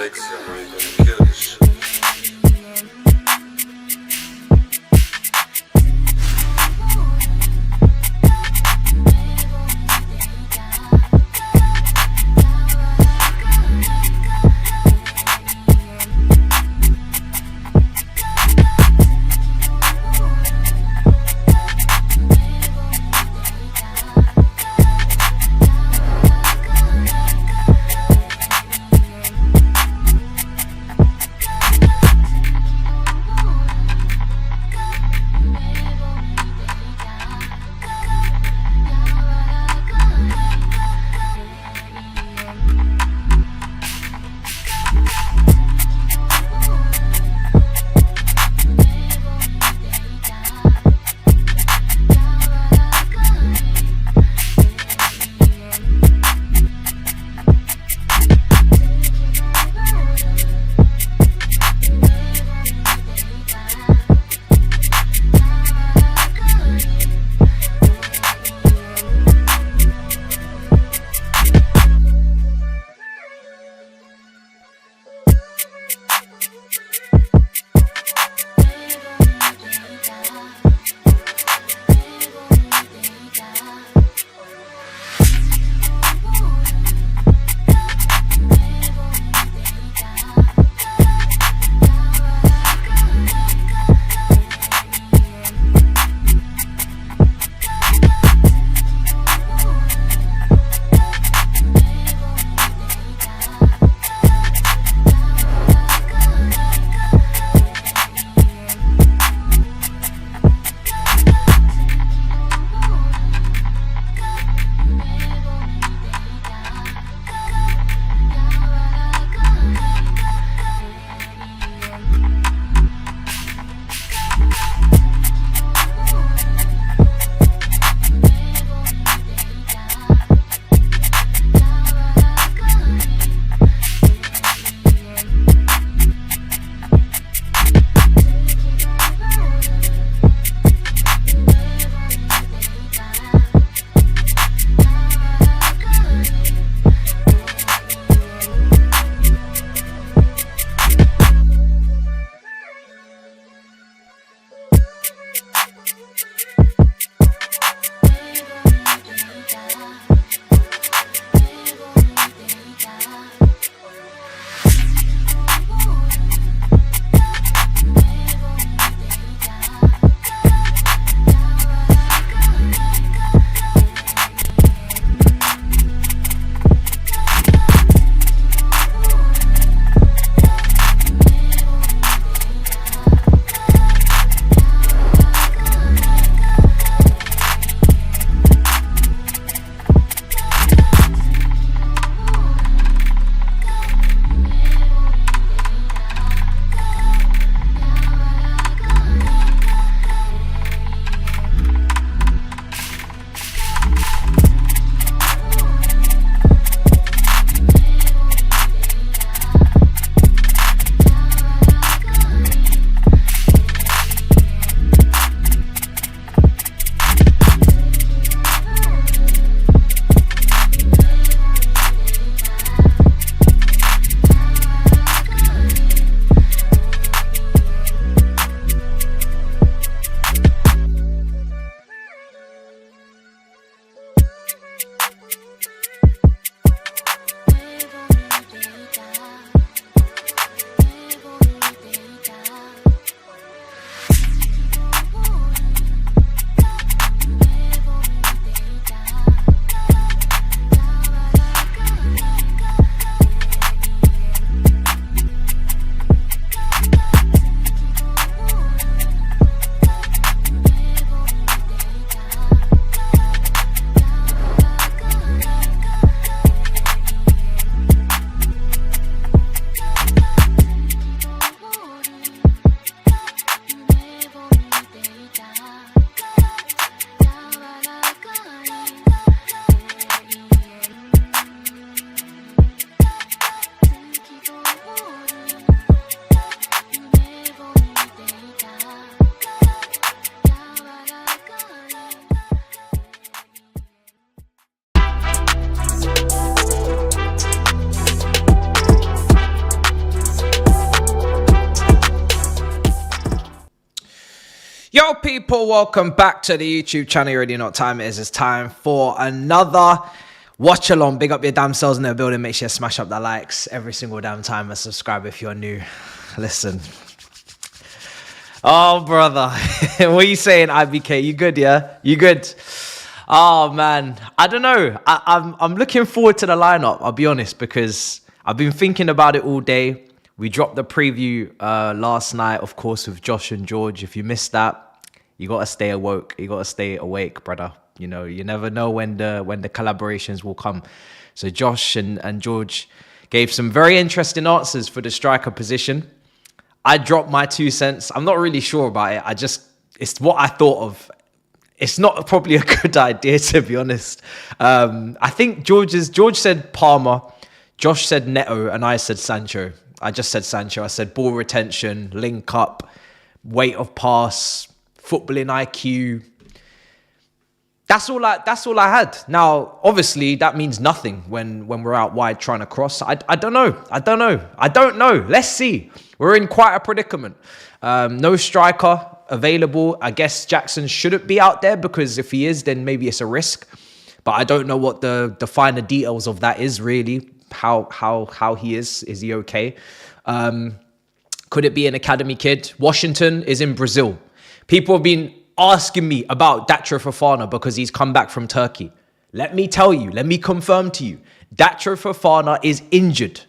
Legacy, I'm really gonna kill this shit. Yo, people, welcome back to the YouTube channel. You already know what time it is. It's time for another watch along. Big up your damn selves in the building. Make sure you smash up the likes every single damn time and subscribe if you're new. Listen. Oh, brother. What are you saying, IBK? You good, yeah? You good? Oh, man. I don't know. I'm looking forward to the lineup, I'll be honest, because I've been thinking about it all day. We dropped the preview last night, of course, with Josh and George. If you missed that, you got to stay awoke. You got to stay awake, brother. You know, you never know when the collaborations will come. So Josh and George gave some very interesting answers for the striker position. I dropped my 2 cents. I'm not really sure about it. It's what I thought of. It's not probably a good idea, to be honest. I think George said Palmer, Josh said Netto, and I said Sancho. I just said Sancho. I said ball retention, link up, weight of pass, footballing IQ. That's all I had. Now, obviously, that means nothing when we're out wide trying to cross. I don't know. Let's see. We're in quite a predicament. No striker available. I guess Jackson shouldn't be out there because if he is, then maybe it's a risk. But I don't know what the finer details of that is really. How he is he okay? Could it be an academy kid? Washington is in Brazil. People have been asking me about Datro Fofana because he's come back from Turkey. Let me confirm to you, Datro Fofana is injured.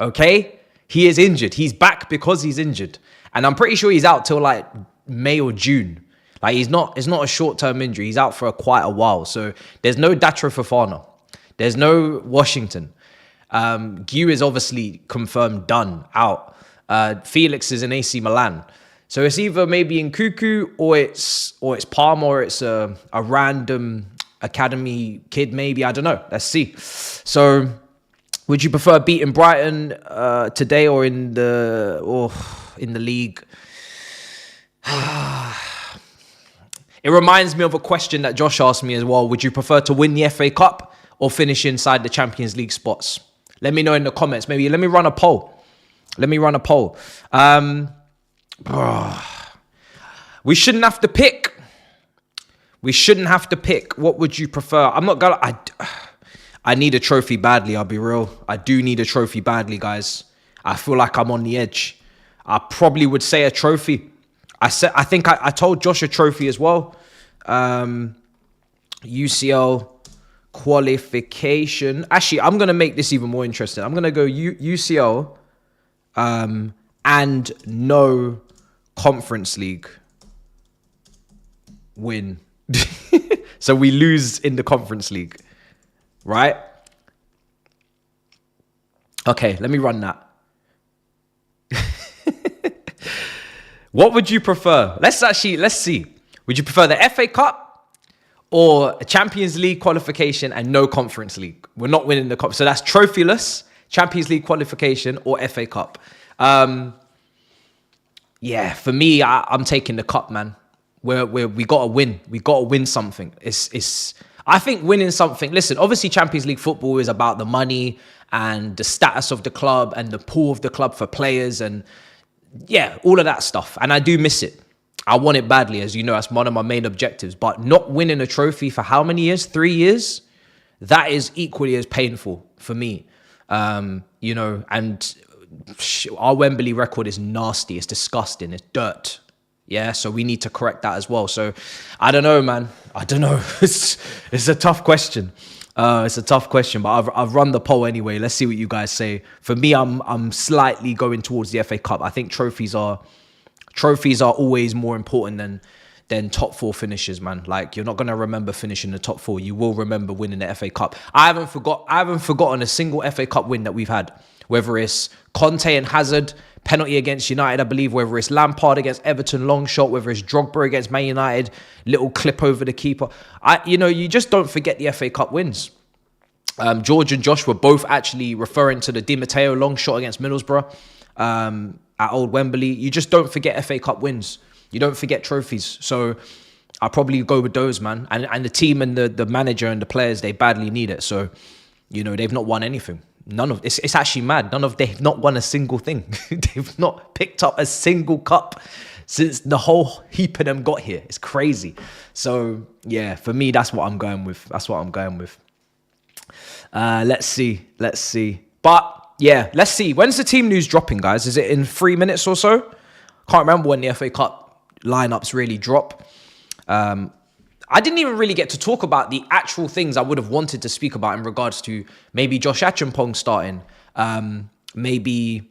Okay, he is injured. He's back because he's injured, and I'm pretty sure he's out till like May or June. Like it's not a short-term injury. He's out for quite a while. So there's no Datro Fofana. There's no Washington. Gue is obviously confirmed done, out. Felix is in AC Milan. So it's either maybe Nkunku or it's Palmer or it's a random academy kid maybe. I don't know. Let's see. So would you prefer beating Brighton today or in the league? It reminds me of a question that Josh asked me as well. Would you prefer to win the FA Cup or finish inside the Champions League spots? Let me know in the comments. Maybe let me run a poll. We shouldn't have to pick. What would you prefer? I need a trophy badly, I'll be real. I do need a trophy badly, guys. I feel like I'm on the edge. I probably would say a trophy. I think I told Josh a trophy as well. UCL qualification. Actually, I'm going to make this even more interesting. I'm going to go UCL and no Conference League win. So we lose in the Conference League, right? Okay, let me run that. What would you prefer? Let's see. Would you prefer the FA Cup or a Champions League qualification and no Conference League? We're not winning the cup. So that's trophyless, Champions League qualification or FA Cup. Yeah, for me, I'm taking the cup, man. We got to win. We got to win something. I think winning something, listen, obviously Champions League football is about the money and the status of the club and the pool of the club for players and yeah, all of that stuff. And I do miss it. I want it badly, as you know, that's one of my main objectives. But not winning a trophy for how many years? 3 years? That is equally as painful for me. You know, and our Wembley record is nasty. It's disgusting. It's dirt. Yeah, so we need to correct that as well. So I don't know, man. I don't know. It's a tough question. It's a tough question, but I've run the poll anyway. Let's see what you guys say. For me, I'm slightly going towards the FA Cup. I think trophies are always more important than top four finishes, man. Like you're not gonna remember finishing the top four. You will remember winning the FA Cup. I haven't forgotten a single FA Cup win that we've had. Whether it's Conte and Hazard, penalty against United, I believe, whether it's Lampard against Everton, long shot, whether it's Drogba against Man United, little clip over the keeper. You just don't forget the FA Cup wins. George and Josh were both actually referring to the Di Matteo long shot against Middlesbrough at Old Wembley. You just don't forget FA Cup wins. You don't forget trophies. So I'll probably go with those, man. And the team and the manager and the players, they badly need it. So, you know, they've not won anything. It's actually mad. They've not won a single thing. They've not picked up a single cup since the whole heap of them got here. It's crazy. So yeah, for me, that's what I'm going with. Let's see. But yeah, let's see. When's the team news dropping, guys? Is it in 3 minutes or so? Can't remember when the FA Cup lineups really drop. I didn't even really get to talk about the actual things I would have wanted to speak about in regards to maybe Josh Achampong starting, maybe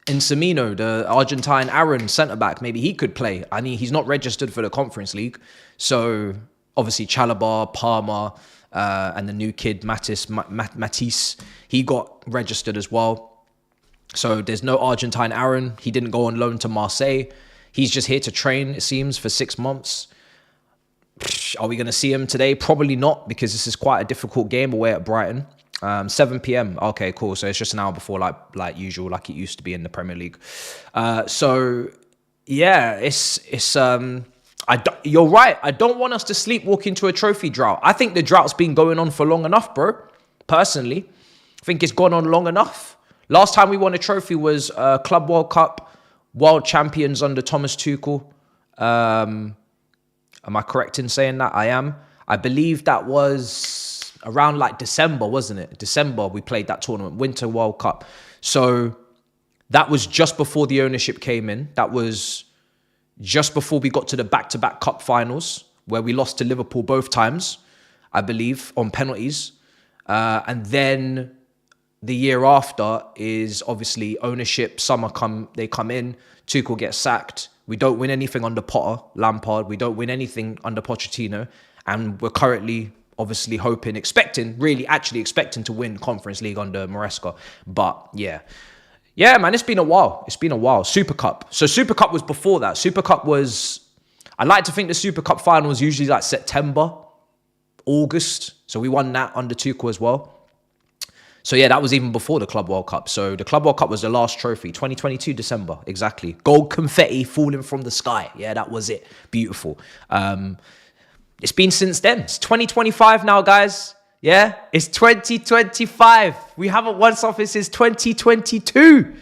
Insamino, the Argentine Aaron centre-back, maybe he could play. I mean, he's not registered for the Conference League. So, obviously, Chalobah, Palmer, and the new kid, Matisse, he got registered as well. So, there's no Argentine Aaron. He didn't go on loan to Marseille. He's just here to train, it seems, for 6 months. Are we going to see him today? Probably not, because this is quite a difficult game away at Brighton. 7 p.m. Okay, cool. So it's just an hour before, like usual, like it used to be in the Premier League. So yeah, you're right. I don't want us to sleepwalk into a trophy drought. I think the drought's been going on for long enough, bro. Personally, I think it's gone on long enough. Last time we won a trophy was Club World Cup, world champions under Thomas Tuchel. Am I correct in saying that? I am. I believe that was around like December, wasn't it? December, we played that tournament, Winter World Cup. So that was just before the ownership came in. That was just before we got to the back-to-back cup finals, where we lost to Liverpool both times, I believe, on penalties. And then the year after is obviously ownership. They come in, Tuchel gets sacked. We don't win anything under Potter, Lampard. We don't win anything under Pochettino. And we're currently obviously actually expecting to win Conference League under Maresca. But yeah, man, it's been a while. Super Cup. So Super Cup was before that. I like to think the Super Cup final was usually like September, August. So we won that under Tuchel as well. So yeah, that was even before the Club World Cup. So the Club World Cup was the last trophy, 2022 December, exactly. Gold confetti falling from the sky. Yeah, that was it. Beautiful. It's been since then. It's 2025 now, guys. Yeah, it's 2025. We haven't won something since 2022.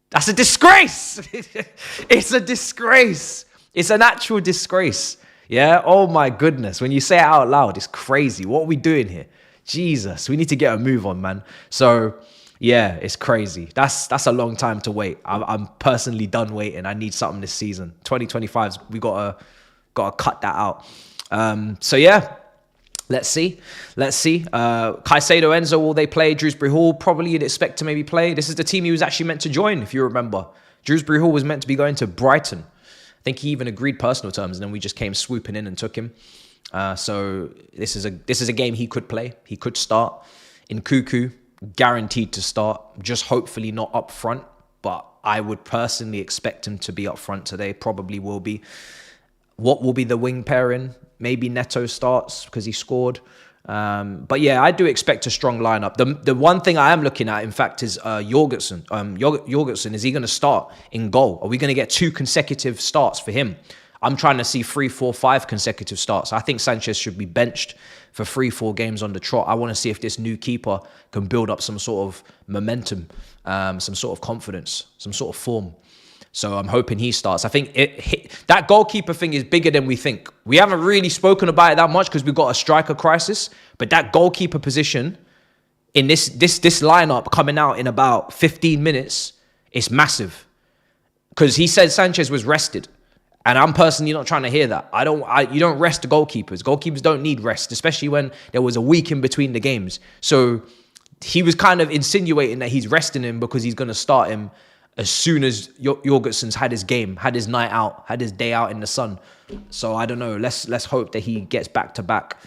That's a disgrace. It's a disgrace. It's an actual disgrace. Yeah, oh my goodness. When you say it out loud, it's crazy. What are we doing here? Jesus, we need to get a move on, man. So, yeah, it's crazy. That's a long time to wait. I'm personally done waiting. I need something this season. 2025, we gotta cut that out. So yeah, let's see. Caicedo, Enzo, will they play? Dewsbury Hall, probably you'd expect to maybe play. This is the team he was actually meant to join, if you remember. Dewsbury Hall was meant to be going to Brighton. I think he even agreed personal terms, and then we just came swooping in and took him. So this is a game he could play. He could start. Nkunku, guaranteed to start. Just hopefully not up front, but I would personally expect him to be up front today. Probably will be. What will be the wing pairing? Maybe Netto starts because he scored. But yeah, I do expect a strong lineup. The one thing I am looking at, in fact, is Jorgensen. Jorgensen, is he going to start in goal? Are we going to get 2 consecutive starts for him? I'm trying to see 3, 4, 5 consecutive starts. I think Sanchez should be benched for 3, 4 games on the trot. I want to see if this new keeper can build up some sort of momentum, some sort of confidence, some sort of form. So I'm hoping he starts. I think that goalkeeper thing is bigger than we think. We haven't really spoken about it that much because we've got a striker crisis. But that goalkeeper position in this lineup coming out in about 15 minutes is massive. Because he said Sanchez was rested. And I'm personally not trying to hear that. You don't rest the goalkeepers. Goalkeepers don't need rest, especially when there was a week in between the games. So he was kind of insinuating that he's resting him because he's going to start him as soon as Jorgensen's had his game, had his night out, had his day out in the sun. So I don't know. Let's hope that he gets back-to-back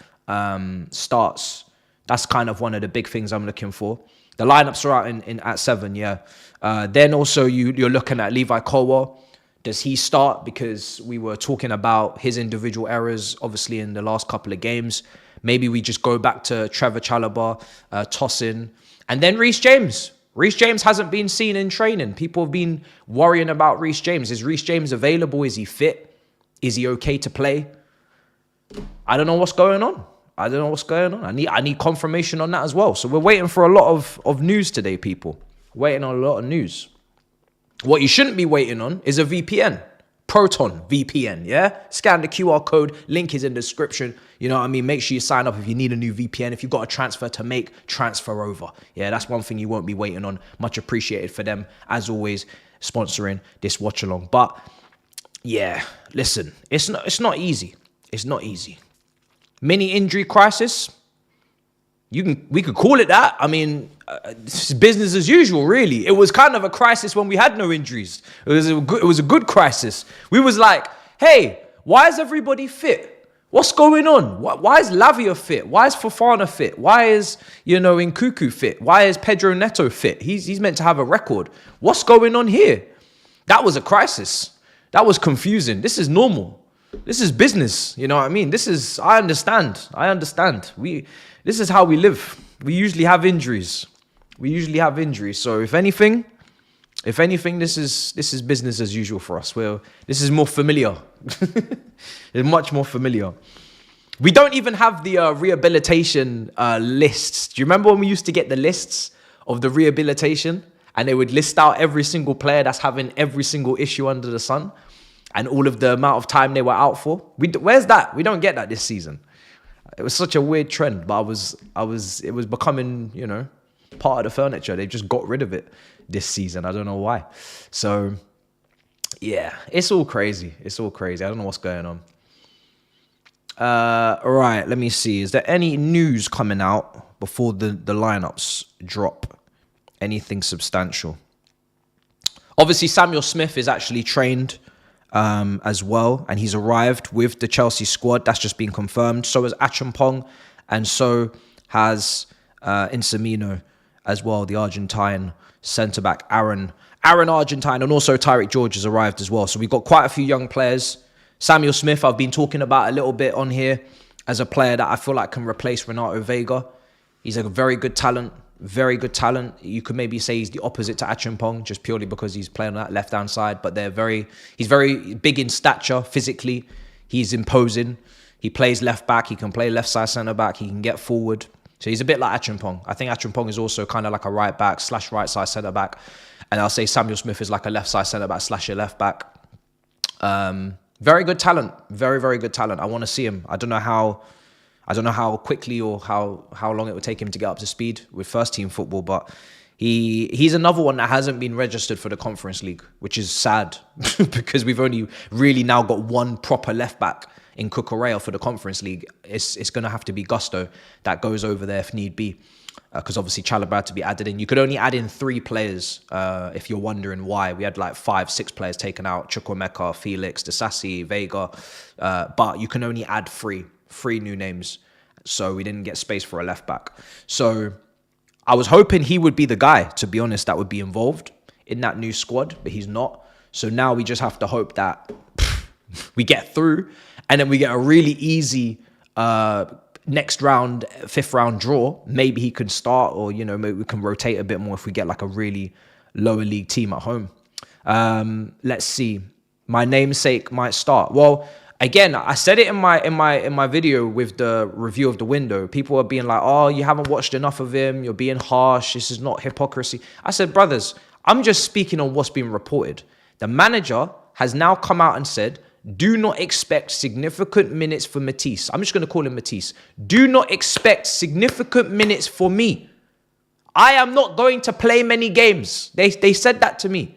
starts. That's kind of one of the big things I'm looking for. The lineups are out at 7, yeah. Then also you're looking at Levi Colwill. Does he start? Because we were talking about his individual errors, obviously, in the last couple of games. Maybe we just go back to Trevor Chalobah, Tosin, and then Reece James. Reece James hasn't been seen in training. People have been worrying about Reece James. Is Reece James available? Is he fit? Is he okay to play? I don't know what's going on. I don't know what's going on. I need confirmation on that as well. So we're waiting for a lot of news today, people. Waiting on a lot of news. What you shouldn't be waiting on is a VPN. Proton VPN, yeah? Scan the QR code. Link is in the description. You know what I mean? Make sure you sign up if you need a new VPN. If you've got a transfer to make, transfer over. Yeah, that's one thing you won't be waiting on. Much appreciated for them, as always, sponsoring this watch along. But yeah, listen, it's not easy. It's not easy. Mini injury crisis. We could call it that. I mean, it's business as usual, really. It was kind of a crisis when we had no injuries. It was a good crisis. We was like, hey, why is everybody fit? What's going on? Why is Lavia fit? Why is Fofana fit? Why is, Nkunku fit? Why is Pedro Neto fit? He's meant to have a record. What's going on here? That was a crisis. That was confusing. This is normal. This is business. You know what I mean? I understand. This is how we live. We usually have injuries. So if anything, this is business as usual for us. This is more familiar. It's much more familiar. We don't even have the rehabilitation lists. Do you remember when we used to get the lists of the rehabilitation? And they would list out every single player that's having every single issue under the sun and all of the amount of time they were out for. Where's that? We don't get that this season. It was such a weird trend, but it was becoming, part of the furniture. They've just got rid of it this season. I don't know why. So yeah, it's all crazy. I don't know what's going on. All right, let me see. Is there any news coming out before the lineups drop? Anything substantial? Obviously, Samuel Smith is actually trained as well, and he's arrived with the Chelsea squad. That's just been confirmed. So has Achampong, and so has Insamino as well, the Argentine centre-back, Aaron Argentine, and also Tyreek George has arrived as well. So we've got quite a few young players. Samuel Smith, I've been talking about a little bit on here as a player that I feel like can replace Renato Vega. He's a very good talent. You could maybe say he's the opposite to Achampong, just purely because he's playing on that left-hand side. But he's very big in stature, physically. He's imposing. He plays left back. He can play left side centre back. He can get forward. So he's a bit like Achampong. I think Achampong is also kind of like a right back / right side centre back. And I'll say Samuel Smith is like a left side centre back / a left back. Very good talent. Very, very good talent. I want to see him. I don't know how quickly or how long it would take him to get up to speed with first team football, but he's another one that hasn't been registered for the Conference League, which is sad because we've only really now got one proper left back in Cucurella for the Conference League. It's going to have to be Gusto that goes over there if need be, because obviously Chalobah had to be added in. You could only add in 3 players if you're wondering why. We had like 5-6 players taken out: Chukwuemeka, Felix, Disasi, Vega, but you can only add 3 new names. So we didn't get space for a left back. So I was hoping he would be the guy, to be honest, that would be involved in that new squad, but he's not. So now we just have to hope that we get through and then we get a really easy next round, 5th round draw. Maybe he can start, or, maybe we can rotate a bit more if we get like a really lower league team at home. Let's see. My namesake might start. Well, again, I said it in my video with the review of the window. People are being like, oh, you haven't watched enough of him. You're being harsh. This is not hypocrisy. I said, brothers, I'm just speaking on what's been reported. The manager has now come out and said, do not expect significant minutes for Matisse. I'm just going to call him Matisse. Do not expect significant minutes for me. I am not going to play many games. They said that to me.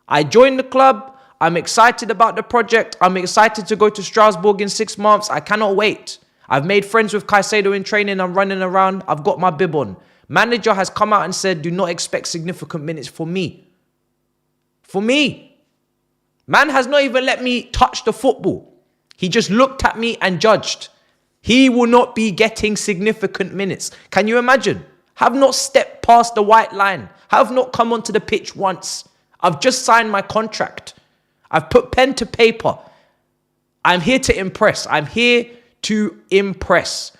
I joined the club. I'm excited about the project. I'm excited to go to Strasbourg in 6 months. I cannot wait. I've made friends with Caicedo in training. I'm running around. I've got my bib on. Manager has come out and said, do not expect significant minutes for me. For me. Man has not even let me touch the football. He just looked at me and judged. He will not be getting significant minutes. Can you imagine? Have not stepped past the white line. Have not come onto the pitch once. I've just signed my contract. I've put pen to paper. I'm here to impress. I'm here to impress.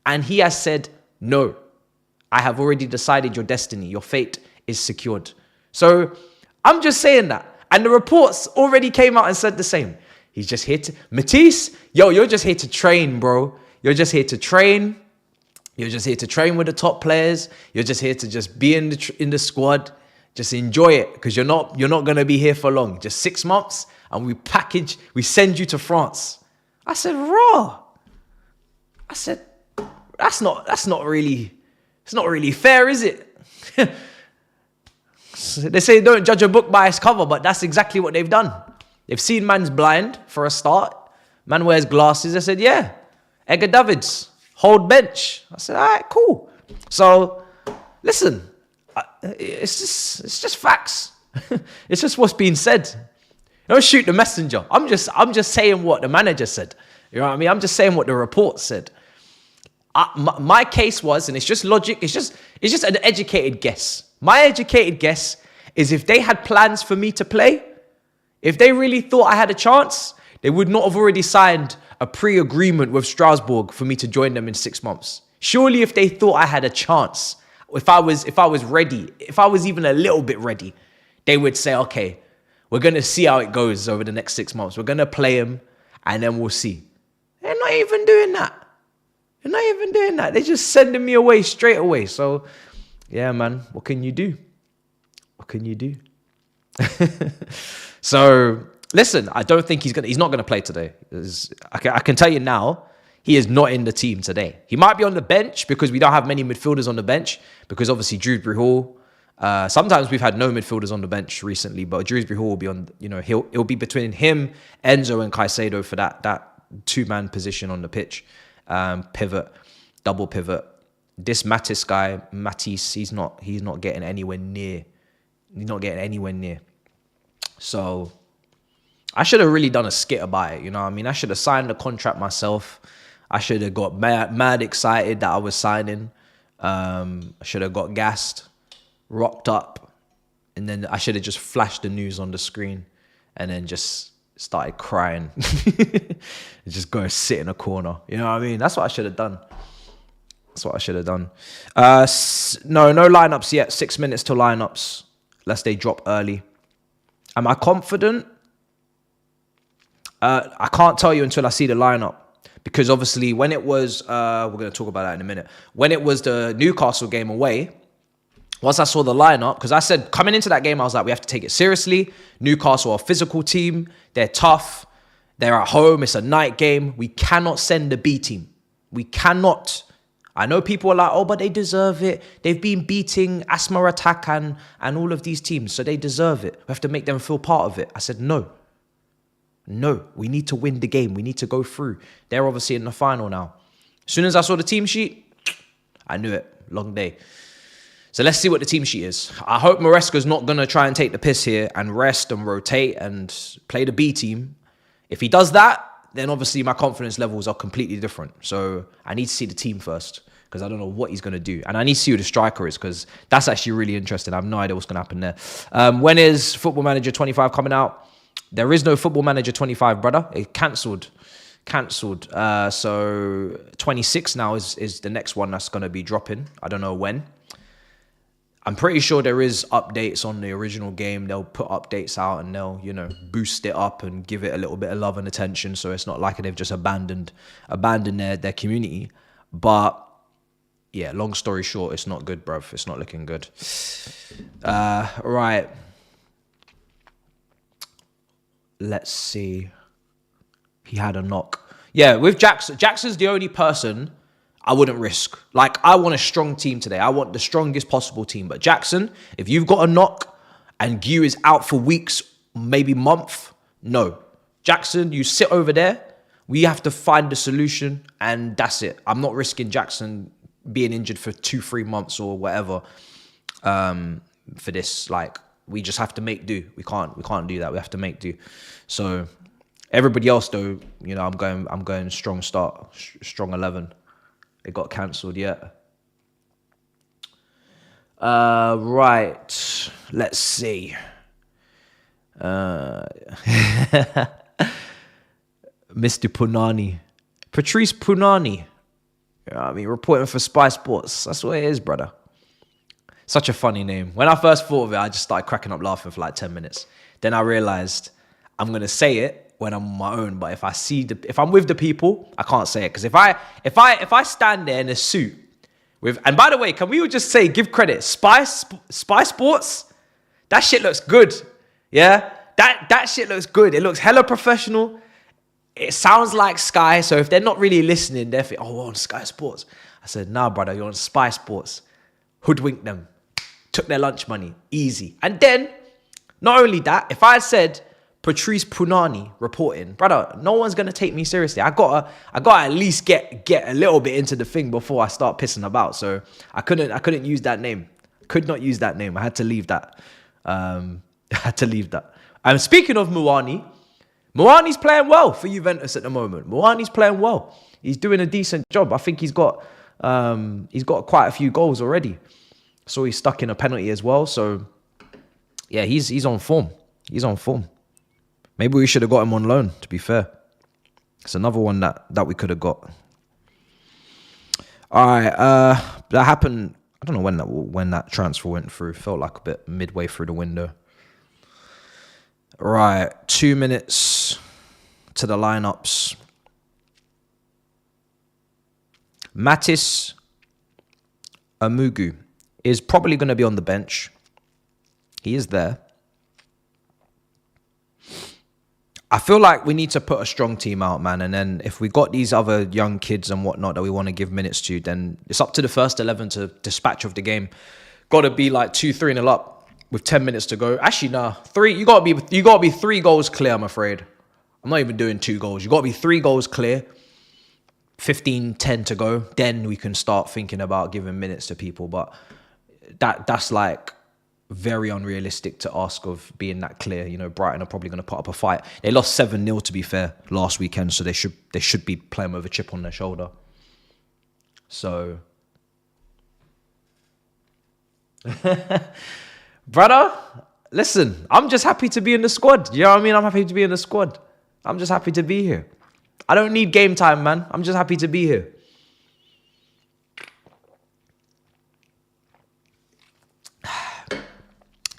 And he has said, no, I have already decided your destiny. Your fate is secured. So I'm just saying that. And the reports already came out and said the same. He's just here to... Matisse, you're just here to train, bro. You're just here to train. You're just here to train with the top players. You're just here to just be in the squad. Just enjoy it, because you're not going to be here for long. Just 6 months, and we send you to France. I said, raw. I said, that's not really fair, is it? They say don't judge a book by its cover, but that's exactly what they've done. They've seen man's blind for a start. Man wears glasses. I said, yeah, Edgar Davids, hold bench. I said, all right, cool. So, listen, it's just facts. It's just what's being said. Don't shoot the messenger. I'm just saying what the manager said. You know what I mean? I'm just saying what the report said. My case was, and it's just logic. It's just an educated guess. My educated guess is if they had plans for me to play, if they really thought I had a chance, they would not have already signed a pre-agreement with Strasbourg for me to join them in 6 months. Surely, if they thought I had a chance, if I was ready, if I was even a little bit ready, they would say, okay, we're going to see how it goes over the next 6 months. We're going to play him, and then we'll see. They're not even doing that. They're not even doing that. They're just sending me away straight away. So, yeah, man, what can you do? What can you do? So, listen, I don't think he's not gonna play today. I can tell you now, he is not in the team today. He might be on the bench because we don't have many midfielders on the bench, because obviously Dewsbury Hall. Sometimes we've had no midfielders on the bench recently, but Dewsbury Hall will be on. It'll be between him, Enzo, and Caicedo for that two-man position on the pitch. Pivot, double pivot. This Matisse, he's not getting anywhere near. He's not getting anywhere near. So I should have really done a skit about it. You know what I mean? I should have signed the contract myself. I should have got mad excited that I was signing. I should have got gassed, rocked up, and then I should have just flashed the news on the screen and then just started crying. Just go and sit in a corner. You know what I mean? That's what I should have done. No lineups yet. 6 minutes to lineups, lest they drop early. Am I confident? I can't tell you until I see the lineup, because obviously when it was, we're going to talk about that in a minute. When it was the Newcastle game away, once I saw the lineup, because I said coming into that game, I was like, we have to take it seriously. Newcastle are a physical team. They're tough. They're at home. It's a night game. We cannot send the B team. We cannot. I know people are like, oh, but they deserve it. They've been beating Asma Attack and all of these teams, so they deserve it. We have to make them feel part of it. I said, no, we need to win the game. We need to go through. They're obviously in the final now. As soon as I saw the team sheet, I knew it. Long day. So let's see what the team sheet is. I hope Maresca's not going to try and take the piss here and rest and rotate and play the B team. If he does that, then obviously my confidence levels are completely different. So I need to see the team first, because I don't know what he's going to do. And I need to see who the striker is, because that's actually really interesting. I have no idea what's going to happen there. When is Football Manager 25 coming out? There is no Football Manager 25, brother. It cancelled. So 26 now is the next one that's going to be dropping. I don't know when. I'm pretty sure there is updates on the original game. They'll put updates out and they'll, boost it up and give it a little bit of love and attention. So it's not like they've just abandoned their community. But yeah, long story short, it's not good, bruv. It's not looking good. Right. Let's see. He had a knock. Yeah, with Jackson. Jackson's the only person I wouldn't risk. Like, I want a strong team today. I want the strongest possible team. But Jackson, if you've got a knock and Gu is out for weeks, maybe month, no. Jackson, you sit over there. We have to find the solution, and that's it. I'm not risking Jackson being injured for 2-3 months or whatever for this. Like, we just have to make do. We can't do that. We have to make do. So everybody else, though, I'm going strong start, strong 11. It got cancelled yet. Right. Let's see. Mr. Punani. Patrice Punani. You know what I mean? Reporting for Spy Sports. That's what it is, brother. Such a funny name. When I first thought of it, I just started cracking up laughing for like 10 minutes. Then I realized I'm going to say it when I'm on my own, but if I'm with the people, I can't say it. Because if I stand there in a suit with, and by the way, can we all just say, give credit, Spy Sports, that shit looks good. Yeah, that shit looks good. It looks hella professional. It sounds like Sky. So if they're not really listening, they're thinking, oh, we're on Sky Sports. I said, nah, brother, you're on Spy Sports. Hoodwinked them, took their lunch money, easy. And then, not only that, if I had said Patrice Punani reporting, brother, no one's gonna take me seriously. I gotta at least get a little bit into the thing before I start pissing about. So I couldn't use that name. Could not use that name. I had to leave that. And speaking of Muani's playing well for Juventus at the moment. Muani's playing well. He's doing a decent job. I think he's got quite a few goals already. So he's stuck in a penalty as well. So yeah, he's on form. He's on form. Maybe we should have got him on loan, to be fair. It's another one that we could have got. All right, that happened. I don't know when that transfer went through. Felt like a bit midway through the window. Right, 2 minutes to the lineups. Matis Amugu is probably going to be on the bench. He is there. I feel like we need to put a strong team out, man. And then if we got these other young kids and whatnot that we want to give minutes to, then it's up to the first 11 to dispatch of the game. Got to be like 2-3-0 up with 10 minutes to go. Actually, nah, 3. You got to be 3 goals clear, I'm afraid. I'm not even doing 2 goals. You got to be 3 goals clear. 15-10 to go. Then we can start thinking about giving minutes to people. But that's like very unrealistic to ask of being that clear. You know, Brighton are probably going to put up a fight. They lost 7-0 to be fair last weekend, so they should be playing with a chip on their shoulder. So, brother, listen, I'm just happy to be in the squad. You know what I mean? I'm happy to be in the squad. I'm just happy to be here. I don't need game time, man. I'm just happy to be here.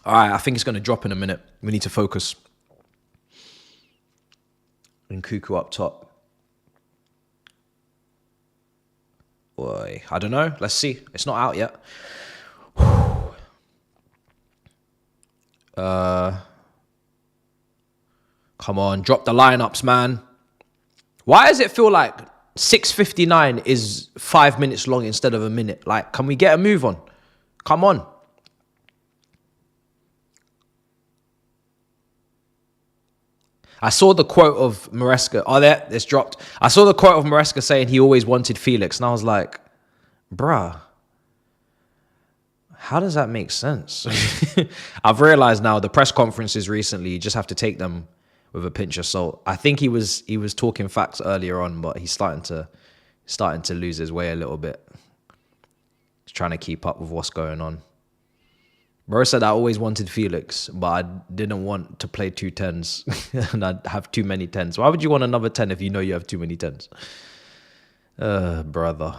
All right, I think it's going to drop in a minute. We need to focus. Nkunku up top. Boy, I don't know. Let's see. It's not out yet. Come on, drop the lineups, man. Why does it feel like 6:59 is 5 minutes long instead of a minute? Like, can we get a move on? Come on. I saw the quote of Maresca. Oh, there, it's dropped. I saw the quote of Maresca saying he always wanted Felix. And I was like, bruh, how does that make sense? I've realized now the press conferences recently, you just have to take them with a pinch of salt. I think he was talking facts earlier on, but he's starting to lose his way a little bit. He's trying to keep up with what's going on. Bro said I always wanted Felix, but I didn't want to play 2 10s and I'd have too many 10s. Why would you want another 10 if you know you have too many 10s? Brother.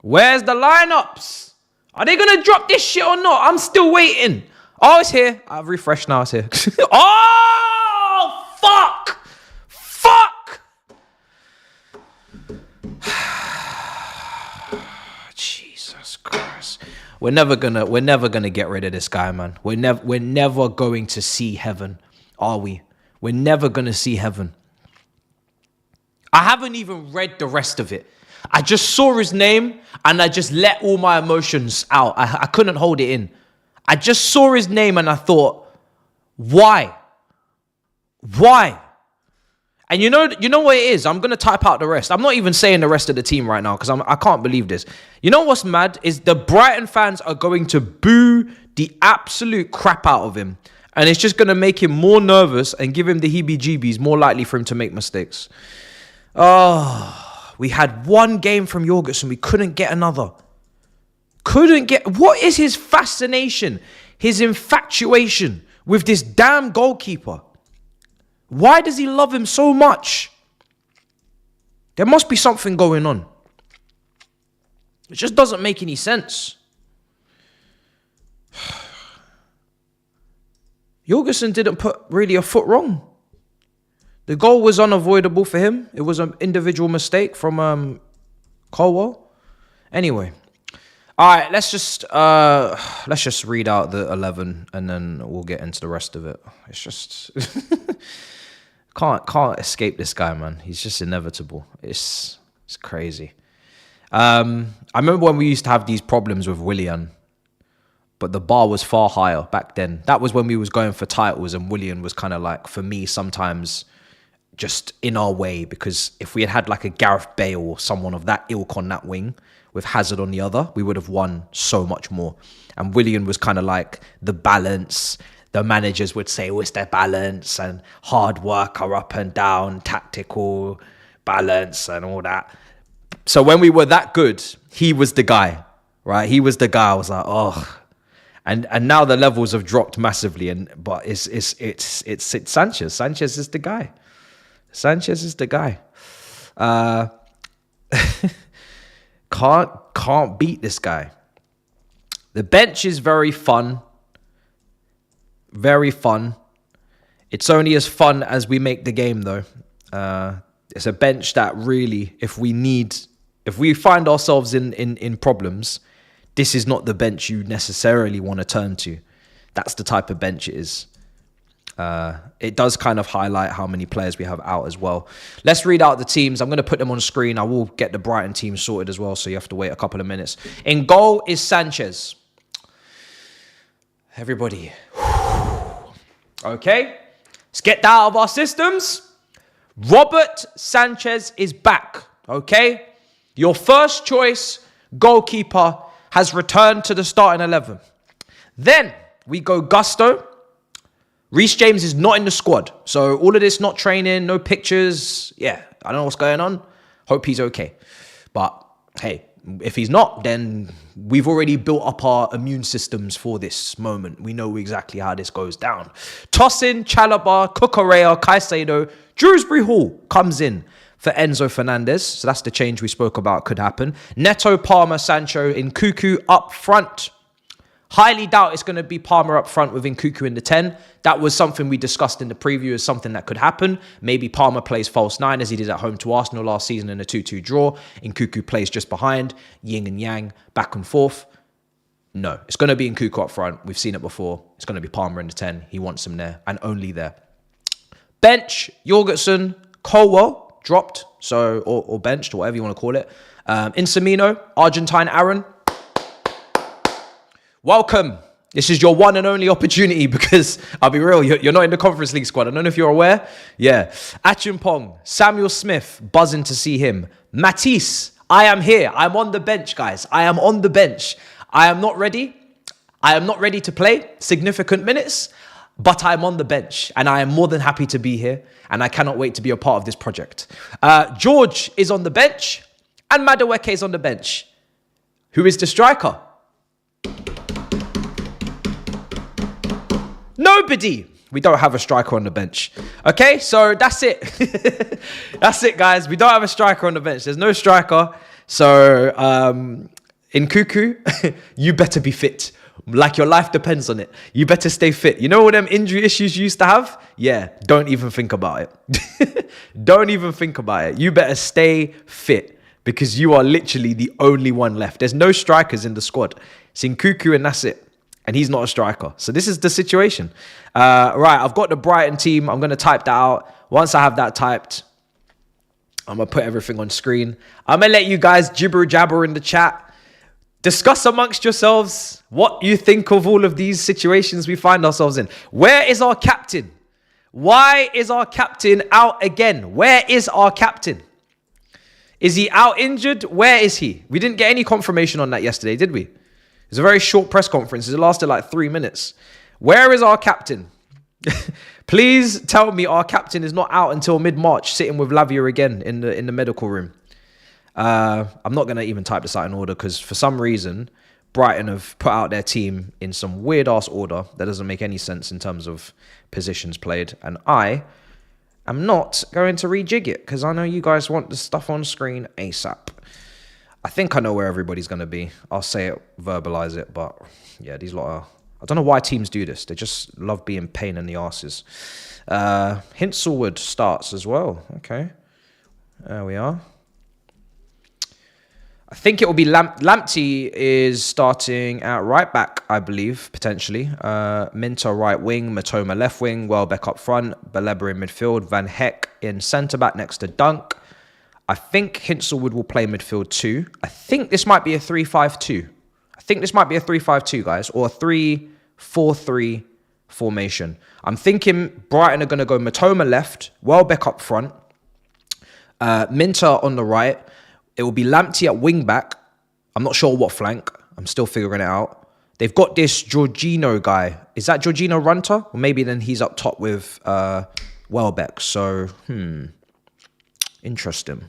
Where's the lineups? Are they going to drop this shit or not? I'm still waiting. Oh, it's here. I've refreshed now. It's here. Oh, fuck. Fuck. Jesus Christ. We're never gonna get rid of this guy, man. We're never going to see heaven, are we? We're never gonna see heaven. I haven't even read the rest of it. I just saw his name and I just let all my emotions out. I couldn't hold it in. I just saw his name and I thought, why? Why? And you know what it is? I'm going to type out the rest. I'm not even saying the rest of the team right now because I can't believe this. You know what's mad? Is the Brighton fans are going to boo the absolute crap out of him. And it's just going to make him more nervous and give him the heebie-jeebies, more likely for him to make mistakes. Oh, we had 1 game from Jorgensen. We couldn't get another. What is his fascination, his infatuation with this damn goalkeeper? Why does he love him so much? There must be something going on. It just doesn't make any sense. Jorgensen didn't put really a foot wrong. The goal was unavoidable for him. It was an individual mistake from Colwell. Anyway. All right, let's just read out the 11 and then we'll get into the rest of it. It's just can't escape this guy, man. He's just inevitable. It's crazy. I remember when we used to have these problems with Willian, but the bar was far higher back then. That was when we was going for titles, and Willian was kind of like, for me, sometimes just in our way, because if we had like a Gareth Bale or someone of that ilk on that wing, with Hazard on the other, we would have won so much more. And Willian was kind of like the balance. The managers would say, oh, it's their balance and hard worker up and down, tactical balance and all that. So when we were that good, he was the guy, right? He was the guy. I was like, oh. And now the levels have dropped massively. But it's Sanchez. Sanchez is the guy. Sanchez is the guy. Can't beat this guy. The bench is very fun. Very fun. It's only as fun as we make the game, though. It's a bench that really, if we find ourselves in problems, this is not the bench you necessarily want to turn to. That's the type of bench it is. It does kind of highlight how many players we have out as well. Let's read out the teams. I'm going to put them on screen. I will get the Brighton team sorted as well, so you have to wait a couple of minutes. In goal is Sanchez. Everybody. Okay. Let's get that out of our systems. Robert Sanchez is back. Okay. Your first choice goalkeeper has returned to the starting 11. Then we go Gusto. Reece James is not in the squad. So all of this, not training, no pictures. Yeah, I don't know what's going on. Hope he's okay. But hey, if he's not, then we've already built up our immune systems for this moment. We know exactly how this goes down. Tosin, Chalobah, Cucurella, Caicedo, Dewsbury Hall comes in for Enzo Fernandez. So that's the change we spoke about could happen. Netto, Palmer, Sancho, Nkunku up front. Highly doubt it's going to be Palmer up front with Nkunku in the 10. That was something we discussed in the preview as something that could happen. Maybe Palmer plays false 9 as he did at home to Arsenal last season in a 2-2 draw. Nkunku plays just behind, yin and yang, back and forth. No, it's going to be Nkunku up front. We've seen it before. It's going to be Palmer in the 10. He wants him there and only there. Bench, Jorgensen, Colwell dropped, so or benched, or whatever you want to call it. Insamino, Argentine Aaron. Welcome. This is your one and only opportunity because I'll be real, you're not in the Conference League squad. I don't know if you're aware. Yeah. Achimpong, Samuel Smith, buzzing to see him. Matisse, I am here. I'm on the bench, guys. I am on the bench. I am not ready. I am not ready to play significant minutes, but I'm on the bench and I am more than happy to be here and I cannot wait to be a part of this project. George is on the bench and Madueke is on the bench. Who is the striker? Nobody. We don't have a striker on the bench. Okay, so that's it. That's it, guys. We don't have a striker on the bench. There's no striker. So, Nkunku, you better be fit. Like your life depends on it. You better stay fit. You know all them injury issues you used to have? Yeah, don't even think about it. Don't even think about it. You better stay fit because you are literally the only one left. There's no strikers in the squad. It's Nkunku and that's it. And he's not a striker. So this is the situation. Right, I've got the Brighton team. I'm going to type that out. Once I have that typed, I'm going to put everything on screen. I'm going to let you guys jibber-jabber in the chat. Discuss amongst yourselves what you think of all of these situations we find ourselves in. Where is our captain? Why is our captain out again? Where is our captain? Is he out injured? Where is he? We didn't get any confirmation on that yesterday, did we? It was a very short press conference. It lasted like 3 minutes. Where is our captain? Please tell me our captain is not out until mid-March, sitting with Lavia again in the medical room. I'm not going to even type this out in order because for some reason, Brighton have put out their team in some weird-ass order that doesn't make any sense in terms of positions played. And I am not going to rejig it because I know you guys want the stuff on screen ASAP. I think I know where everybody's going to be. I'll say it, verbalize it, but yeah, these lot are I don't know why teams do this. They just love being pain in the arses. Hinselwood starts as well. Okay. There we are. I think it will be Lamptey is starting at right back, I believe, potentially. Minter right wing, Matoma left wing, Welbeck up front, Baleba in midfield, Van Heck in centre back next to Dunk. I think Hinselwood will play midfield too. I think this might be a 3-5-2. I think this might be a 3-5-2, guys, or a 3-4-3 formation. I'm thinking Brighton are going to go Matoma left, Welbeck up front, Minter on the right. It will be Lamptey at wing back. I'm not sure what flank. I'm still figuring it out. They've got this Jorginho guy. Is that Jorginho Runter? Or maybe then he's up top with Welbeck. So, interesting.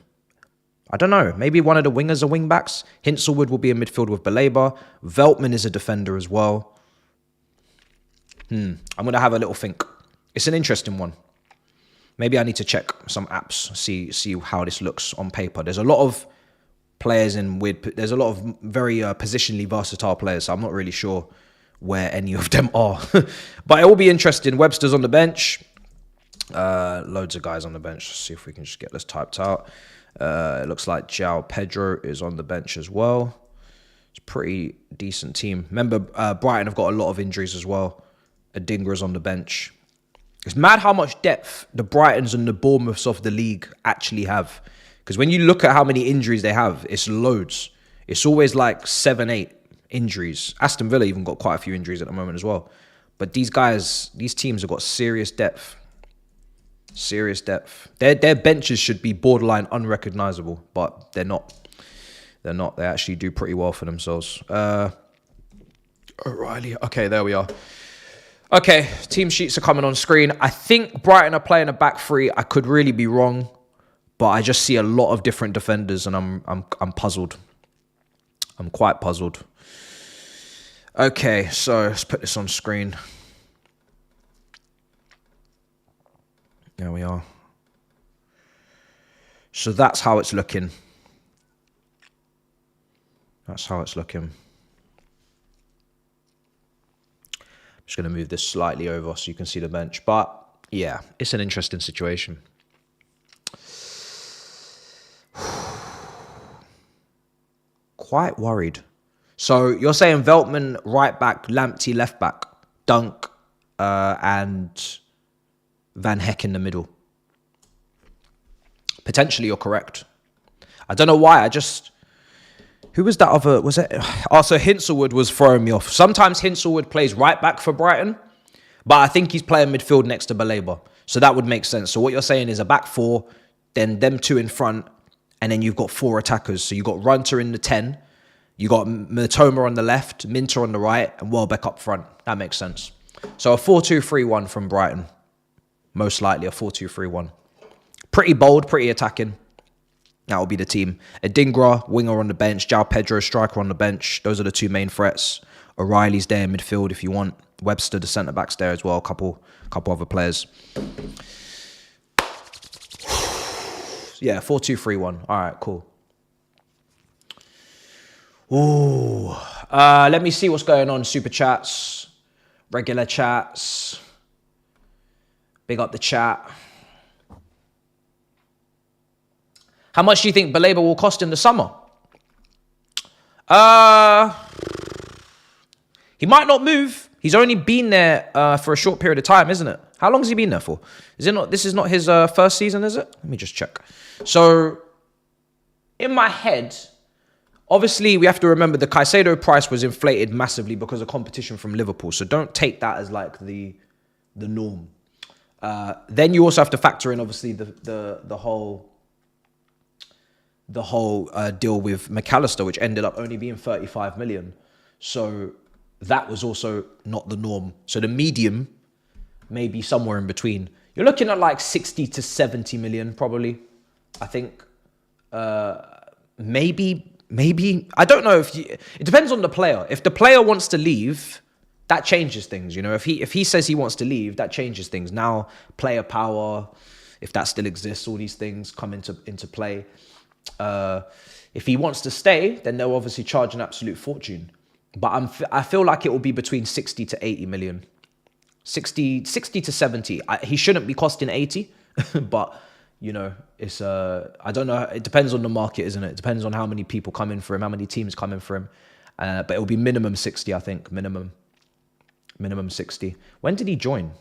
I don't know. Maybe one of the wingers are wing backs. Hinselwood will be in midfield with Baleba. Veltman is a defender as well. I'm going to have a little think. It's an interesting one. Maybe I need to check some apps, see how this looks on paper. There's a lot of players there's a lot of very positionally versatile players, so I'm not really sure where any of them are. But it will be interesting. Webster's on the bench. Loads of guys on the bench. Let's see if we can just get this typed out. It looks like João Pedro is on the bench as well. It's a pretty decent team. Remember, Brighton have got a lot of injuries as well. Adingra's on the bench. It's mad how much depth the Brightons and the Bournemouths of the league actually have. Because when you look at how many injuries they have, it's loads. It's always like 7, 8 injuries. Aston Villa even got quite a few injuries at the moment as well. But these teams have got serious depth. Serious depth. Their benches should be borderline unrecognizable, but they're not. They're not. They actually do pretty well for themselves. O'Reilly. Okay, there we are. Okay, team sheets are coming on screen. I think Brighton are playing a back three. I could really be wrong, but I just see a lot of different defenders, and I'm puzzled. I'm quite puzzled. Okay, so let's put this on screen. There we are. So that's how it's looking. That's how it's looking. I'm just going to move this slightly over so you can see the bench. But yeah, it's an interesting situation. Quite worried. So you're saying Veltman right back, Lamptey left back, Dunk, and Van Heck in the middle. Potentially you're correct. I don't know why. Who was that other? Was it? Oh, so Hinselwood was throwing me off. Sometimes Hinselwood plays right back for Brighton, but I think he's playing midfield next to Baleba. So that would make sense. So what you're saying is a back four, then them two in front, and then you've got 4 attackers. So you've got Runter in the 10, you got Matoma on the left, Minter on the right, and Welbeck up front. That makes sense. So a 4-2-3-1 from Brighton. Most likely a 4-2-3-1. Pretty bold, pretty attacking. That will be the team. Adingra, winger on the bench. João Pedro, striker on the bench. Those are the 2 main threats. O'Reilly's there in midfield if you want. Webster, the centre-back's there as well. A couple other players. Yeah, 4-2-3-1. All right, cool. Ooh. Let me see what's going on. Super chats. Regular chats. Big up the chat. How much do you think Baleba will cost in the summer? He might not move. He's only been there for a short period of time, isn't it? How long has he been there for? This is not his first season, is it? Let me just check. So, in my head, obviously we have to remember the Caicedo price was inflated massively because of competition from Liverpool. So don't take that as like the norm. Then you also have to factor in obviously the whole deal with McAllister, which ended up only being 35 million. So that was also not the norm. So the medium may be somewhere in between. You're looking at like 60 to 70 million probably. I think maybe I don't know it depends on the player. If the player wants to leave, that changes things, you know. If he says he wants to leave, that changes things. Now player power, if that still exists, all these things come into play. If he wants to stay, then they'll obviously charge an absolute fortune. But I feel like it will be between 60 to 80 million. 60 to 70. He shouldn't be costing 80, but you know, it's I don't know. It depends on the market, isn't it? It depends on how many people come in for him, how many teams come in for him. But it will be minimum 60, I think. Minimum 60. When did he join?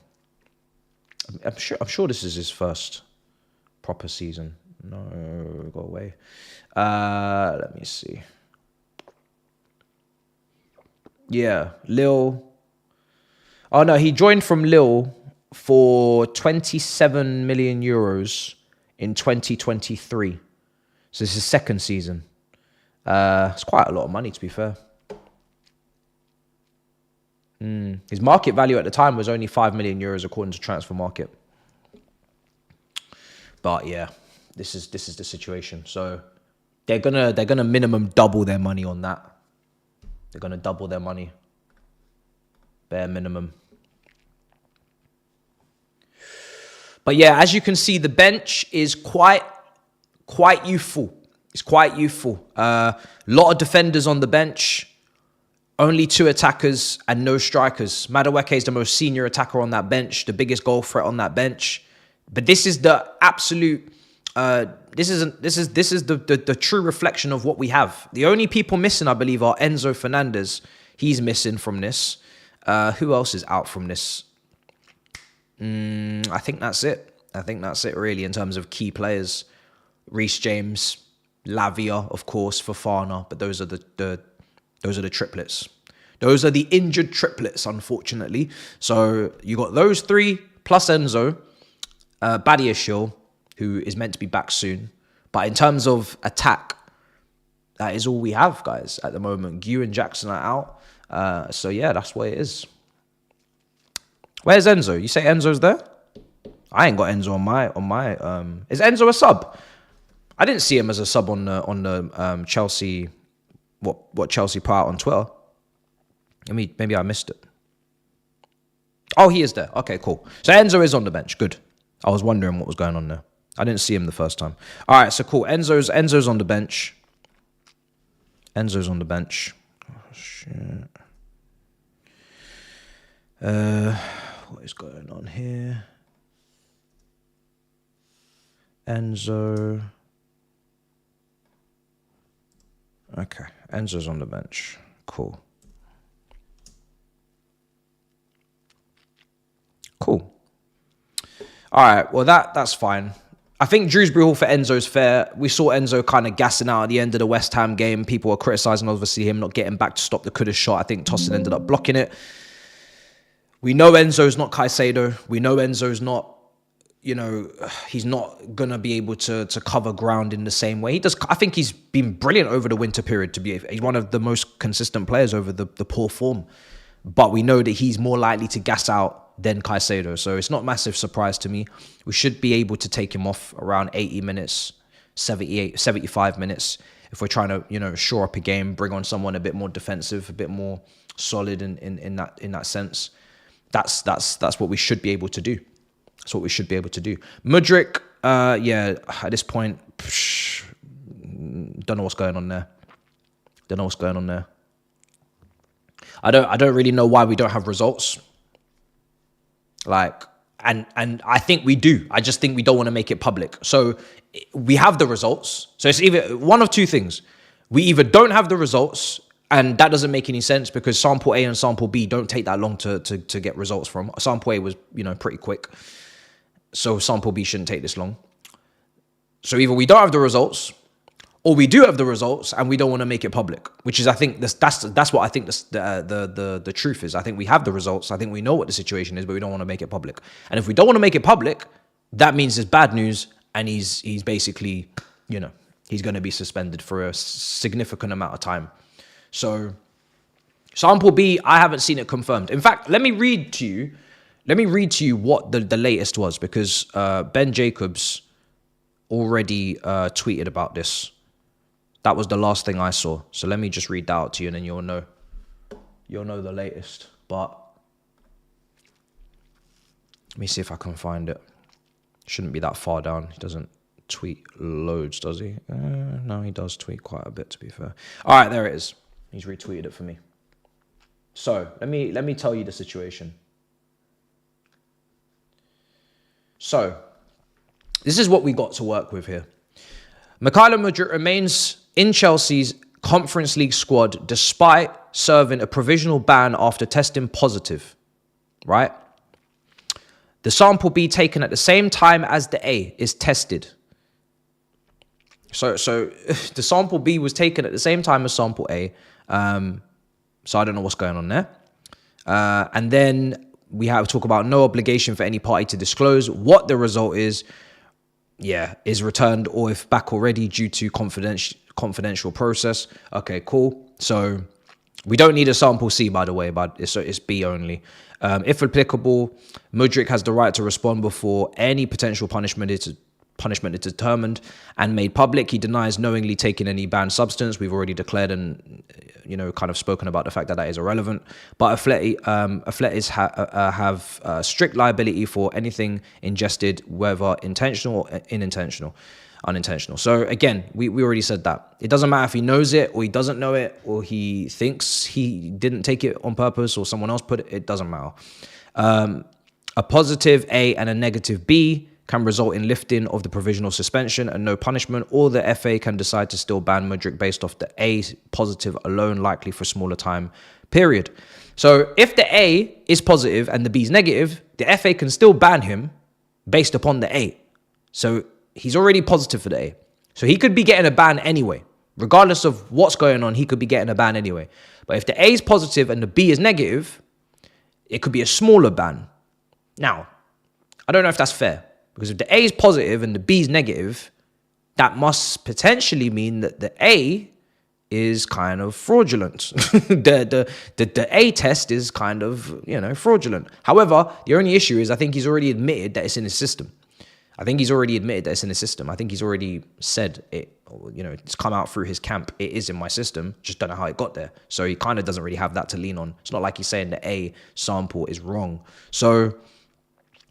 I'm sure this is his first proper season. No, go away. Let me see. Yeah, Lille. Oh no, he joined from Lille for 27 million euros in 2023. So this is his second season. It's quite a lot of money, to be fair. His market value at the time was only 5 million euros according to Transfer Market. But yeah, this is the situation. So they're gonna minimum double their money on that. They're gonna double their money. Bare minimum. But yeah, as you can see, the bench is quite youthful. It's quite youthful. Lot of defenders on the bench. Only 2 attackers and no strikers. Mydryk is the most senior attacker on that bench, the biggest goal threat on that bench. But this is the absolute. This is the true reflection of what we have. The only people missing, I believe, are Enzo Fernandez. He's missing from this. Who else is out from this? I think that's it. I think that's it really in terms of key players. Reece James, Lavia, of course, Fofana, but those are the triplets. Those are the injured triplets, unfortunately. So you got those 3 plus Enzo, Badiashile, who is meant to be back soon. But in terms of attack, that is all we have, guys, at the moment. Gue and Jackson are out. So yeah, that's what it is. Where's Enzo? You say Enzo's there? I ain't got Enzo on my. Is Enzo a sub? I didn't see him as a sub on the Chelsea. What Chelsea put out on Twitter. Maybe I missed it. Oh, he is there. Okay, cool. So Enzo is on the bench. Good. I was wondering what was going on there. I didn't see him the first time. All right, so cool. Enzo's on the bench. Enzo's on the bench. Oh, shit. What is going on here? Enzo. Okay, Enzo's on the bench. Cool. Cool. All right, well, that's fine. I think Dewsbury Hall for Enzo's fair. We saw Enzo kind of gassing out at the end of the West Ham game. People were criticising, obviously, him not getting back to stop the coulda shot. I think Tosin ended up blocking it. We know Enzo's not Caicedo. We know Enzo's not, he's not going to be able to cover ground in the same way. I think he's been brilliant over the winter period. He's one of the most consistent players over the poor form. But we know that he's more likely to gas out than Caicedo. So it's not a massive surprise to me. We should be able to take him off around 80 minutes, 75 minutes. If we're trying to, shore up a game, bring on someone a bit more defensive, a bit more solid in that sense. That's what we should be able to do. That's what we should be able to do. Mydryk, at this point, don't know what's going on there. I don't really know why we don't have results. And I think we do. I just think we don't want to make it public. So we have the results. So it's either one of two things. We either don't have the results, and that doesn't make any sense because sample A and sample B don't take that long to get results from. Sample A was, pretty quick. So sample B shouldn't take this long. So either we don't have the results, or we do have the results and we don't want to make it public, which is, I think, that's what I think the truth is. I think we have the results. I think we know what the situation is, but we don't want to make it public. And if we don't want to make it public, that means it's bad news, and he's basically, he's going to be suspended for a significant amount of time. So sample B, I haven't seen it confirmed. In fact, let me read to you what the latest was, because Ben Jacobs already tweeted about this. That was the last thing I saw. So let me just read that out to you, and then you'll know the latest. But let me see if I can find it. Shouldn't be that far down. He doesn't tweet loads, does he? No, he does tweet quite a bit, to be fair. All right, there it is. He's retweeted it for me. So let me tell you the situation. So this is what we got to work with here. Mykhailo Mydryk remains in Chelsea's Conference League squad despite serving a provisional ban after testing positive, right? The sample B taken at the same time as the A is tested. So the sample B was taken at the same time as sample A. So I don't know what's going on there. And then we have to talk about no obligation for any party to disclose what the result is returned or if back already due to confidential process. Okay, cool. So we don't need a sample C, by the way, but it's B only. If applicable, Mydryk has the right to respond before any potential punishment is determined and made public. He denies knowingly taking any banned substance. We've already declared and kind of spoken about the fact that is irrelevant. But athletes have strict liability for anything ingested, whether intentional or unintentional. So again, we already said that. It doesn't matter if he knows it or he doesn't know it or he thinks he didn't take it on purpose or someone else put it. It doesn't matter. A positive A and a negative B can result in lifting of the provisional suspension and no punishment, or the FA can decide to still ban Mydryk based off the A positive alone, likely for a smaller time period. So if the A is positive and the B is negative, the FA can still ban him based upon the A. So he's already positive for the A. So he could be getting a ban anyway. Regardless of what's going on, he could be getting a ban anyway. But if the A is positive and the B is negative, it could be a smaller ban. Now, I don't know if that's fair. Because if the A is positive and the B is negative, that must potentially mean that the A is kind of fraudulent. the A test is kind of, fraudulent. However, the only issue is I think he's already admitted that it's in his system. I think he's already said it, it's come out through his camp. It is in my system. Just don't know how it got there. So he kind of doesn't really have that to lean on. It's not like he's saying the A sample is wrong. So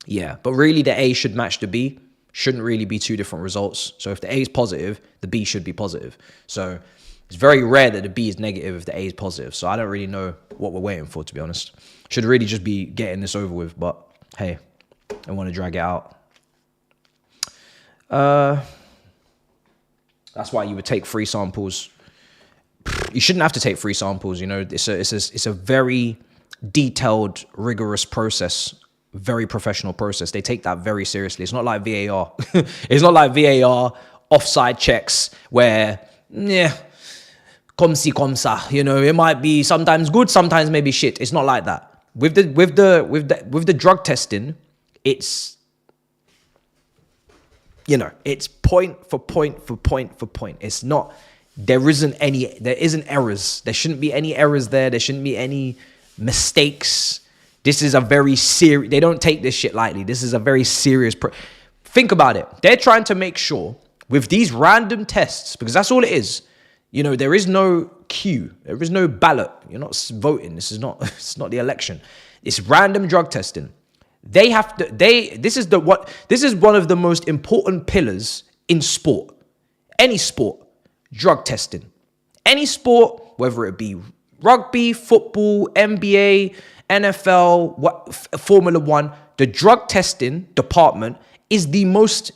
yeah, but really the A should match the B. Shouldn't really be two different results. So if the A is positive, the B should be positive. So it's very rare that the B is negative if the A is positive. So I don't really know what we're waiting for, to be honest. Should really just be getting this over with. But hey, I want to drag it out. That's why you would take free samples. You shouldn't have to take free samples. It's a very detailed, rigorous process. Very professional process. They take that very seriously. It's not like VAR. It's not like VAR offside checks where, comme si, comme ça. It might be sometimes good, sometimes maybe shit. It's not like that. With the drug testing, it's it's point for point for point for point. It's not. There isn't errors. There shouldn't be any errors there. There shouldn't be any mistakes. This is a very serious... They don't take this shit lightly. This is a very serious... Think about it. They're trying to make sure with these random tests, because that's all it is. There is no queue. There is no ballot. You're not voting. It's not the election. It's random drug testing. They have to... This is one of the most important pillars in sport. Any sport. Drug testing. Any sport, whether it be rugby, football, NBA... NFL, Formula One, the drug testing department is the most,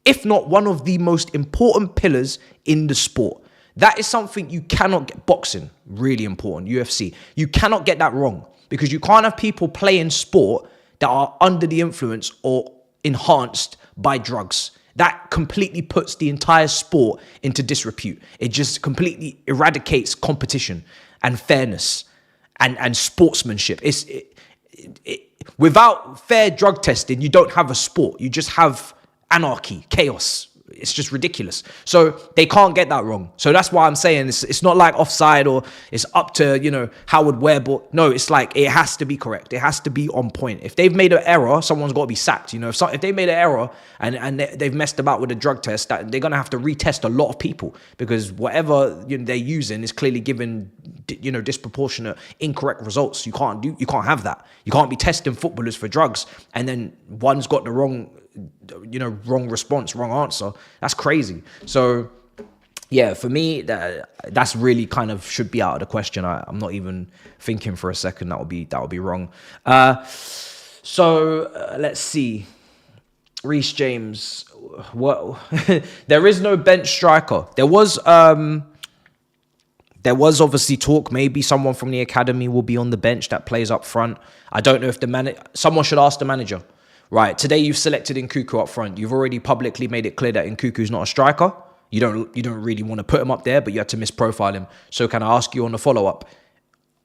if not one of the most important pillars in the sport. That is something you cannot get. Boxing, really important. UFC, you cannot get that wrong because you can't have people playing sport that are under the influence or enhanced by drugs. That completely puts the entire sport into disrepute. It just completely eradicates competition and fairness. And sportsmanship. Without fair drug testing, you don't have a sport. You just have anarchy, chaos. It's just ridiculous. So they can't get that wrong. So that's why I'm saying it's not like offside or it's up to, Howard Webb. No, it's like it has to be correct. It has to be on point. If they've made an error, someone's got to be sacked. If they made an error and they've messed about with the drug test, that they're going to have to retest a lot of people because whatever they're using is clearly giving, disproportionate, incorrect results. You can't have that. You can't be testing footballers for drugs and then one's got the wrong response, wrong answer. That's crazy. So yeah, for me, that's really kind of should be out of the question. I'm not even thinking for a second that would be wrong. So let's see. Reece James, what? There is no bench striker. There was obviously talk. Maybe someone from the academy will be on the bench that plays up front. I don't know if someone should ask the manager. Right, today you've selected Nkunku up front. You've already publicly made it clear that Nkunku's not a striker. You don't really want to put him up there, but you had to misprofile him. So can I ask you on the follow-up?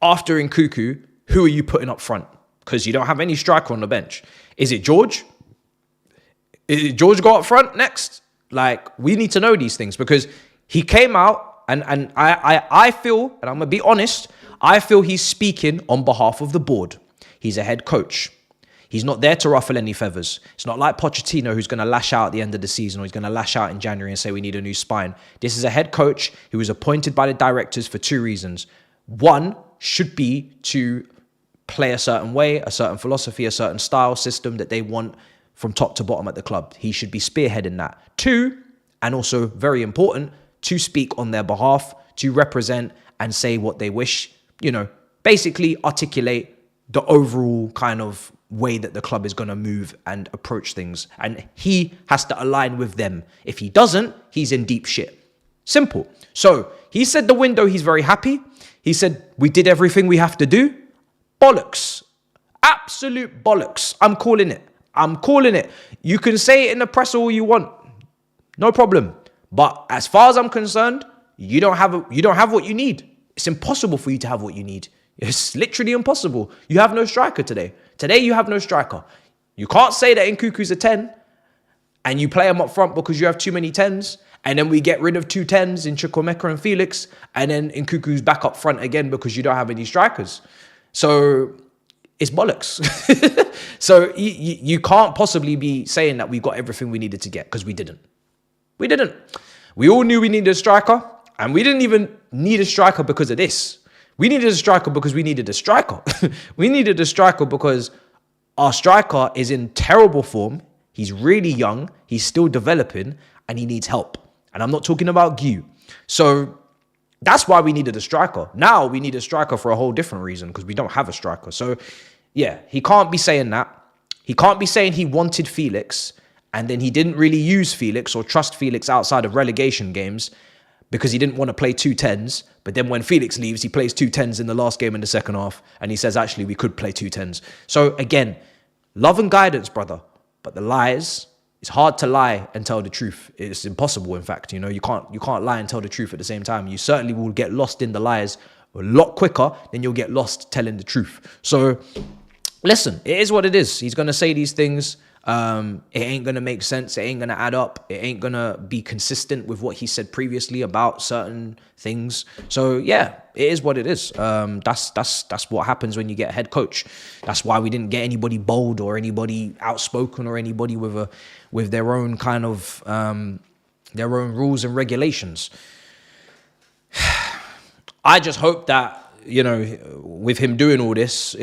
After Nkunku, who are you putting up front? Because you don't have any striker on the bench. Is it George? Is George go up front next? Like, we need to know these things because he came out and I feel, and I'm going to be honest, I feel he's speaking on behalf of the board. He's a head coach. He's not there to ruffle any feathers. It's not like Pochettino who's going to lash out at the end of the season or he's going to lash out in January and say we need a new spine. This is a head coach who was appointed by the directors for two reasons. One should be to play a certain way, a certain philosophy, a certain style system that they want from top to bottom at the club. He should be spearheading that. Two, and also very important, to speak on their behalf, to represent and say what they wish, basically articulate the overall kind of way that the club is going to move and approach things. And he has to align with them. If he doesn't, he's in deep shit. Simple. So he said the window, he's very happy. He said, we did everything we have to do. Bollocks. Absolute bollocks. I'm calling it. You can say it in the press all you want. No problem. But as far as I'm concerned, you don't have what you need. It's impossible for you to have what you need. It's literally impossible. You have no striker today. Today you have no striker. You can't say that Nkunku's a 10 and you play him up front because you have too many 10s and then we get rid of two 10s in Chukwuemeka and Felix and then Nkunku's back up front again because you don't have any strikers. So it's bollocks. So you can't possibly be saying that we got everything we needed to get because we didn't. We didn't. We all knew we needed a striker and we didn't even need a striker because of this. We needed a striker because we needed a striker. We needed a striker because our striker is in terrible form. He's really young. He's still developing and he needs help. And I'm not talking about Gu. So that's why we needed a striker. Now we need a striker for a whole different reason because we don't have a striker. So yeah, he can't be saying that. He can't be saying he wanted Felix and then he didn't really use Felix or trust Felix outside of relegation games because he didn't want to play two 10s. But then when Felix leaves, he plays two 10s in the last game in the second half. And he says, actually, we could play two 10s. So again, love and guidance, brother. But the lies, it's hard to lie and tell the truth. It's impossible, in fact. You can't lie and tell the truth at the same time. You certainly will get lost in the lies a lot quicker than you'll get lost telling the truth. So listen, it is what it is. He's going to say these things. It ain't going to make sense. It ain't going to add up. It ain't going to be consistent with what he said previously about certain things. So yeah, it is what it is. That's what happens when you get a head coach. That's why we didn't get anybody bold or anybody outspoken or anybody with their own kind of, their own rules and regulations. I just hope that, with him doing all this,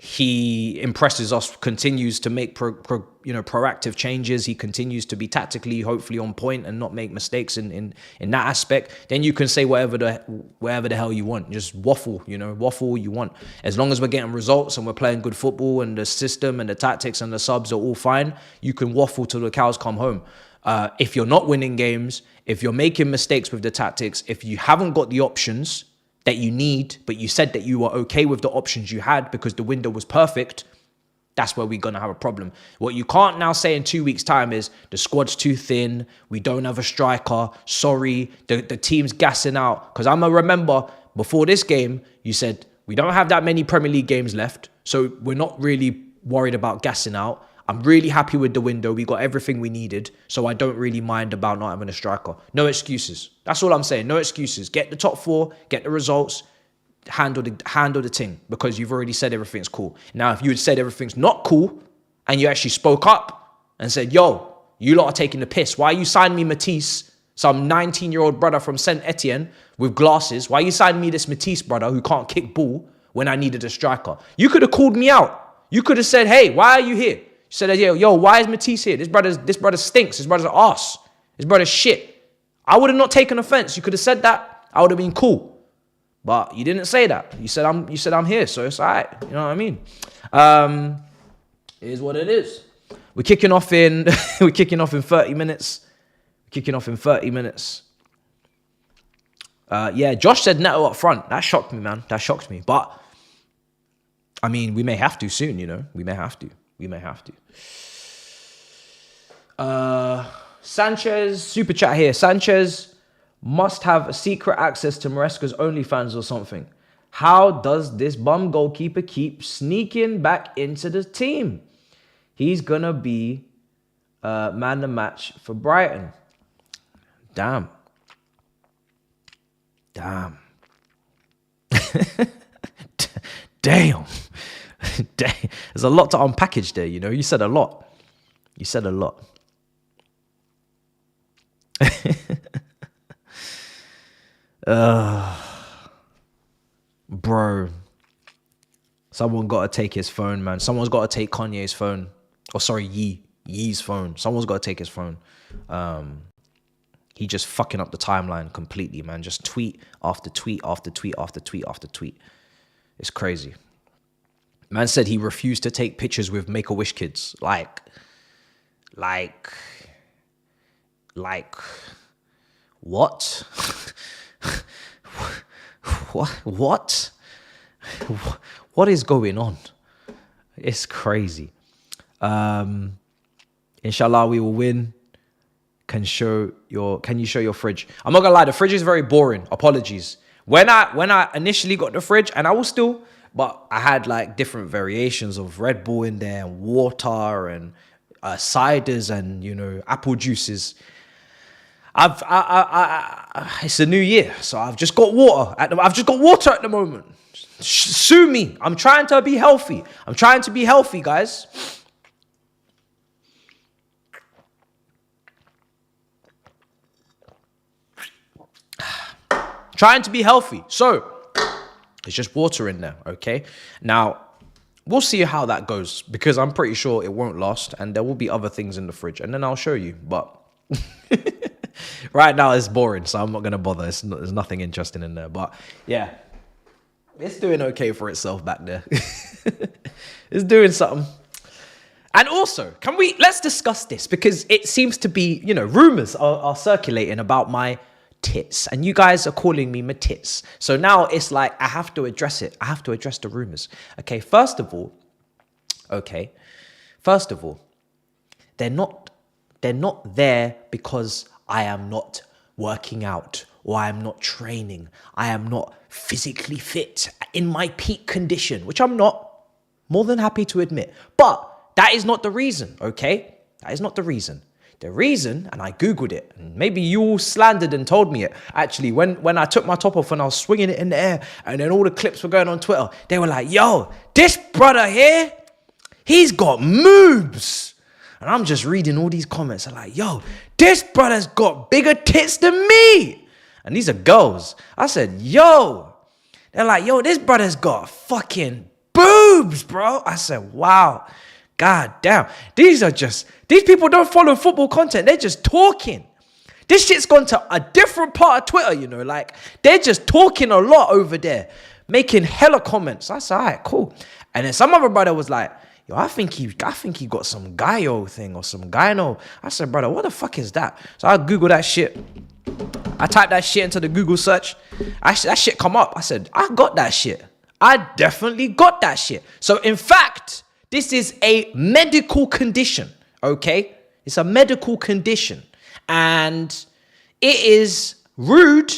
he impresses us, continues to make proactive changes. He continues to be tactically, hopefully on point and not make mistakes in that aspect. Then you can say whatever the hell you want. Just waffle, waffle all you want. As long as we're getting results and we're playing good football and the system and the tactics and the subs are all fine, you can waffle till the cows come home. If you're not winning games, if you're making mistakes with the tactics, if you haven't got the options that you need, but you said that you were okay with the options you had because the window was perfect, that's where we're going to have a problem. What you can't now say in 2 weeks' time is the squad's too thin, we don't have a striker, sorry, the team's gassing out. Because I'm going to remember before this game, you said, we don't have that many Premier League games left, so we're not really worried about gassing out. I'm really happy with the window. We got everything we needed, so I don't really mind about not having a striker. No excuses. That's all I'm saying. No excuses. Get the top four, get the results, handle the thing, because you've already said everything's cool. Now, if you had said everything's not cool and you actually spoke up and said, yo, you lot are taking the piss. Why you signing me Matisse, some 19-year-old brother from Saint Etienne with glasses? Why you signing me this Matisse brother who can't kick ball when I needed a striker? You could have called me out. You could have said, hey, why are you here? You said, yo, why is Matisse here? This brother stinks. This brother's an arse. This brother's shit. I would have not taken offense. You could have said that. I would have been cool. But you didn't say that. You said I'm here, so it's all right. You know what I mean? It is what it is. We're kicking off in 30 minutes. Yeah, Josh said Netto up front. That shocked me, man. That shocked me. But I mean, we may have to soon, you know. We may have to. Sanchez, super chat here. Sanchez must have secret access to Maresca's OnlyFans or something. How does this bum goalkeeper keep sneaking back into the team? He's gonna be man of the match for Brighton. Damn. Damn. There's a lot to unpackage there, you know. You said a lot. Bro. Someone got to take his phone, man. Someone's got to take Kanye's phone. Oh, sorry, Yee's phone. Someone's got to take his phone. He just fucking up the timeline completely, man. Just tweet after tweet after tweet after tweet after tweet. It's crazy. Man said he refused to take pictures with Make-A-Wish kids. Like, what? What? What is going on? It's crazy. Inshallah, we will win. Can you show your fridge? I'm not gonna lie, the fridge is very boring. Apologies. When I initially got the fridge, and I will still, but I had like different variations of Red Bull in there, and water, and ciders, and you know, apple juices. It's a new year, so I've just got water. I've just got water at the moment. Sue me. I'm trying to be healthy. Guys. Trying to be healthy. So, it's just water in there, okay? Now, we'll see how that goes, because I'm pretty sure it won't last, and there will be other things in the fridge, and then I'll show you, but... right now it's boring, so I'm not going to bother. There's nothing interesting in there, but yeah, it's doing okay for itself back there. It's doing something. And also, let's discuss this, because it seems to be, you know, rumors are circulating about my tits, and you guys are calling me my tits. So now it's like, I have to address it. I have to address the rumors. Okay, first of all, they're not there because I am not working out, or I am not training. I am not physically fit in my peak condition, which I'm not, more than happy to admit. But that is not the reason, okay? That is not the reason. The reason, and I Googled it, and maybe you all slandered and told me it. Actually, when I took my top off and I was swinging it in the air, and then all the clips were going on Twitter, they were like, yo, this brother here, he's got moves. And I'm just reading all these comments. I'm like, yo, this brother's got bigger tits than me. And these are girls. I said, yo. They're like, yo, this brother's got fucking boobs, bro. I said, wow. God damn. These people don't follow football content. They're just talking. This shit's gone to a different part of Twitter, you know. Like, they're just talking a lot over there. Making hella comments. I said, all right, cool. And then some other brother was like, yo, I think he got some gyno thing or some gyno. I said, brother, what the fuck is that? So I Googled that shit. I typed that shit into the Google search. That shit come up. I said, I got that shit. I definitely got that shit. So in fact, this is a medical condition, okay? It's a medical condition. And it is rude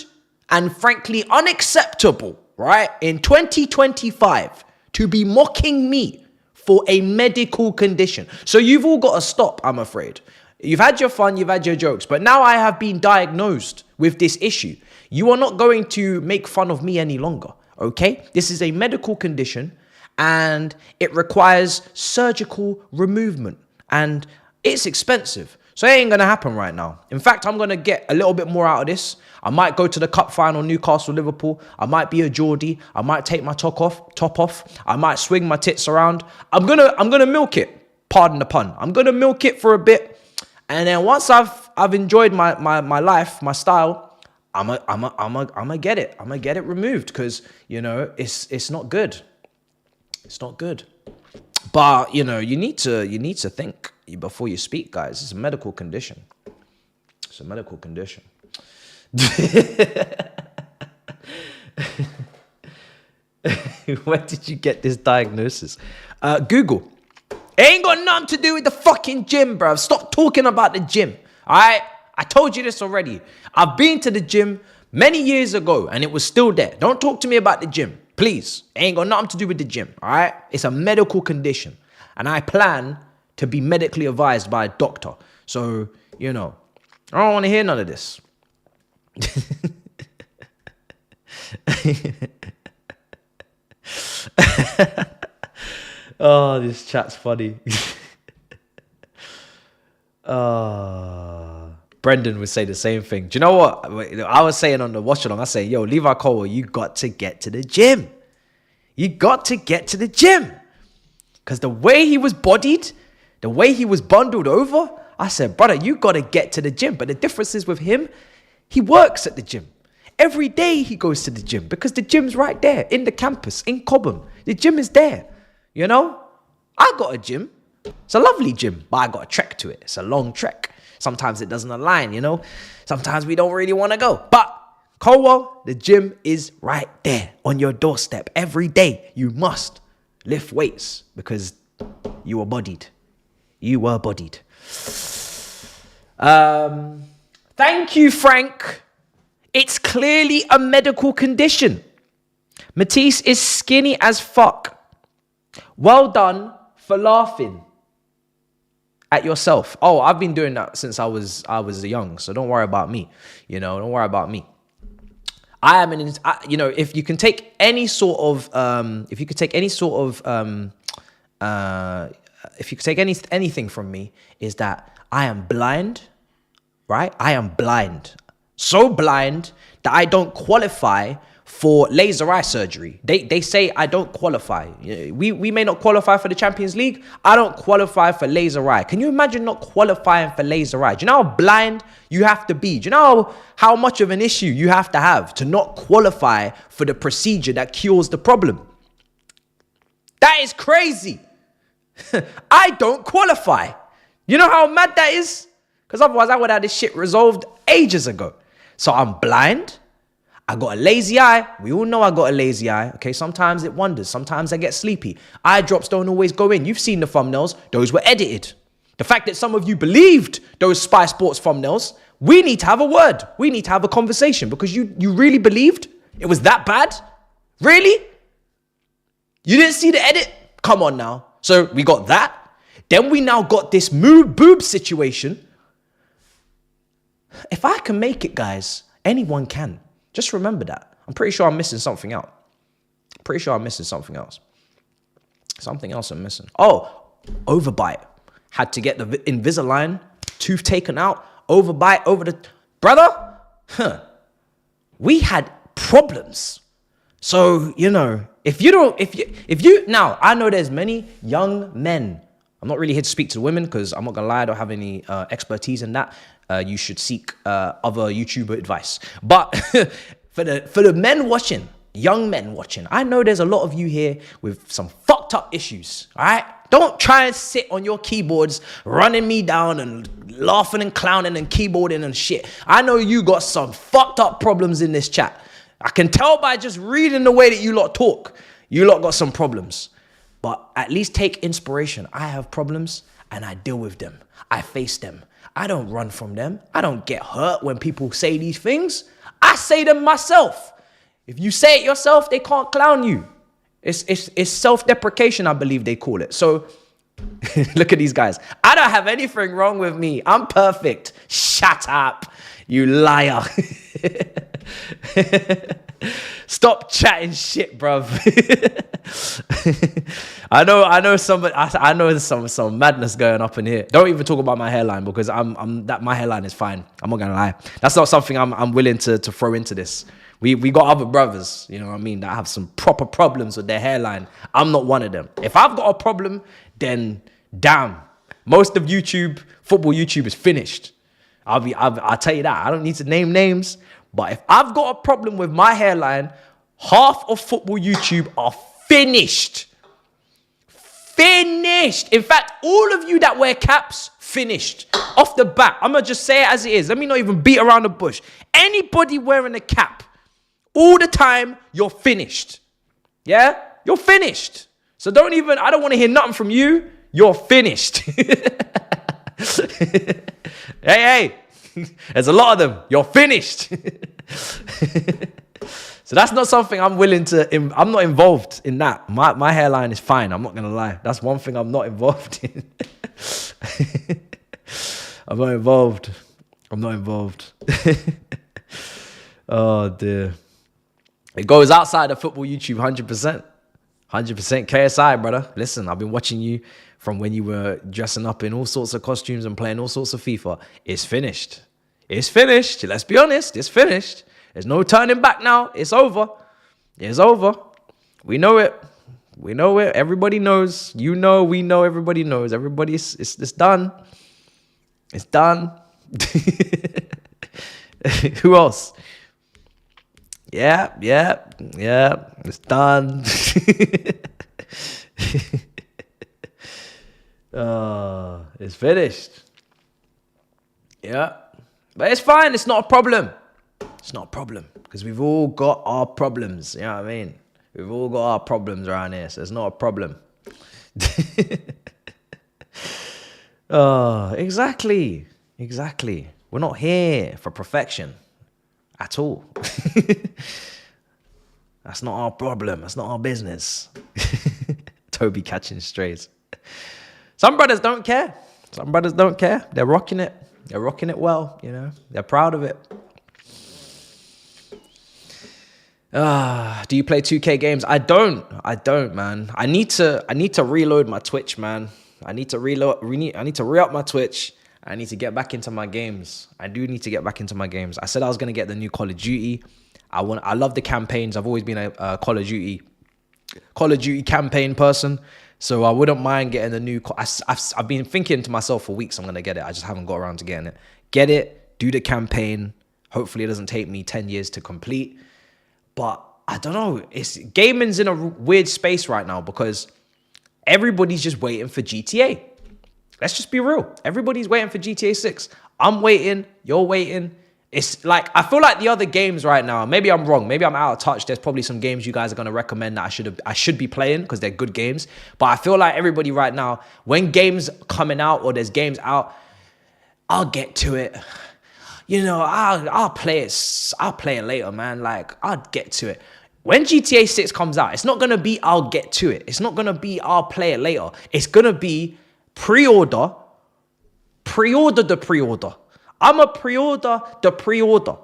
and frankly unacceptable, right? In 2025, to be mocking me for a medical condition. So you've all got to stop, I'm afraid. You've had your fun, you've had your jokes, but now I have been diagnosed with this issue. You are not going to make fun of me any longer, okay? This is a medical condition and it requires surgical removal and it's expensive. So it ain't going to happen right now. In fact, I'm going to get a little bit more out of this. I might go to the cup final, Newcastle, Liverpool. I might be a Geordie. I might take my top off. I might swing my tits around. I'm gonna milk it. Pardon the pun. I'm gonna milk it for a bit. And then once I've I've enjoyed my life, my style, I'm gonna get it. I'm gonna get it removed because it's not good. It's not good. But you need to think before you speak, guys. It's a medical condition. It's a medical condition. Where did you get this diagnosis? Google. It ain't got nothing to do with the fucking gym, bruv. Stop talking about the gym. All right? I told you this already. I've been to the gym many years ago and it was still there. Don't talk to me about the gym. Please. It ain't got nothing to do with the gym. All right? It's a medical condition. And I plan to be medically advised by a doctor. So, I don't want to hear none of this. Oh, this chat's funny. Brendan would say the same thing. Do you know what? I was saying on the watch along, I say, yo, Levi Cole, you got to get to the gym. You got to get to the gym. Because the way he was bodied, the way he was bundled over, I said, brother, you got to get to the gym. But the difference is with him, he works at the gym. Every day he goes to the gym because the gym's right there in the campus, in Cobham. The gym is there. I got a gym. It's a lovely gym, but I got a trek to it. It's a long trek. Sometimes it doesn't align, Sometimes we don't really want to go. But Colwell, the gym is right there on your doorstep. Every day you must lift weights because you were bodied. You were bodied. Thank you, Frank. It's clearly a medical condition. Matisse is skinny as fuck. Well done for laughing at yourself. Oh, I've been doing that since I was young, so don't worry about me. Don't worry about me. I am if you can take any sort of anything from me, is that I am blind, right? I am blind. So blind that I don't qualify for laser eye surgery. They say I don't qualify. We may not qualify for the Champions League. I don't qualify for laser eye. Can you imagine not qualifying for laser eye? Do you know how blind you have to be? Do you know how much of an issue you have to not qualify for the procedure that cures the problem? That is crazy. I don't qualify. You know how mad that is? Because otherwise I would have this shit resolved ages ago. So I'm blind. I got a lazy eye. We all know I got a lazy eye. Okay, sometimes it wanders. Sometimes I get sleepy. Eye drops don't always go in. You've seen the thumbnails. Those were edited. The fact that some of you believed those Spy Sports thumbnails, we need to have a word. We need to have a conversation because you really believed it was that bad? Really? You didn't see the edit? Come on now. So we got that. Then we now got this boob situation. If I can make it, guys, anyone can. Just remember that. I'm pretty sure I'm missing something out. Something else I'm missing. Oh, overbite. Had to get the Invisalign tooth taken out. Overbite over the... Brother? We had problems. So, if you... Now, I know there's many young men. I'm not really here to speak to women because I'm not going to lie, I don't have any expertise in that. You should seek other YouTuber advice. But for the men watching, young men watching, I know there's a lot of you here with some fucked up issues, all right? Don't try and sit on your keyboards running me down and laughing and clowning and keyboarding and shit. I know you got some fucked up problems in this chat. I can tell by just reading the way that you lot talk. You lot got some problems. But at least take inspiration. I have problems and I deal with them. I face them. I don't run from them. I don't get hurt when people say these things. I say them myself. If you say it yourself, they can't clown you. It's self-deprecation, I believe they call it. So look at these guys. I don't have anything wrong with me. I'm perfect. Shut up, you liar. Stop chatting shit, bruv. I know some madness going up in here. Don't even talk about my hairline because my hairline is fine. I'm not gonna lie. That's not something I'm willing to throw into this. We got other brothers, you know what I mean, that have some proper problems with their hairline. I'm not one of them. If I've got a problem, then damn. Most of football YouTube is finished. I'll tell you that. I don't need to name names. But if I've got a problem with my hairline, half of football YouTube are finished. Finished. In fact, all of you that wear caps, finished. Off the bat. I'm going to just say it as it is. Let me not even beat around the bush. Anybody wearing a cap all the time, you're finished. Yeah? You're finished. So I don't want to hear nothing from you. You're finished. Hey. There's a lot of them. You're finished. So that's not something I'm I'm not involved in that. My hairline is fine. I'm not going to lie. That's one thing I'm not involved in. I'm not involved. Oh, dear. It goes outside of football YouTube 100%. 100% KSI, brother. Listen, I've been watching you from when you were dressing up in all sorts of costumes and playing all sorts of FIFA. It's finished. It's finished. Let's be honest. It's finished. There's no turning back now. It's over. It's over. We know it. We know it. Everybody knows. You know, we know, everybody knows. It's done. It's done. Who else? Yeah. It's done. It's finished. Yeah. But it's fine. It's not a problem. It's not a problem. Because we've all got our problems. You know what I mean? We've all got our problems around here. So it's not a problem. Exactly. We're not here for perfection. At all. That's not our problem. That's not our business. Toby catching strays. Some brothers don't care. They're rocking it. They're rocking it well, you know. They're proud of it. Do you play 2K games? I don't, man. I need to reload my Twitch, man. I need to re-up my Twitch. I need to get back into my games. I do need to get back into my games. I said I was going to get the new Call of Duty. I love the campaigns. I've always been a Call of Duty campaign person. So I wouldn't mind getting the new... I've been thinking to myself for weeks I'm going to get it. I just haven't got around to getting it. Get it, do the campaign. Hopefully it doesn't take me 10 years to complete. But I don't know. Gaming's in a weird space right now because everybody's just waiting for GTA. Let's just be real. Everybody's waiting for GTA 6. I'm waiting. You're waiting. It's like, I feel like the other games right now, maybe I'm wrong. Maybe I'm out of touch. There's probably some games you guys are going to recommend that I should be playing because they're good games. But I feel like everybody right now, when games coming out or there's games out, I'll get to it. You know, I'll play it. I'll play it later, man. Like, I'll get to it. When GTA 6 comes out, it's not going to be I'll get to it. It's not going to be I'll play it later. It's going to be pre-order the pre-order. I'm a pre-order the pre-order.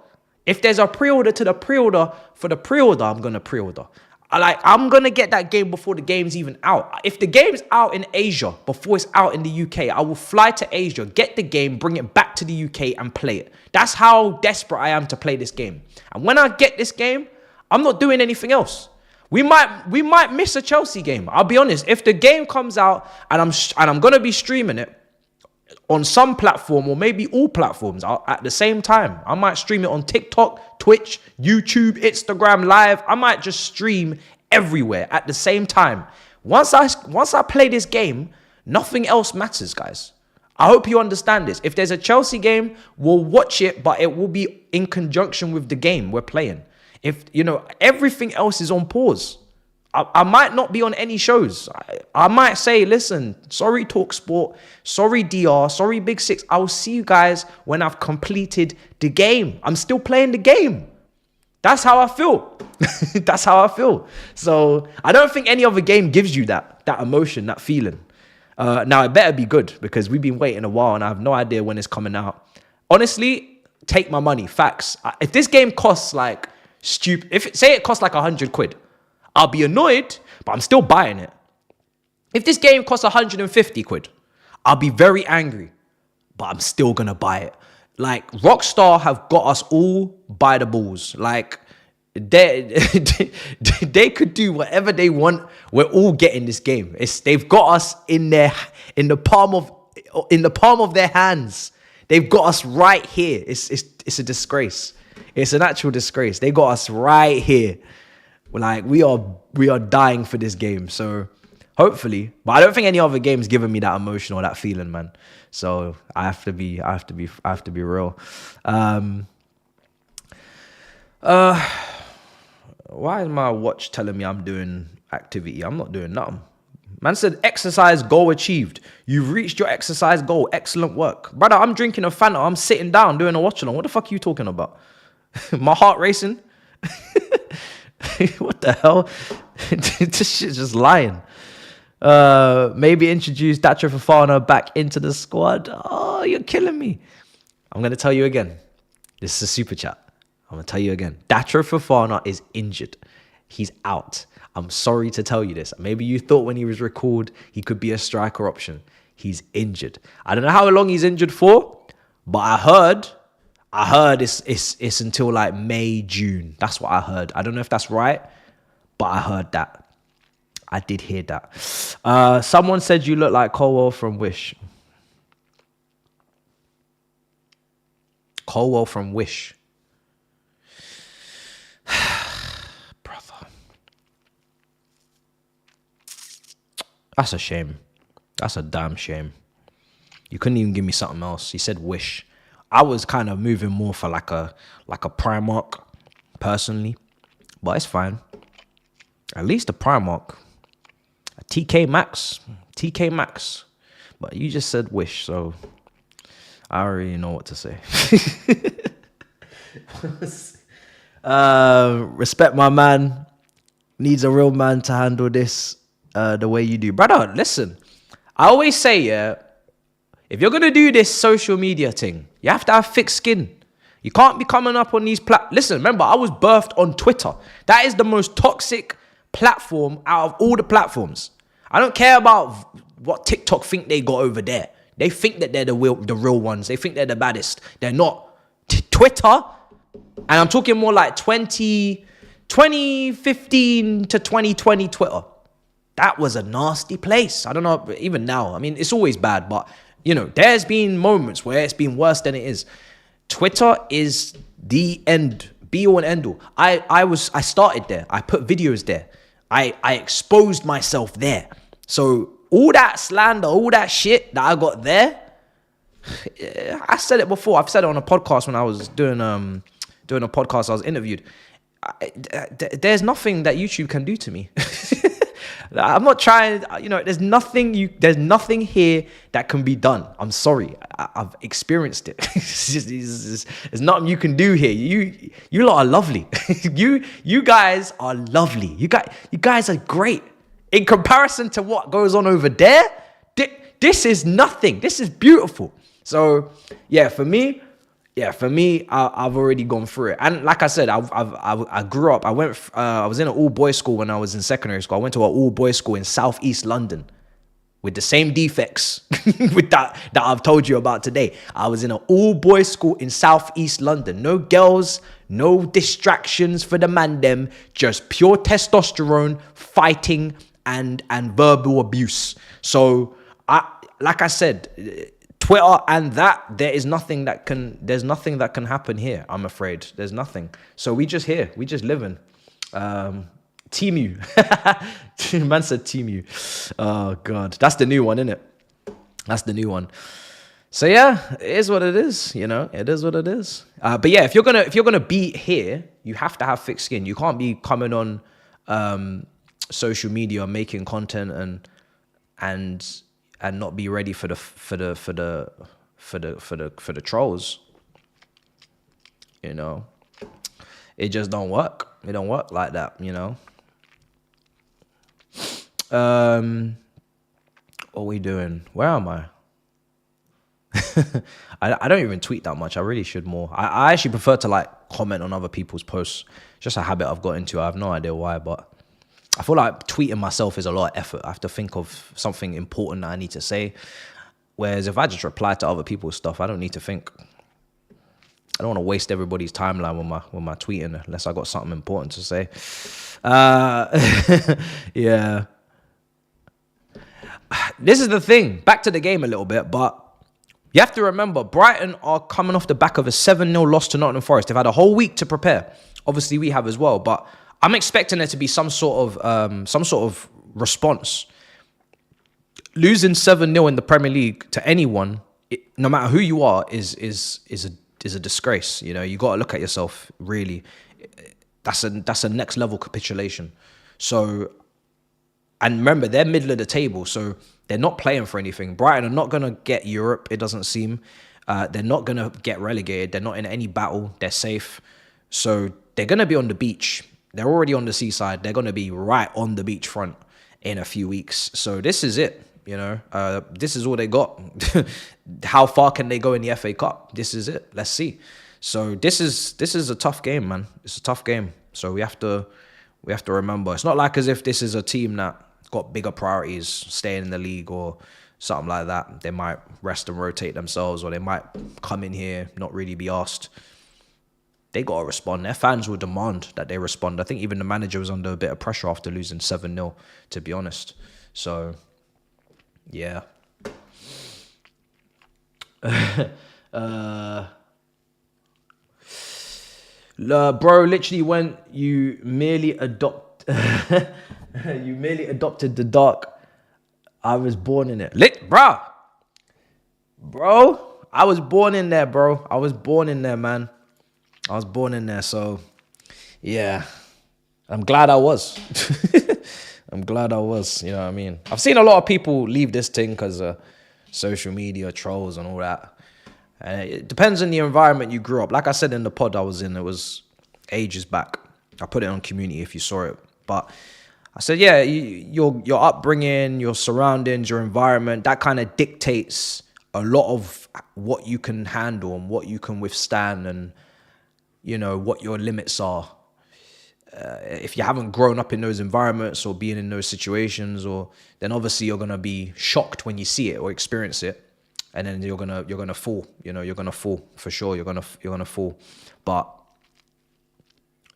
If there's a pre-order to the pre-order for the pre-order, I'm going to pre-order. I'm going to get that game before the game's even out. If the game's out in Asia before it's out in the UK, I will fly to Asia, get the game, bring it back to the UK and play it. That's how desperate I am to play this game. And when I get this game, I'm not doing anything else. We might miss a Chelsea game. I'll be honest. If the game comes out and I'm going to be streaming it on some platform or maybe all platforms at the same time. I might stream it on TikTok, Twitch, YouTube, Instagram Live. I might just stream everywhere at the same time. Once I play this game, nothing else matters, guys. I hope you understand this. If there's a Chelsea game, we'll watch it, but it will be in conjunction with the game we're playing. If, you know, everything else is on pause. I might not be on any shows. I might say, listen, sorry TalkSport, sorry DR, sorry Big Six. I will see you guys when I've completed the game. I'm still playing the game. That's how I feel. That's how I feel. So I don't think any other game gives you that emotion, that feeling. Now, it better be good because we've been waiting a while and I have no idea when it's coming out. Honestly, take my money. Facts. If this game costs like say it costs like 100 quid, I'll be annoyed, but I'm still buying it. If this game costs 150 quid, I'll be very angry, but I'm still going to buy it. Like, Rockstar have got us all by the balls. Like, they could do whatever they want. We're all getting this game. They've got us in the palm of their hands. They've got us right here. It's a disgrace. It's an actual disgrace. They got us right here. Like we are dying for this game. So hopefully, but I don't think any other game's given me that emotion or that feeling, man. So I have to be real. Why is my watch telling me I'm doing activity? I'm not doing nothing. Man said exercise goal achieved. You've reached your exercise goal. Excellent work. Brother, I'm drinking a Fanta. I'm sitting down doing a watch along. What the fuck are you talking about? My heart racing. What the hell? This shit's just lying. Maybe introduce Datro Fofana back into the squad. Oh, you're killing me. I'm going to tell you again. This is a super chat. I'm going to tell you again. Datro Fofana is injured. He's out. I'm sorry to tell you this. Maybe you thought when he was recalled, he could be a striker option. He's injured. I don't know how long he's injured for, but I heard it's until like May, June. That's what I heard. I don't know if that's right, but I heard that. I did hear that. Someone said you look like Colwell from Wish. Colwell from Wish. Brother. That's a shame. That's a damn shame. You couldn't even give me something else. You said Wish. I was kind of moving more for like a Primark, personally. But it's fine. At least a Primark. A TK Maxx. But you just said Wish, so I already know what to say. Respect my man. Needs a real man to handle this the way you do. Brother, listen. I always say, yeah, if you're going to do this social media thing, you have to have thick skin. You can't be coming up on these Listen, remember, I was birthed on Twitter. That is the most toxic platform out of all the platforms. I don't care about what TikTok think they got over there. They think that they're the real ones. They think they're the baddest. They're not. Twitter, and I'm talking more like 2015 to 2020 Twitter. That was a nasty place. I don't know, even now. I mean, it's always bad, but, you know, there's been moments where it's been worse than it is. Twitter is the end, be all and end all. I started there. I put videos there. I exposed myself there. So all that slander, all that shit that I got there, I said it before. I've said it on a podcast when I was doing a podcast. I was interviewed. There's nothing that YouTube can do to me. I'm not trying, you know, there's nothing here that can be done. I'm sorry. I've experienced it. There's nothing you can do here. You lot are lovely. you guys are lovely. You guys are great. In comparison to what goes on over there, this is nothing. This is beautiful. So, yeah, for me, I've already gone through it. And like I said, I grew up. I was in an all-boys school when I was in secondary school. I went to an all-boys school in Southeast London with the same defects with that I've told you about today. I was in an all-boys school in Southeast London. No girls, no distractions for the man them, just pure testosterone, fighting, and verbal abuse. So, like I said, Twitter and that, there's nothing that can happen here, I'm afraid. There's nothing. So we just here. We just living. Timu. Man said Timu. Oh, God. That's the new one, isn't it? That's the new one. So, yeah, it is what it is. You know, it is what it is. But, yeah, if you're gonna be here, you have to have thick skin. You can't be coming on social media, making content and not be ready for the trolls. You know, it just don't work. It don't work like that. You know. What are we doing? Where am I? I don't even tweet that much. I really should more. I actually prefer to like comment on other people's posts. It's just a habit I've got into. I have no idea why, but I feel like tweeting myself is a lot of effort. I have to think of something important that I need to say. Whereas if I just reply to other people's stuff, I don't need to think. I don't want to waste everybody's timeline with my tweeting unless I got something important to say. Yeah. This is the thing. Back to the game a little bit, but You have to remember, Brighton are coming off the back of a 7-0 loss to Nottingham Forest. They've had a whole week to prepare. Obviously, we have as well. But I'm expecting there to be some sort of response. Losing 7-0 in the Premier League to anyone, no matter who you are, is a disgrace. You know, you got to look at yourself. Really, that's a next level capitulation. So, and remember, they're middle of the table, so they're not playing for anything. Brighton are not gonna get Europe. It doesn't seem. They're not gonna get relegated. They're not in any battle. They're safe. So they're gonna be on the beach. They're already on the seaside. They're gonna be right on the beachfront in a few weeks. So this is it. You know, this is all they got. How far can they go in the FA Cup? This is it. Let's see. So this is a tough game, man. It's a tough game. So we have to remember. It's not like as if this is a team that got bigger priorities, staying in the league or something like that. They might rest and rotate themselves, or they might come in here, not really be asked. They got to respond. Their fans will demand that they respond. I think even the manager was under a bit of pressure after losing 7-0, to be honest. So, yeah. Bro, literally when you merely adopted the dark, I was born in it. Bro, I was born in there, bro. I was born in there, man. I was born in there, so yeah. I'm glad I was. I'm glad I was, you know what I mean? I've seen a lot of people leave this thing because of social media, trolls and all that. It depends on the environment you grew up. Like I said in the pod I was in, it was ages back. I put it on community if you saw it. But I said, yeah, your upbringing, your surroundings, your environment, that kind of dictates a lot of what you can handle and what you can withstand and, you know, what your limits are. If you haven't grown up in those environments or being in those situations, then obviously you're gonna be shocked when you see it or experience it, and then you're gonna fall. You know, you're gonna fall for sure. You're gonna fall. But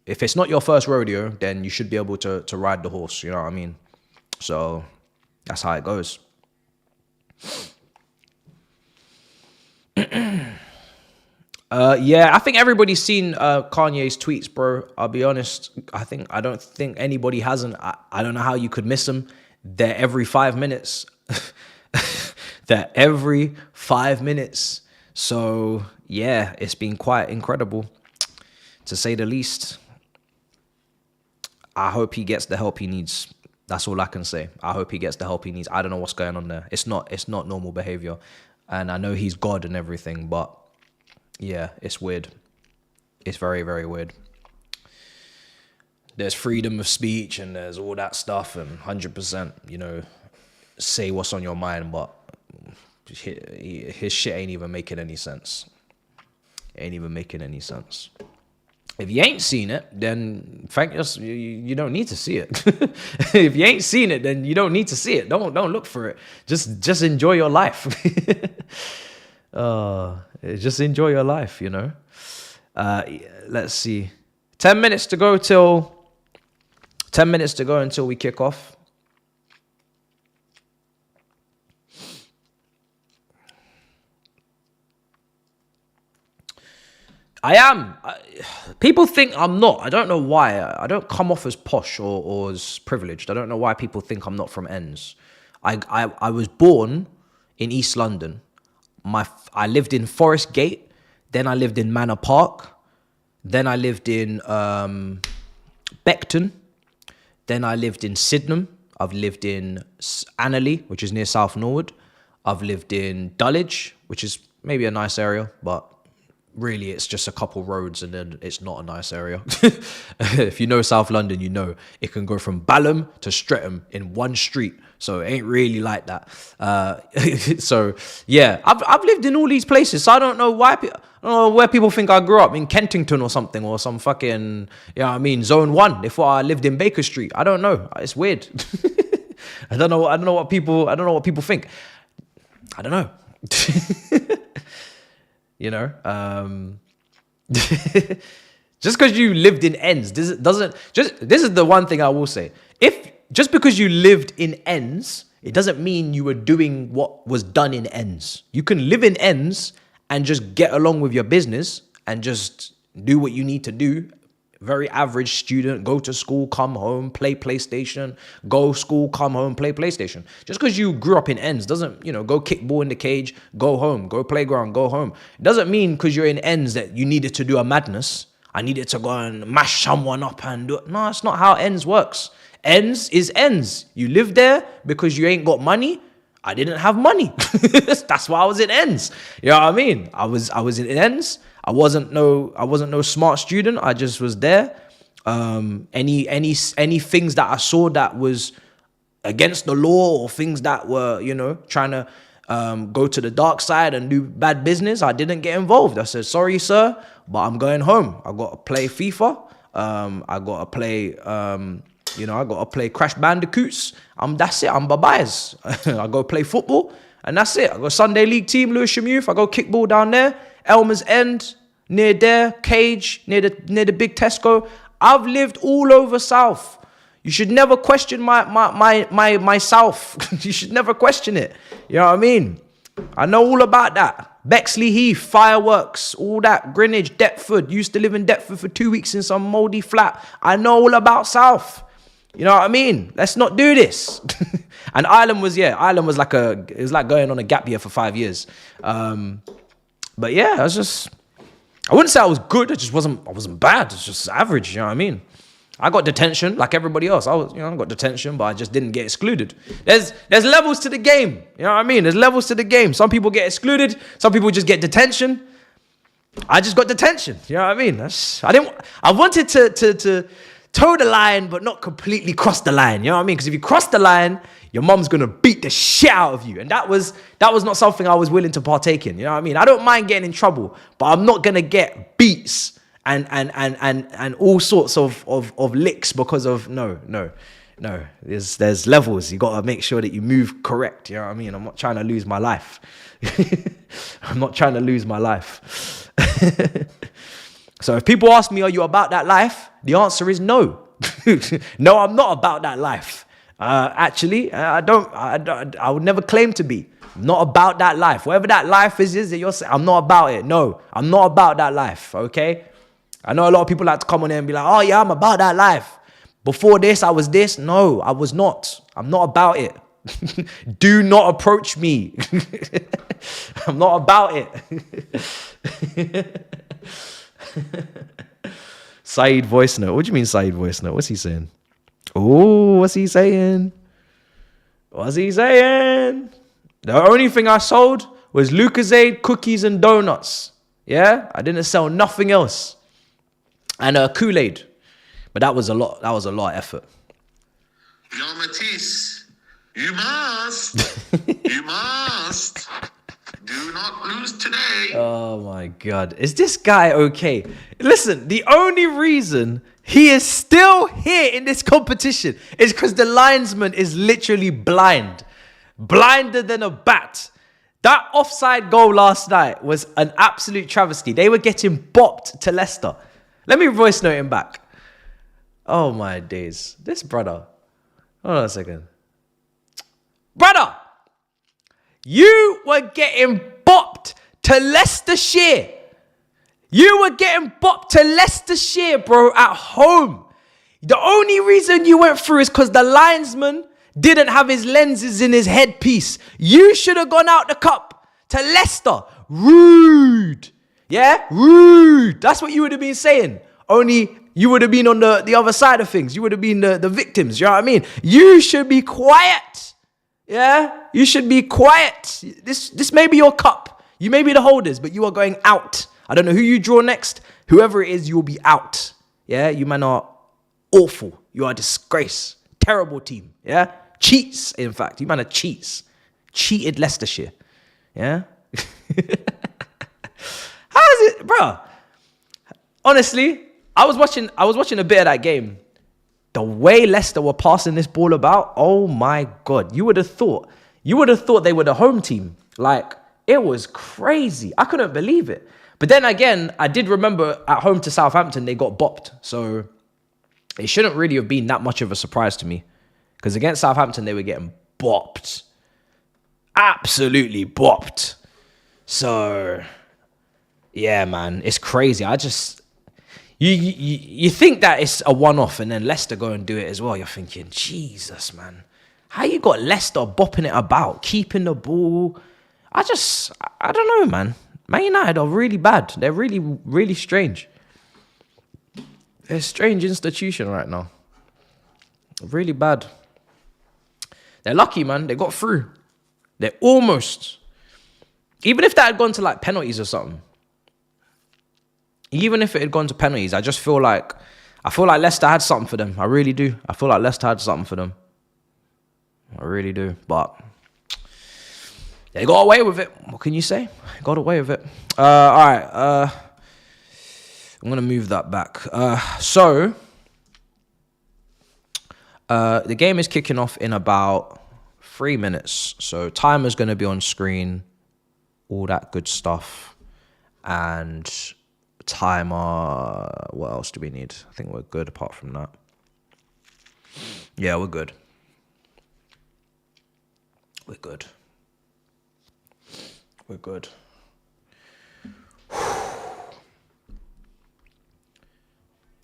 if it's not your first rodeo, then you should be able to ride the horse. You know what I mean? So that's how it goes. Yeah, I think everybody's seen Kanye's tweets, bro. I'll be honest. I don't think anybody hasn't. I don't know how you could miss them. They're every 5 minutes. They're every 5 minutes. So yeah, it's been quite incredible, to say the least. I hope he gets the help he needs. That's all I can say. I hope he gets the help he needs. I don't know what's going on there. It's not normal behavior, and I know he's God and everything, but yeah, it's weird. It's very, very weird. There's freedom of speech and there's all that stuff, and 100%, you know, say what's on your mind, but his shit ain't even making any sense. It ain't even making any sense. If you ain't seen it, then thank you don't need to see it. If you ain't seen it, then you don't need to see it. Don't look for it. Just enjoy your life. Just enjoy your life, you know. Let's see. 10 minutes to go until we kick off. I am. People think I'm not. I don't know why. I don't come off as posh or as privileged. I don't know why people think I'm not from ends. I was born in East London. I lived in Forest Gate. Then I lived in Manor Park. Then I lived in Beckton. Then I lived in Sydenham. I've lived in Annerley, which is near South Norwood. I've lived in Dulwich, which is maybe a nice area, but really it's just a couple roads and then it's not a nice area. If you know South London, you know it can go from Balham to Streatham in one street. So it ain't really like that. So yeah, I've lived in all these places. So I don't know why. I don't know where people think I grew up, in Kentington or something, or some fucking, you know what I mean, Zone 1. They thought I lived in Baker Street. I don't know. It's weird. I don't know what people think. I don't know. You know, just because you lived in ends, this is the one thing I will say. Just because you lived in ends, it doesn't mean you were doing what was done in ends. You can live in ends and just get along with your business and just do what you need to do. Very average student, go to school, come home, play PlayStation, go school, come home, play PlayStation. Just because you grew up in ends doesn't, go kick ball in the cage, go home, go playground, go home. It doesn't mean because you're in ends that you needed to do a madness. I needed to go and mash someone up and do it. No, it's not how ends works. Ends is ends. You live there because you ain't got money. I didn't have money. That's why I was in ends. You know what I mean? I was in ends. I wasn't no smart student. I just was there. Any things that I saw that was against the law or things that were, trying to go to the dark side and do bad business, I didn't get involved. I said, sorry, sir, but I'm going home. I got to play FIFA. I got to play, I got to play Crash Bandicoots. That's it. I'm bye-byes. I go play football and that's it. I go Sunday League team, Lewisham Youth. I go kickball down there. Elmer's End, near there, Cage, near the big Tesco. I've lived all over South. You should never question my South. You should never question it. You know what I mean? I know all about that. Bexley Heath, fireworks, all that. Greenwich, Deptford. Used to live in Deptford for 2 weeks in some moldy flat. I know all about South. You know what I mean? Let's not do this. And Ireland was like it was like going on a gap year for 5 years. But yeah, I wouldn't say I was good. I wasn't bad. It's just average. You know what I mean? I got detention like everybody else. I got detention, but I just didn't get excluded. There's levels to the game. You know what I mean? There's levels to the game. Some people get excluded. Some people just get detention. I just got detention. You know what I mean? I wanted to toe the line, but not completely cross the line. You know what I mean? Because if you cross the line, your mom's gonna beat the shit out of you, and that was not something I was willing to partake in. You know what I mean? I don't mind getting in trouble, but I'm not gonna get beats and all sorts of licks because of no. There's levels. You gotta make sure that you move correct. You know what I mean? I'm not trying to lose my life. I'm not trying to lose my life. So if people ask me, are you about that life? The answer is no. No, I'm not about that life. Actually, I would never claim to be. I'm not about that life. Whatever that life is that you're saying, I'm not about it. No, I'm not about that life, okay? I know a lot of people like to come on there and be like, oh yeah, I'm about that life. Before this, I was this. No, I was not. I'm not about it. Do not approach me. I'm not about it. Saeed voice note. What do you mean Saeed voice note? What's he saying? Oh, what's he saying? What's he saying? The only thing I sold was Lucozade, cookies, and donuts. Yeah? I didn't sell nothing else. And Kool-Aid. But that was a lot. That was a lot of effort. Yo, Matisse, you must. You must. Do not lose today. Oh my God. Is this guy okay? Listen, the only reason he is still here in this competition is because the linesman is literally blind. Blinder than a bat. That offside goal last night was an absolute travesty. They were getting bopped to Leicester. Let me voice note him back. Oh my days. This brother. Hold on a second. Brother! You were getting bopped to Leicestershire. You were getting bopped to Leicestershire, bro, at home. The only reason you went through is because the linesman didn't have his lenses in his headpiece. You should have gone out the cup to Leicester. Rude. Yeah? Rude. That's what you would have been saying. Only you would have been on the other side of things. You would have been the victims. You know what I mean? You should be quiet. Yeah? You should be quiet. This may be your cup. You may be the holders, but you are going out. I don't know who you draw next. Whoever it is, you will be out. Yeah? You man are awful. You are a disgrace. Terrible team. Yeah? Cheats, in fact. You man are cheats. Cheated Leicestershire. Yeah? How is it, bro? Honestly, I was watching a bit of that game. The way Leicester were passing this ball about, oh my God. You would have thought they were the home team. Like, it was crazy. I couldn't believe it. But then again, I did remember at home to Southampton, they got bopped. So it shouldn't really have been that much of a surprise to me. Because against Southampton, they were getting bopped. Absolutely bopped. So, yeah, man, it's crazy. You think that it's a one-off and then Leicester go and do it as well. You're thinking, Jesus, man. How you got Leicester bopping it about, keeping the ball? I don't know, man. Man United are really bad. They're really, really strange. They're a strange institution right now. Really bad. They're lucky, man. They got through. They're almost. Even if that had gone to like penalties or something. Even if it had gone to penalties, I feel like Leicester had something for them. I really do. I feel like Leicester had something for them. I really do. But they got away with it. What can you say? Got away with it. All right. I'm going to move that back. So, the game is kicking off in about 3 minutes. So, timer's going to be on screen. All that good stuff. And timer, what else do we need? I think we're good apart from that. Yeah, we're good. We're good. We're good.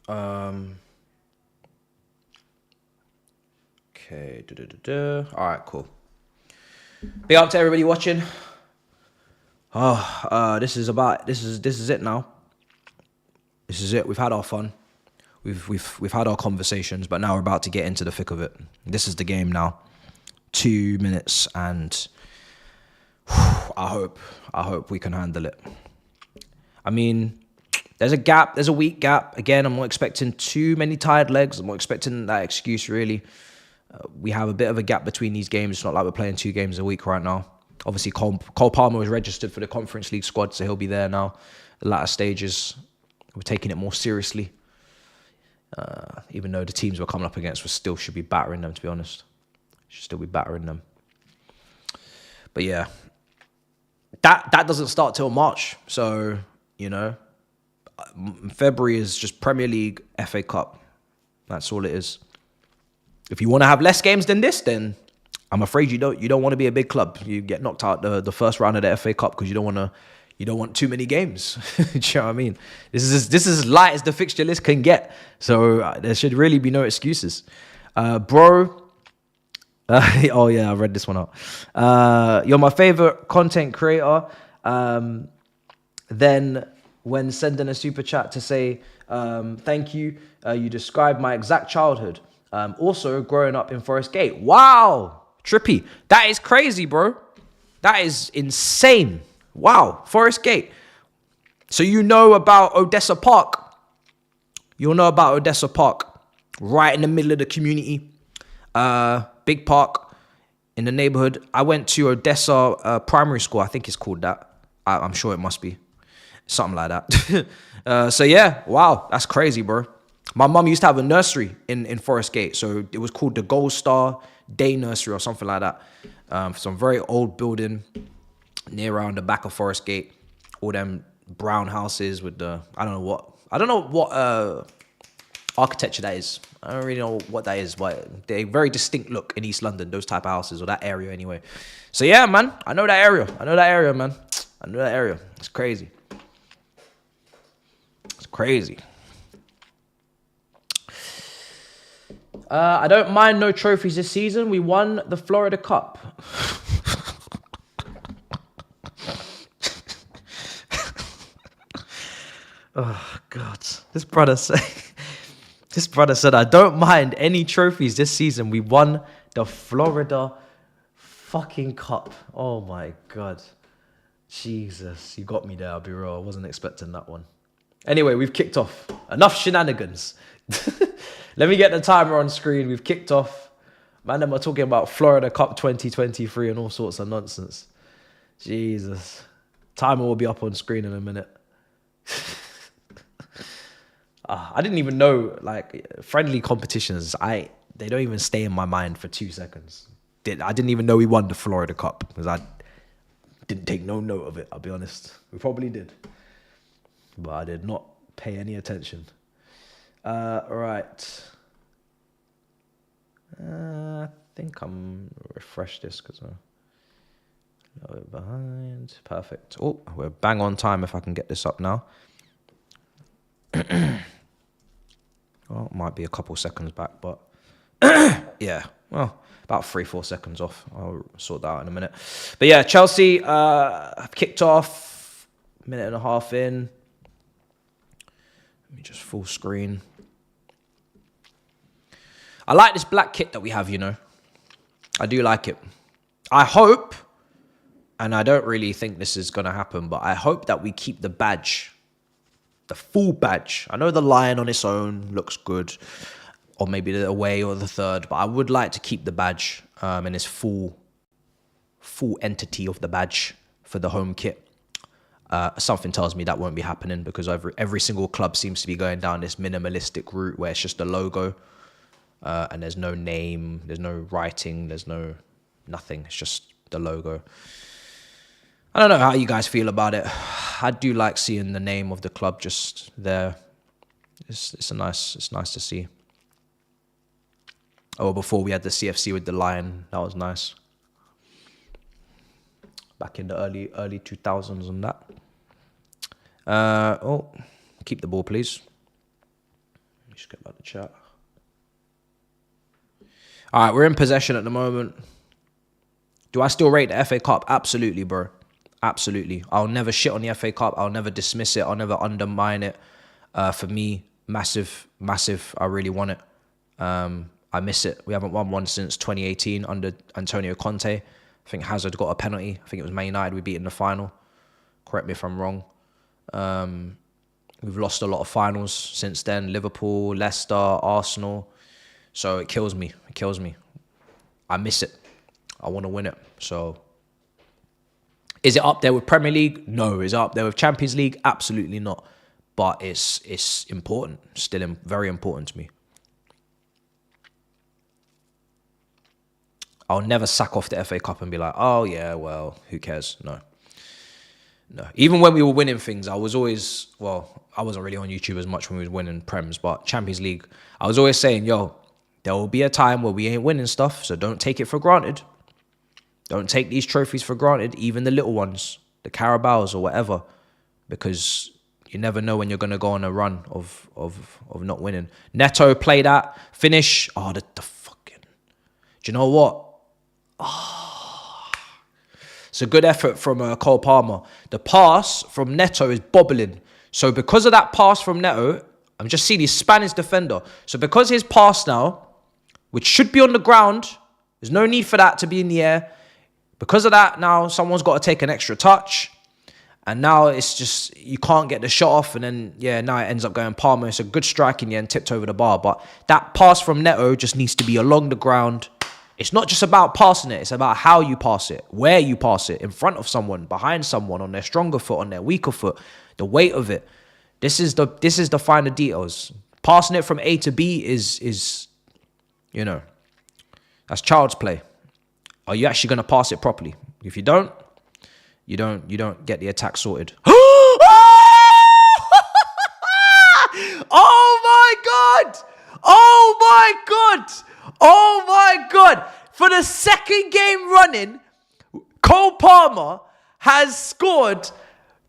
Okay. All right, cool. Big up to everybody watching. This is it now. This is it. We've had our fun. We've had our conversations, but now we're about to get into the thick of it. This is the game now. 2 minutes, and I hope we can handle it. I mean, there's a gap. There's a week gap. Again, I'm not expecting too many tired legs. I'm not expecting that excuse, really. We have a bit of a gap between these games. It's not like we're playing 2 games a week right now. Obviously, Cole Palmer was registered for the Conference League squad, so he'll be there now. The latter stages, we're taking it more seriously. Even though the teams we're coming up against, we still should be battering them, to be honest. Should still be battering them. But yeah, that doesn't start till March. So, you know, February is just Premier League, FA Cup. That's all it is. If you want to have less games than this, then I'm afraid you don't want to be a big club. You get knocked out the first round of the FA Cup because you don't want too many games. Do you know what I mean? This is as light as the fixture list can get. So there should really be no excuses. Bro. Oh yeah, I read this one out. You're my favorite content creator. Then when sending a super chat to say thank you, you described my exact childhood. Also growing up in Forest Gate. Wow, trippy. That is crazy, bro. That is insane. Wow, Forest Gate. So you know about Odessa Park. You'll know about Odessa Park. Right in the middle of the community. Big park in the neighborhood. I went to Odessa Primary School. I think it's called that. I'm sure it must be. Something like that. So yeah, wow, that's crazy, bro. My mum used to have a nursery in Forest Gate. So it was called the Gold Star Day Nursery or something like that. Some very old building near around the back of Forest Gate. All them brown houses with the, I don't know what architecture that is. I don't really know what that is, but they're very distinct look in East London, those type of houses, or that area anyway. So yeah, man, I know that area, man. I know that area. It's crazy. It's crazy. I don't mind no trophies this season. We won the Florida Cup. Oh, God. This brother said, I don't mind any trophies this season. We won the Florida fucking Cup. Oh, my God. Jesus, you got me there, I'll be real. I wasn't expecting that one. Anyway, we've kicked off. Enough shenanigans. Let me get the timer on screen. We've kicked off. Man, we're talking about Florida Cup 2023 and all sorts of nonsense. Jesus. Timer will be up on screen in a minute. I didn't even know, like, friendly competitions, they don't even stay in my mind for 2 seconds. I didn't even know we won the Florida Cup because I didn't take no note of it, I'll be honest. We probably did. But I did not pay any attention. Right. I think I'm refresh this because I'm a little bit behind. Perfect. Oh, we're bang on time if I can get this up now. Well, it might be a couple seconds back, but yeah, well, about 3-4 seconds off. I'll sort that out in a minute. But yeah, Chelsea have kicked off, minute and a half in. Let me just full screen. I like this black kit that we have, you know. I do like it. I hope, and I don't really think this is going to happen, but I hope that we keep the badge. The full badge. I know the lion on its own looks good, or maybe the away or the third, but I would like to keep the badge in its full entity of the badge for the home kit. Something tells me that won't be happening because every single club seems to be going down this minimalistic route where it's just a logo and there's no name, there's no writing, there's nothing. It's just the logo. I don't know how you guys feel about it. I do like seeing the name of the club just there. It's nice to see. Oh, before we had the CFC with the lion, that was nice. Back in the early 2000s and that. Oh, keep the ball, please. Let me just get back to chat. All right, we're in possession at the moment. Do I still rate the FA Cup? Absolutely, bro. Absolutely. I'll never shit on the FA Cup. I'll never dismiss it. I'll never undermine it. For me, massive. I really want it. I miss it. We haven't won one since 2018 under Antonio Conte. I think Hazard got a penalty. I think it was Man United we beat in the final. Correct me if I'm wrong. We've lost a lot of finals since then. Liverpool, Leicester, Arsenal. So it kills me. I miss it. I want to win it. So is it up there with Premier League? No. Is it up there with Champions League? Absolutely not. But it's important. Still very important to me. I'll never sack off the FA Cup and be like, oh yeah, well, who cares? No. Even when we were winning things, I was always, well, I wasn't really on YouTube as much when we was winning Prems, but Champions League, I was always saying, yo, there will be a time where we ain't winning stuff, so don't take it for granted. Don't take these trophies for granted, even the little ones, the Carabaos or whatever, because you never know when you're going to go on a run of not winning. Netto, play that, finish. Oh, the fucking... Do you know what? Oh. It's a good effort from Cole Palmer. The pass from Netto is bobbling. So because of that pass from Netto, I'm just seeing his Spanish defender. So because his pass now, which should be on the ground, there's no need for that to be in the air. Because of that, now someone's got to take an extra touch. And now it's just, you can't get the shot off. And then, yeah, now it ends up going Palmer. It's a good strike in the end, tipped over the bar. But that pass from Netto just needs to be along the ground. It's not just about passing it. It's about how you pass it, where you pass it, in front of someone, behind someone, on their stronger foot, on their weaker foot, the weight of it. This is the finer details. Passing it from A to B is you know, that's child's play. Are you actually going to pass it properly? If you don't get the attack sorted. Oh my God! Oh my God! Oh my God! For the second game running, Cole Palmer has scored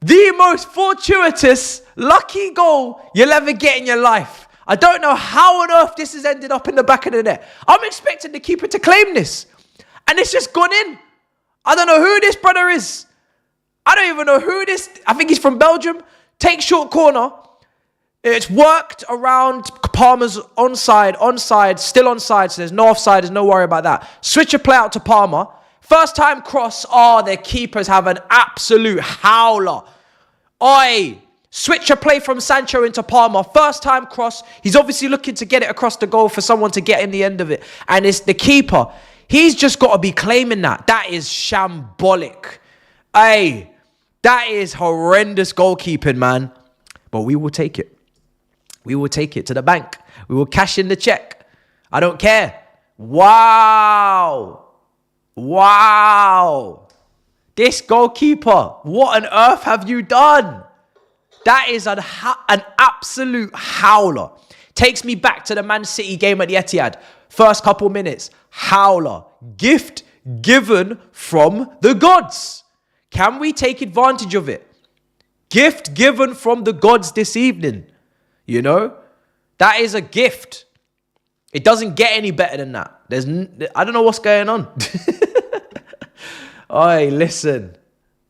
the most fortuitous, lucky goal you'll ever get in your life. I don't know how on earth this has ended up in the back of the net. I'm expecting the keeper to claim this. And it's just gone in. I don't know who this brother is. I don't even know who this... I think he's from Belgium. Take short corner. It's worked around Palmer's onside, still onside, so there's no offside, there's no worry about that. Switch a play out to Palmer. First time cross, their keepers have an absolute howler. Oi! Switch a play from Sancho into Palmer. First time cross. He's obviously looking to get it across the goal for someone to get in the end of it. And it's the keeper. He's just got to be claiming that. That is shambolic. Hey, that is horrendous goalkeeping, man. But we will take it. We will take it to the bank. We will cash in the check. I don't care. Wow. This goalkeeper, what on earth have you done? That is an absolute howler. Takes me back to the Man City game at the Etihad. First couple minutes. howler, gift given from the gods. Can we take advantage of it? Gift given from the gods this evening. You know, that is a gift. It doesn't get any better than that. I don't know what's going on. Oi, listen.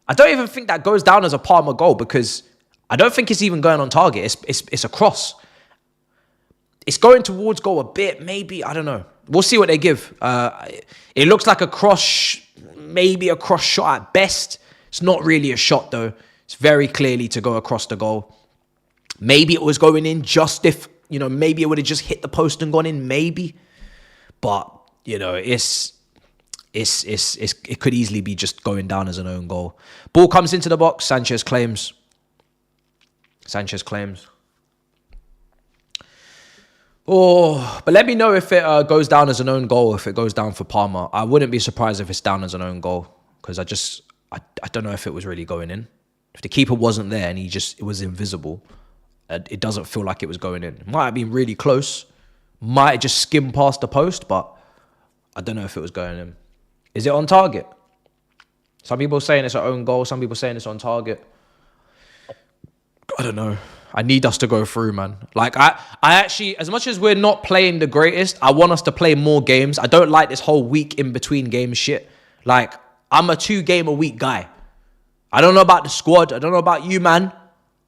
I don't even think that goes down as a Palmer goal because I don't think it's even going on target. It's a cross. It's going towards goal a bit, maybe. I don't know. We'll see what they give. It looks like a cross, maybe a cross shot at best. It's not really a shot, though. It's very clearly to go across the goal. Maybe it was going in just if, you know, maybe it would have just hit the post and gone in, maybe. But, you know, it could easily be just going down as an own goal. Ball comes into the box. Sanchez claims. Oh, but let me know if it goes down as an own goal, if it goes down for Palmer. I wouldn't be surprised if it's down as an own goal because I don't know if it was really going in. If the keeper wasn't there and it was invisible, it doesn't feel like it was going in. It might have been really close. Might have just skimmed past the post, but I don't know if it was going in. Is it on target? Some people saying it's an own goal. Some people saying it's on target. I don't know. I need us to go through, man. Like, I actually, as much as we're not playing the greatest, I want us to play more games. I don't like this whole week in between games shit. Like, I'm a 2-game-a-week guy. I don't know about the squad. I don't know about you, man.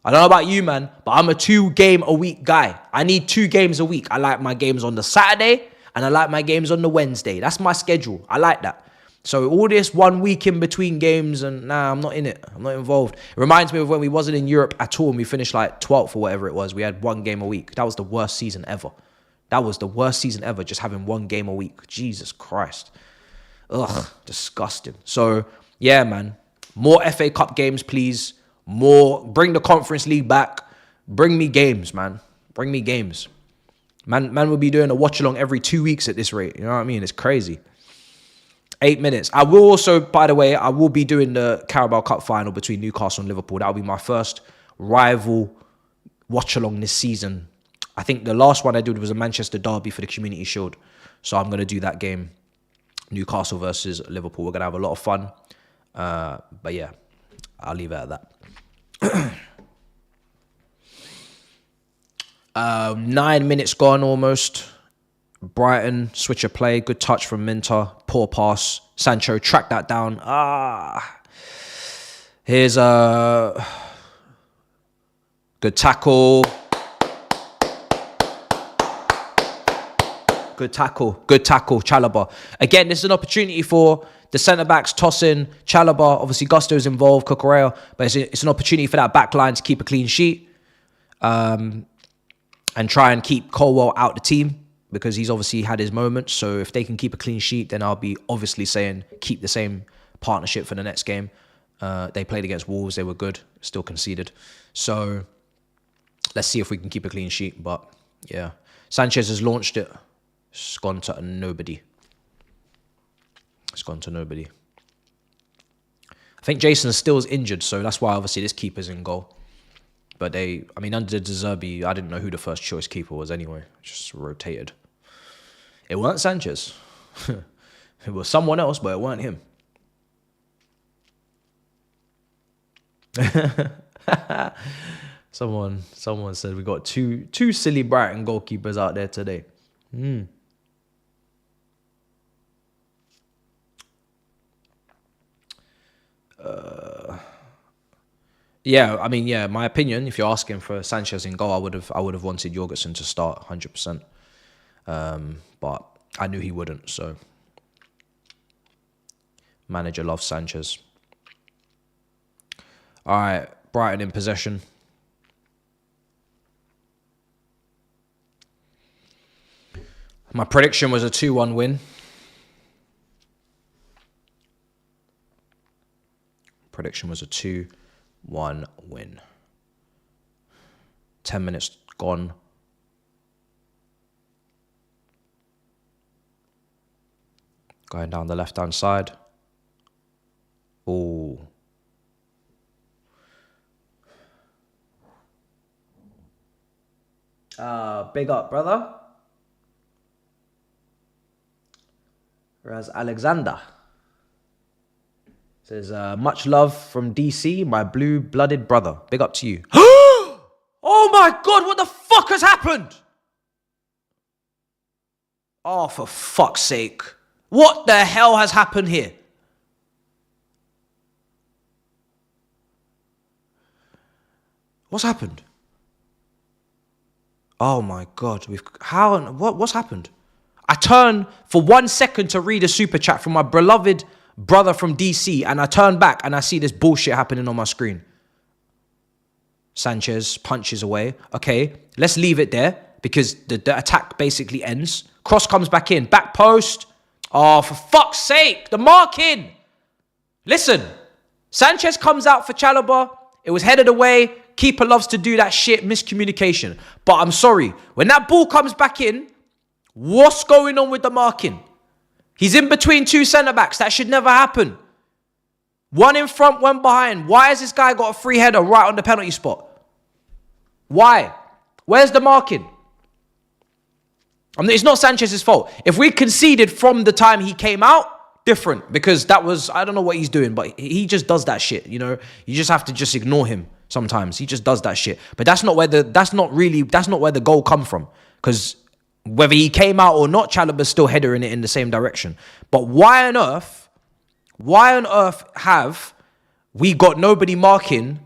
But I'm a 2-game-a-week guy. I need 2 games a week. I like my games on the Saturday and I like my games on the Wednesday. That's my schedule. I like that. So all this 1 week in between games and nah, I'm not in it. I'm not involved. It reminds me of when we wasn't in Europe at all and we finished like 12th or whatever it was. We had 1 game a week. That was the worst season ever. Just having 1 game a week. Jesus Christ. Ugh, disgusting. So yeah, man. More FA Cup games, please. Bring the Conference League back. Bring me games, man. Bring me games. Man will be doing a watch along every 2 weeks at this rate. You know what I mean? It's crazy. 8 minutes. I will also, by the way, I will be doing the Carabao Cup final between Newcastle and Liverpool. That'll be my first rival watch along this season. I think the last one I did was a Manchester Derby for the Community Shield. So I'm going to do that game. Newcastle versus Liverpool. We're going to have a lot of fun. But yeah, I'll leave it at that. 9 minutes gone almost. Brighton, switch of play, good touch from Minter, poor pass. Sancho tracked that down. Here's a good tackle. Good tackle, Chalobah. Again, this is an opportunity for the centre-backs tossing. Chalobah, obviously Gusto's involved, Cucurella, but it's an opportunity for that back line to keep a clean sheet and try and keep Colwell out the team because he's obviously had his moments. So if they can keep a clean sheet, then I'll be obviously saying keep the same partnership for the next game. They played against Wolves. They were good, still conceded. So let's see if we can keep a clean sheet. But yeah, Sanchez has launched it. It's gone to nobody. I think Jason Still's injured, so that's why obviously this keeper's in goal. But under De Zerbi, I didn't know who the first choice keeper was anyway. Just rotated. It weren't Sanchez. It was someone else, but it weren't him. Someone said we got two silly Brighton goalkeepers out there today. My opinion, if you're asking for Sanchez in goal, I would have wanted Jorgensen to start 100%. But I knew he wouldn't, so manager loves Sanchez. All right, Brighton in possession. My prediction was a 2-1 win. Prediction was a 2-1 win. 10 minutes gone. Going down the left-hand side. Oh. Big up, brother. Whereas Alexander says, much love from DC, my blue-blooded brother. Big up to you. Oh my God, what the fuck has happened? Oh, for fuck's sake. What the hell has happened here? What's happened? Oh my God, what's happened? I turn for 1 second to read a super chat from my beloved brother from DC, and I turn back and I see this bullshit happening on my screen. Sanchez punches away. Okay, let's leave it there because the attack basically ends. Cross comes back in. Back post. Oh, for fuck's sake. The marking. Listen. Sanchez comes out for Chalobah. It was headed away. Keeper loves to do that shit. Miscommunication. But I'm sorry. When that ball comes back in, what's going on with the marking? He's in between two centre-backs. That should never happen. One in front, one behind. Why has this guy got a free header right on the penalty spot? Why? Where's the marking? It's not Sanchez's fault. If we conceded from the time he came out, different. Because that was, I don't know what he's doing, but he just does that shit, you know? You just have to just ignore him sometimes. He just does that shit. But that's not where the goal come from. Because whether he came out or not, Chalobah's still headering it in the same direction. But why on earth have we got nobody marking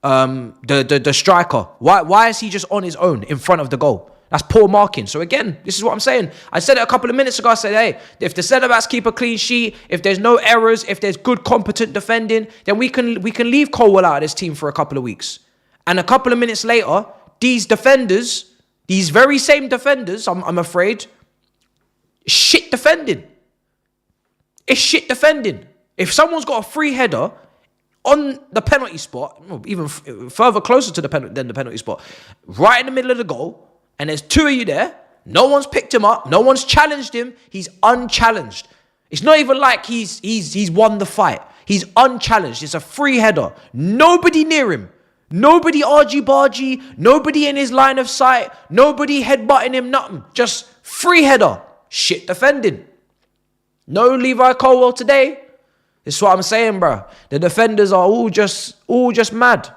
the striker? Why is he just on his own in front of the goal? That's poor marking. So again, this is what I'm saying. I said it a couple of minutes ago. I said, hey, if the centre-backs keep a clean sheet, if there's no errors, if there's good, competent defending, then we can leave Colwell out of this team for a couple of weeks. And a couple of minutes later, these defenders, these very same defenders, I'm afraid, shit defending. It's shit defending. If someone's got a free header on the penalty spot, even further closer to the penalty spot, right in the middle of the goal, and there's two of you there, no one's picked him up, no one's challenged him, he's unchallenged. It's not even like he's won the fight. He's unchallenged. It's a free header. Nobody near him. Nobody argy-bargy. Nobody in his line of sight. Nobody headbutting him, nothing. Just free header. Shit defending. No Levi Colwell today. This is what I'm saying, bro. The defenders are all just mad.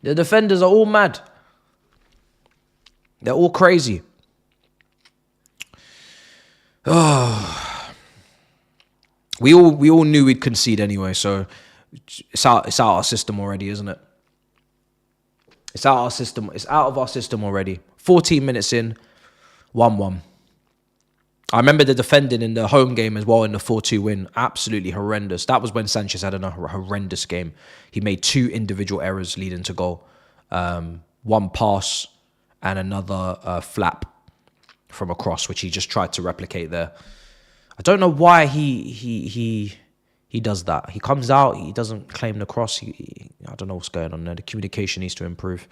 The defenders are all mad. They're all crazy. Oh. We all knew we'd concede anyway, so it's out our system already, isn't it? It's out our system. It's out of our system already. 14 minutes in, 1-1. I remember the defending in the home game as well in the 4-2 win. Absolutely horrendous. That was when Sanchez had a horrendous game. He made 2 individual errors leading to goal. One pass and another flap from a cross, which he just tried to replicate there. I don't know why he does that. He comes out, he doesn't claim the cross. I don't know what's going on there. The communication needs to improve.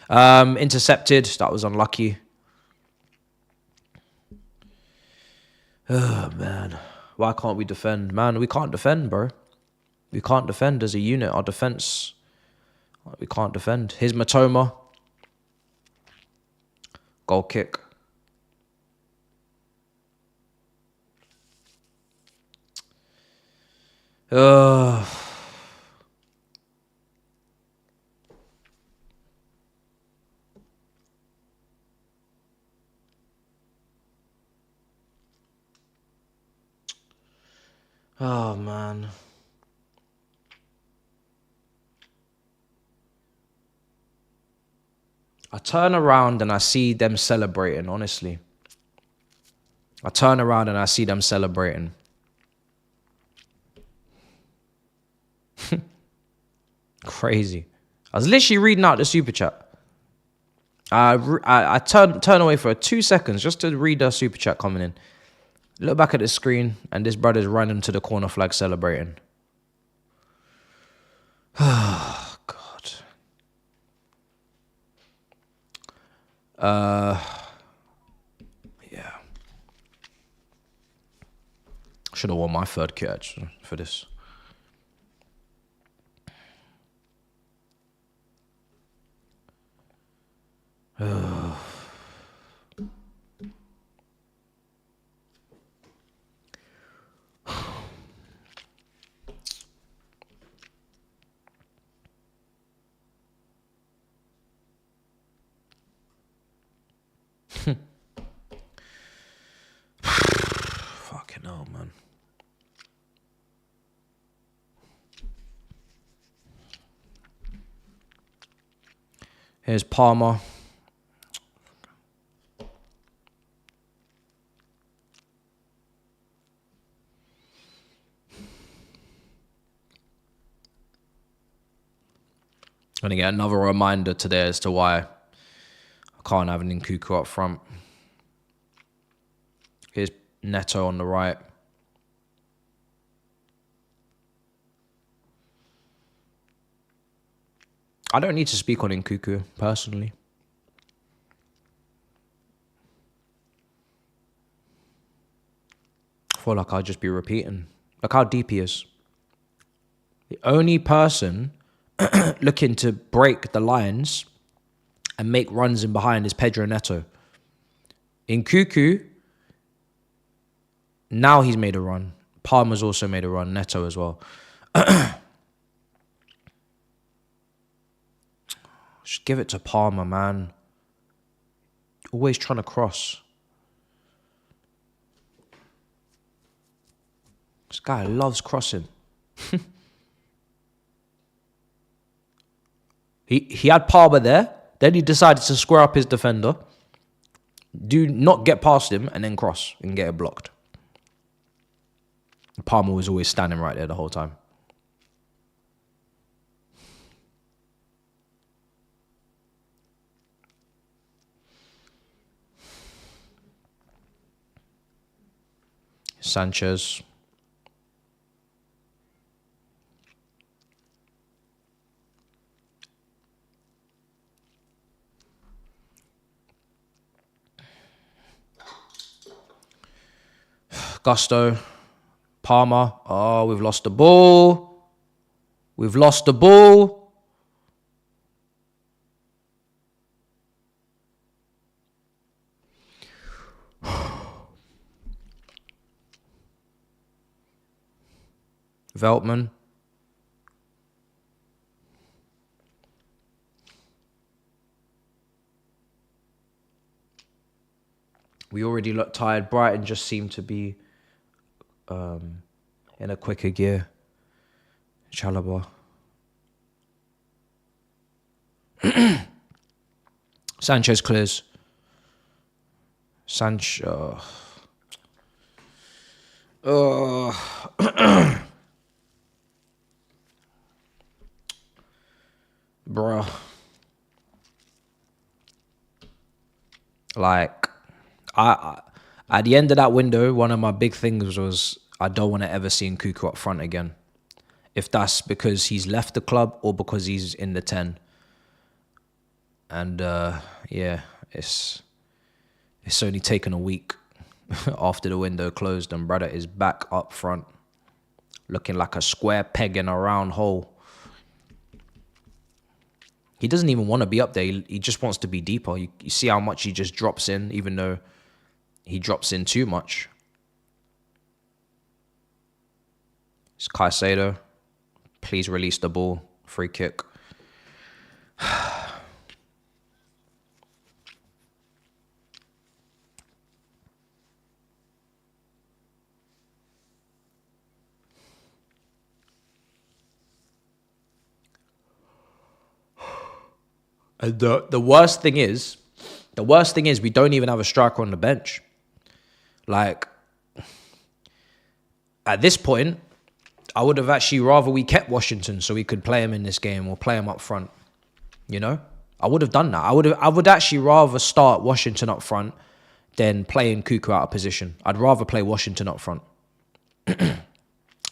Intercepted. That was unlucky. Oh, man. Why can't we defend? Man, we can't defend, bro. We can't defend as a unit. Our defense, we can't defend. Here's Matoma. Goal kick. Oh, man. I turn around and I see them celebrating, honestly. I turn around and I see them celebrating. Crazy. I was literally reading out the super chat. I turn away for 2 seconds just to read the super chat coming in. Look back at the screen, and this brother's running to the corner flag celebrating. Oh, God. Yeah. Should have worn my third kit, actually, for this. Here's Palmer. Gonna get another reminder today as to why I can't have an Nkunku up front. Here's Netto on the right. I don't need to speak on Nkunku, personally. I feel like I'll just be repeating. Look how deep he is. The only person looking to break the lines and make runs in behind is Pedro Neto. Nkunku, now he's made a run. Palmer's also made a run. Netto as well. Just give it to Palmer, man. Always trying to cross. This guy loves crossing. He had Palmer there. Then he decided to square up his defender. Do not get past him and then cross and get it blocked. Palmer was always standing right there the whole time. Sanchez. Gusto. Palmer. Oh, we've lost the ball. We've lost the ball. Veltman. We already look tired. Brighton just seemed to be in a quicker gear. Chalobah. Sanchez clears. Sancho. Bruh. Like, I at the end of that window, one of my big things was I don't want to ever see Nkunku up front again. If that's because he's left the club or because he's in the 10. And yeah, it's only taken a week after the window closed and brother is back up front looking like a square peg in a round hole. He doesn't even want to be up there. He just wants to be deeper. You see how much he just drops in, even though he drops in too much. It's Caicedo. Please release the ball. Free kick. And the worst thing is we don't even have a striker on the bench. Like, at this point, I would have actually rather we kept Washington so we could play him in this game or play him up front. You know? I would have done that. I would actually rather start Washington up front than playing Nkunku out of position. I'd rather play Washington up front.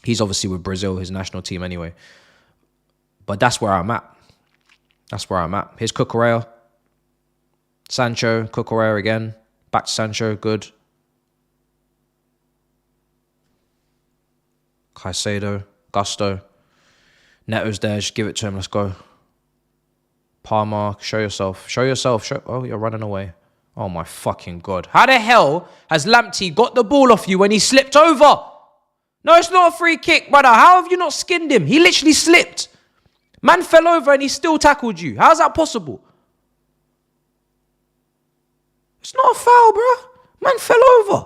He's obviously with Brazil, his national team anyway. But that's where I'm at. That's where I'm at. Here's Cucurella. Sancho, Cucurella again. Back to Sancho, good. Caicedo, Gusto. Neto's there, just give it to him, let's go. Palmer, show yourself. Show yourself. Oh, you're running away. Oh my fucking God. How the hell has Lamptey got the ball off you when he slipped over? No, it's not a free kick, brother. How have you not skinned him? He literally slipped. Man fell over and he still tackled you. How's that possible? It's not a foul, bro. Man fell over.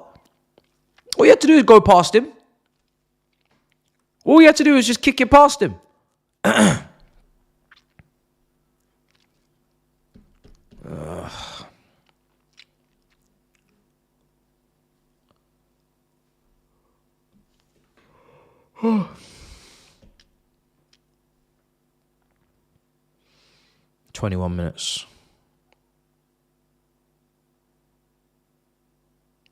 All you had to do is go past him. All you had to do is just kick it past him. 21 minutes.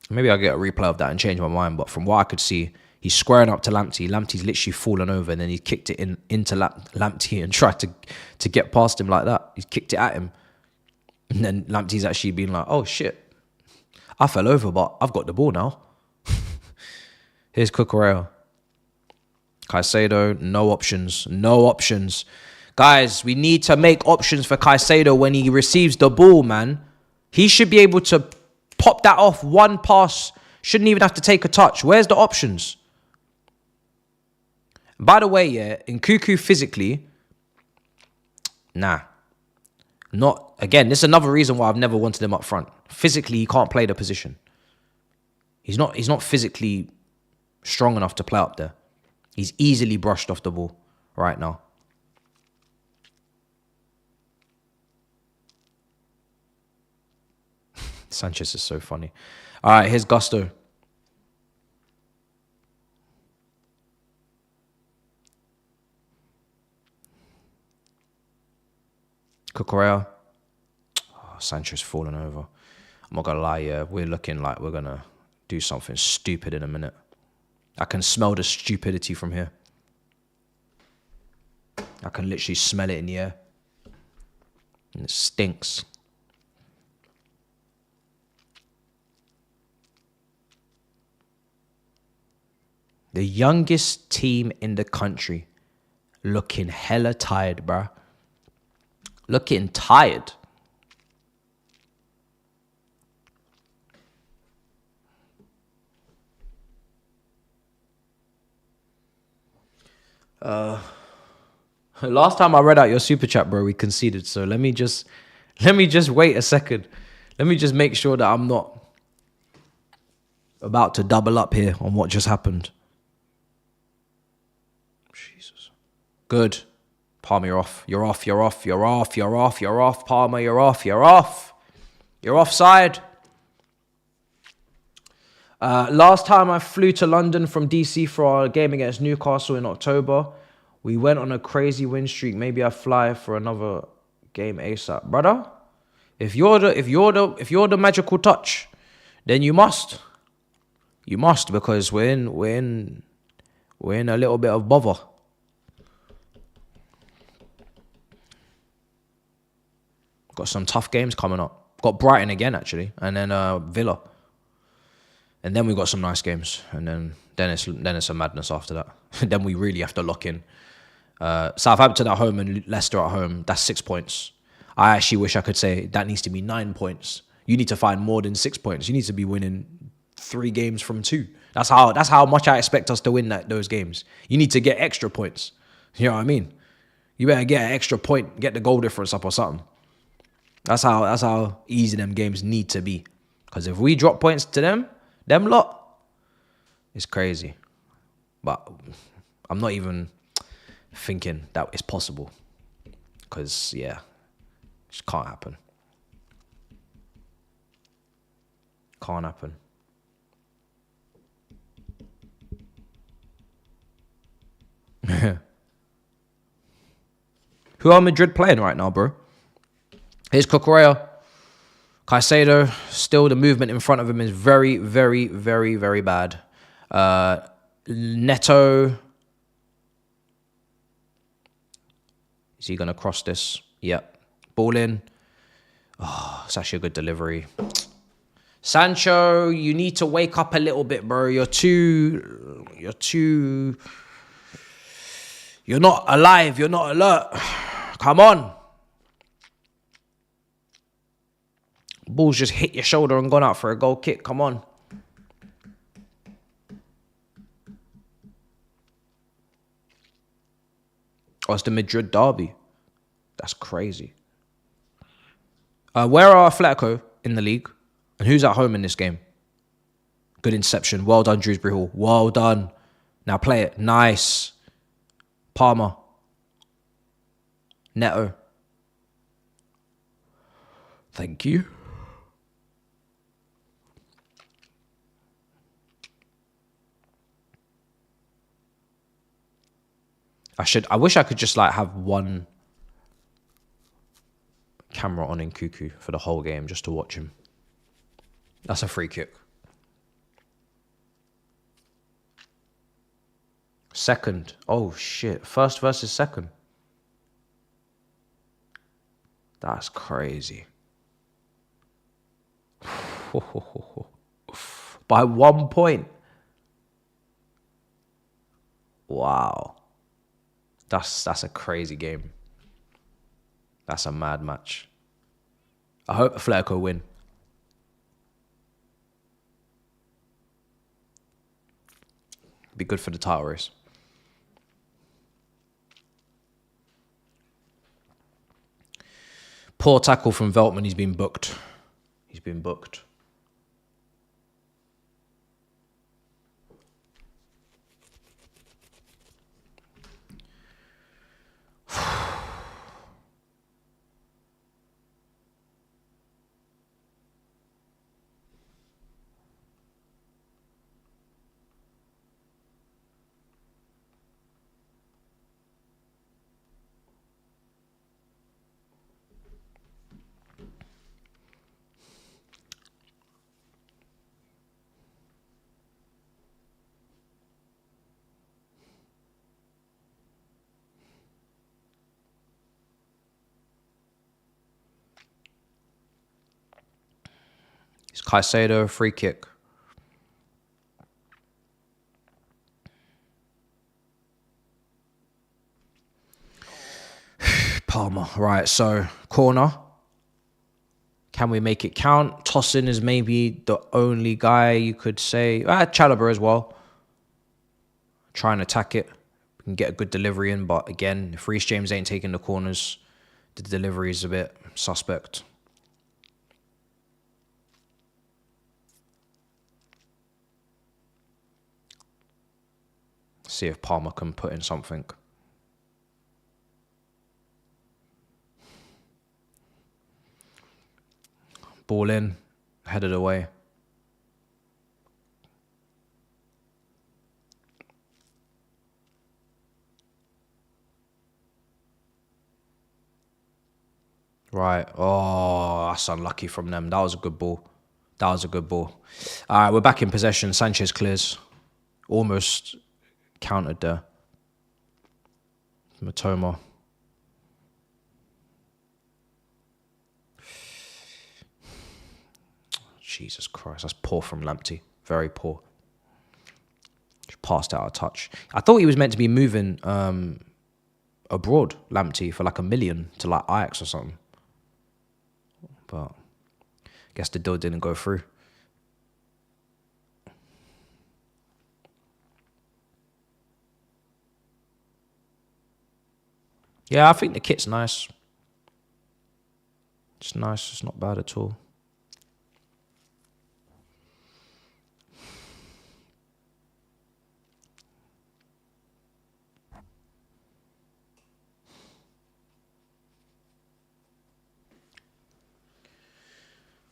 Maybe I'll get a replay of that and change my mind. But from what I could see, he's squaring up to Lamptey. Lamptey's literally fallen over, and then he kicked it into Lamptey and tried to get past him like that. He kicked it at him. And then Lamptey's actually been like, oh, shit. I fell over, but I've got the ball now. Here's Cucurella. Caicedo, no options. No options. Guys, we need to make options for Caicedo when he receives the ball, man. He should be able to pop that off one pass. Shouldn't even have to take a touch. Where's the options? By the way, yeah, Nkunku physically, nah. Not, again, this is another reason why I've never wanted him up front. Physically, he can't play the position. He's not physically strong enough to play up there. He's easily brushed off the ball right now. Sanchez is so funny. All right, here's Gusto. Cucurella. Oh, Sanchez falling over. I'm not going to lie, yeah. We're looking like we're going to do something stupid in a minute. I can smell the stupidity from here. I can literally smell it in the air. And it stinks. The youngest team in the country looking hella tired, bruh. Looking tired. Last time I read out your super chat, bro, we conceded. So let me just wait a second. Let me just make sure that I'm not about to double up here on what just happened. Jesus. Good. Palmer, you're off. You're off. You're off. You're off. You're off. You're off. Palmer, you're off. You're off. You're offside. Last time I flew to London from DC for our game against Newcastle in October, we went on a crazy win streak. Maybe I fly for another game ASAP, brother. If you're the magical touch, then you must. You must, because we're in a little bit of bother. Got some tough games coming up. Got Brighton again, actually, and then Villa. And then we got some nice games, and then it's a madness after that. Then we really have to lock in. Southampton at home and Leicester at home, that's 6 points. I actually wish I could say that needs to be 9 points. You need to find more than 6 points. You need to be winning 3 games from 2. That's how much I expect us to win those games. You need to get extra points. You know what I mean? You better get an extra point, get the goal difference up or something. That's how easy them games need to be. Because if we drop points to them lot, it's crazy. But I'm not even thinking that it's possible. Because, yeah, it just can't happen. Can't happen. Who are Madrid playing right now, bro? Here's Cucurella. Caicedo, still the movement in front of him is very, very, very, very bad. Netto. Is he going to cross this? Yep. Ball in. Oh, it's actually a good delivery. Sancho, you need to wake up a little bit, bro. You're not alive. You're not alert. Come on. Ball's just hit your shoulder and gone out for a goal kick. Come on. Oh, it's the Madrid Derby. That's crazy. Where are Atletico in the league? And who's at home in this game? Good inception. Well done, Dewsbury Hall. Well done. Now play it. Nice. Palmer. Netto. Thank you. I wish I could just like have one camera on Nkunku for the whole game just to watch him. That's a free kick. Second. Oh, shit. First versus second. That's crazy. By 1 point. Wow. That's a crazy game. That's a mad match. I hope Atletico win. Be good for the title race. Poor tackle from Veltman. He's been booked. He's been booked. It's Caicedo, free kick. Palmer. Right, so corner. Can we make it count? Tosin is maybe the only guy you could say. Chalobah as well. Try and attack it. We can get a good delivery in, but again, if Reece James ain't taking the corners, the delivery is a bit suspect. See if Palmer can put in something. Ball in, headed away. Right. Oh, that's unlucky from them. That was a good ball. That was a good ball. All right, we're back in possession. Sanchez clears. Almost countered there. Matoma. Jesus Christ, that's poor from Lamptey. Very poor. Just passed out of touch. I thought he was meant to be moving abroad, Lamptey, for like $1 million to like Ajax or something. But I guess the deal didn't go through. Yeah, I think the kit's nice. It's nice. It's not bad at all.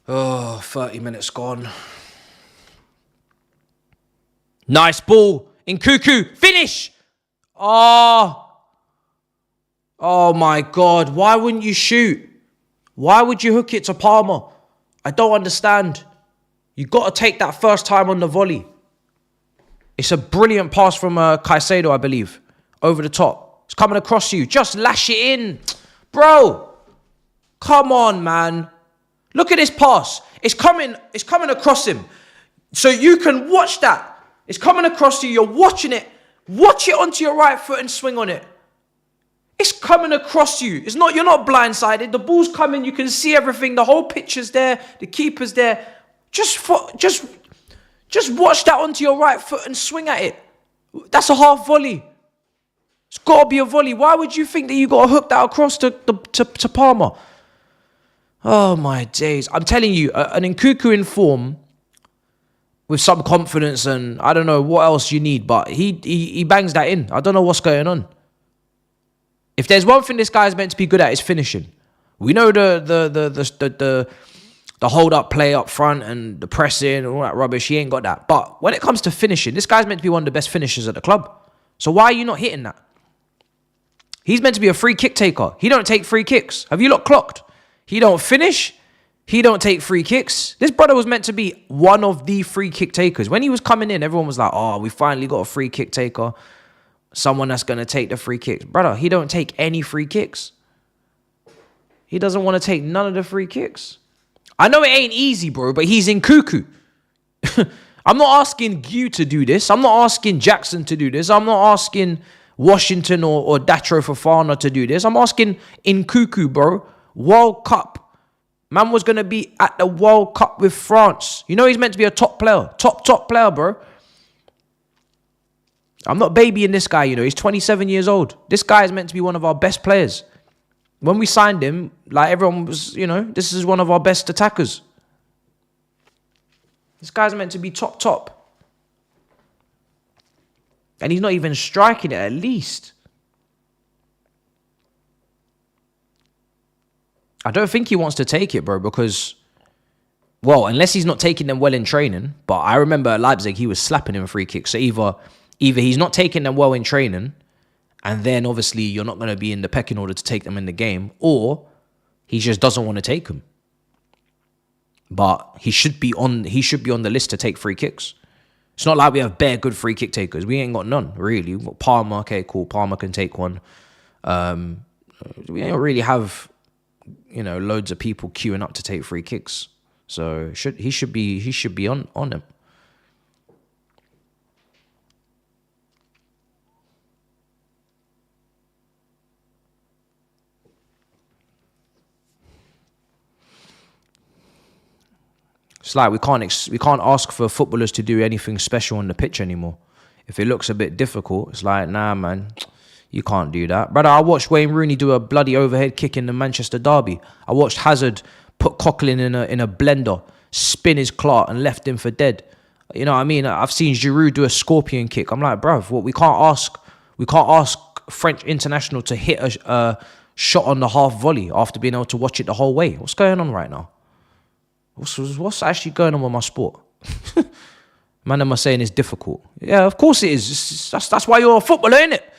Oh, 30 minutes gone. Nice ball. Nkunku. Finish. Oh my God. Why wouldn't you shoot? Why would you hook it to Palmer? I don't understand. You got to take that first time on the volley. It's a brilliant pass from Caicedo, I believe. Over the top. It's coming across you. Just lash it in. Bro. Come on, man. Look at this pass. It's coming across him. So you can watch that. It's coming across you. You're watching it. Watch it onto your right foot and swing on it. It's coming across you. You're not blindsided. The ball's coming. You can see everything. The whole picture's there. The keeper's there. Just watch that onto your right foot and swing at it. That's a half volley. It's got to be a volley. Why would you think that you got to hook that across to Palmer? Oh my days. I'm telling you, an Nkunku in form with some confidence and I don't know what else you need, but he bangs that in. I don't know what's going on. If there's one thing this guy's meant to be good at, it's finishing. We know the hold up play up front and the pressing and all that rubbish. He ain't got that. But when it comes to finishing, this guy's meant to be one of the best finishers at the club. So why are you not hitting that? He's meant to be a free kick taker. He don't take free kicks. Have you lot clocked? He don't finish. He don't take free kicks. This brother was meant to be one of the free kick takers. When he was coming in, everyone was like, oh, we finally got a free kick taker. Someone that's going to take the free kicks. Brother, he don't take any free kicks. He doesn't want to take none of the free kicks. I know it ain't easy, bro, but he's Nkunku. I'm not asking you to do this. I'm not asking Jackson to do this. I'm not asking Washington or Datro Fofana to do this. I'm asking Nkunku, bro. World Cup. Man was going to be at the World Cup with France. You know he's meant to be a top player. Top player, bro. I'm not babying this guy, you know. He's 27 years old. This guy is meant to be one of our best players. When we signed him, like everyone was, you know, this is one of our best attackers. This guy's meant to be top. And he's not even striking it at least. I don't think he wants to take it, bro, because, well, unless he's not taking them well in training. But I remember at Leipzig, he was slapping him free kicks. So either he's not taking them well in training, and then obviously you're not going to be in the pecking order to take them in the game, or he just doesn't want to take them. But he should be on the list to take free kicks. It's not like we have bare good free kick takers. We ain't got none, really. We've got Palmer, okay, cool. Palmer can take one. We don't really have, you know, loads of people queuing up to take free kicks. So he should be on him. It's like we can't ask for footballers to do anything special on the pitch anymore. If it looks a bit difficult, it's like, nah, man, you can't do that. Brother, I watched Wayne Rooney do a bloody overhead kick in the Manchester Derby. I watched Hazard put Coquelin in a blender, spin his clout and left him for dead. You know what I mean? I've seen Giroud do a scorpion kick. I'm like, bruv, what we can't ask French international to hit a shot on the half volley after being able to watch it the whole way. What's going on right now? What's actually going on with my sport? Man, am I saying it's difficult? Yeah, of course it is. That's why you're a footballer, ain't it?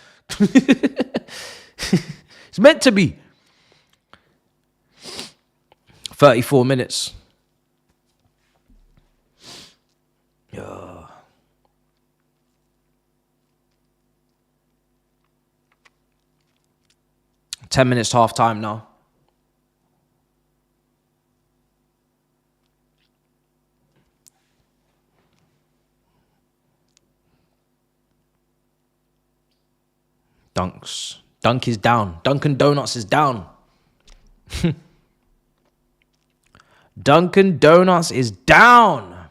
It's meant to be. 34 minutes. Yeah. 10 minutes half time now. Dunk is down. Dunkin' Donuts is down. Dunkin' Donuts is down.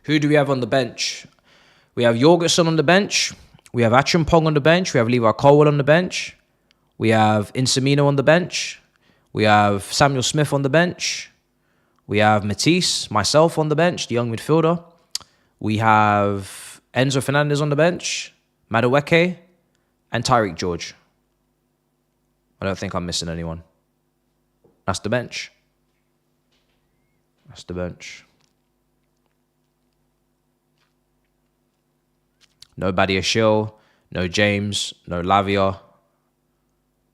Who do we have on the bench? We have Jorgensen on the bench. We have Achimpong on the bench. We have Levi Colwell on the bench. We have Insamino on the bench. We have Samuel Smith on the bench. We have Matisse, myself on the bench, the young midfielder. We have Enzo Fernandez on the bench, Madueke, and Tyreek George. I don't think I'm missing anyone. That's the bench. That's the bench. No Badiashile, no James, no Lavia,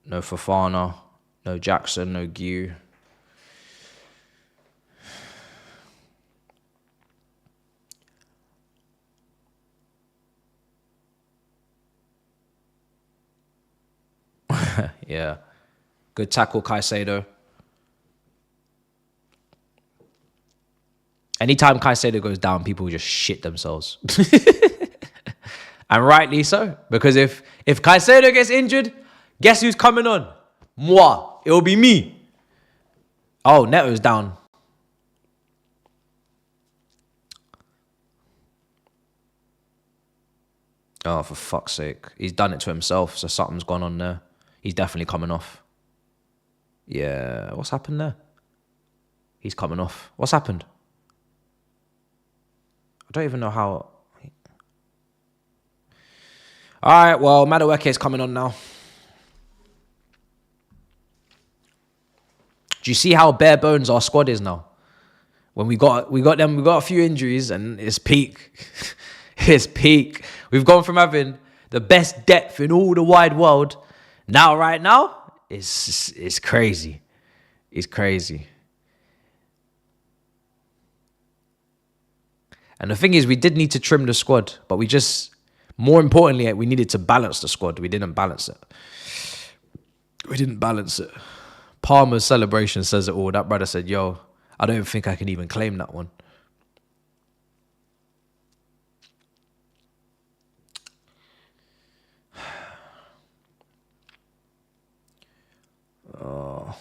no Fofana, no Jackson, no Gue. Yeah. Good tackle, Caicedo. Anytime Caicedo goes down, people just shit themselves. And rightly so. Because if Caicedo gets injured, guess who's coming on? Moi. It'll be me. Oh, Netto's down. Oh, for fuck's sake. He's done it to himself, so something's gone on there. He's definitely coming off. Yeah, what's happened there? He's coming off. What's happened? I don't even know how. All right, well, Madueke is coming on now. Do you see how bare bones our squad is now? When we got a few injuries and it's peak. It's peak. We've gone from having the best depth in all the wide world. Now, right now, it's crazy. It's crazy. And the thing is, we did need to trim the squad, but we just, more importantly, we needed to balance the squad. We didn't balance it. Palmer's celebration says it all. That brother said, yo, I don't think I can even claim that one. Oh.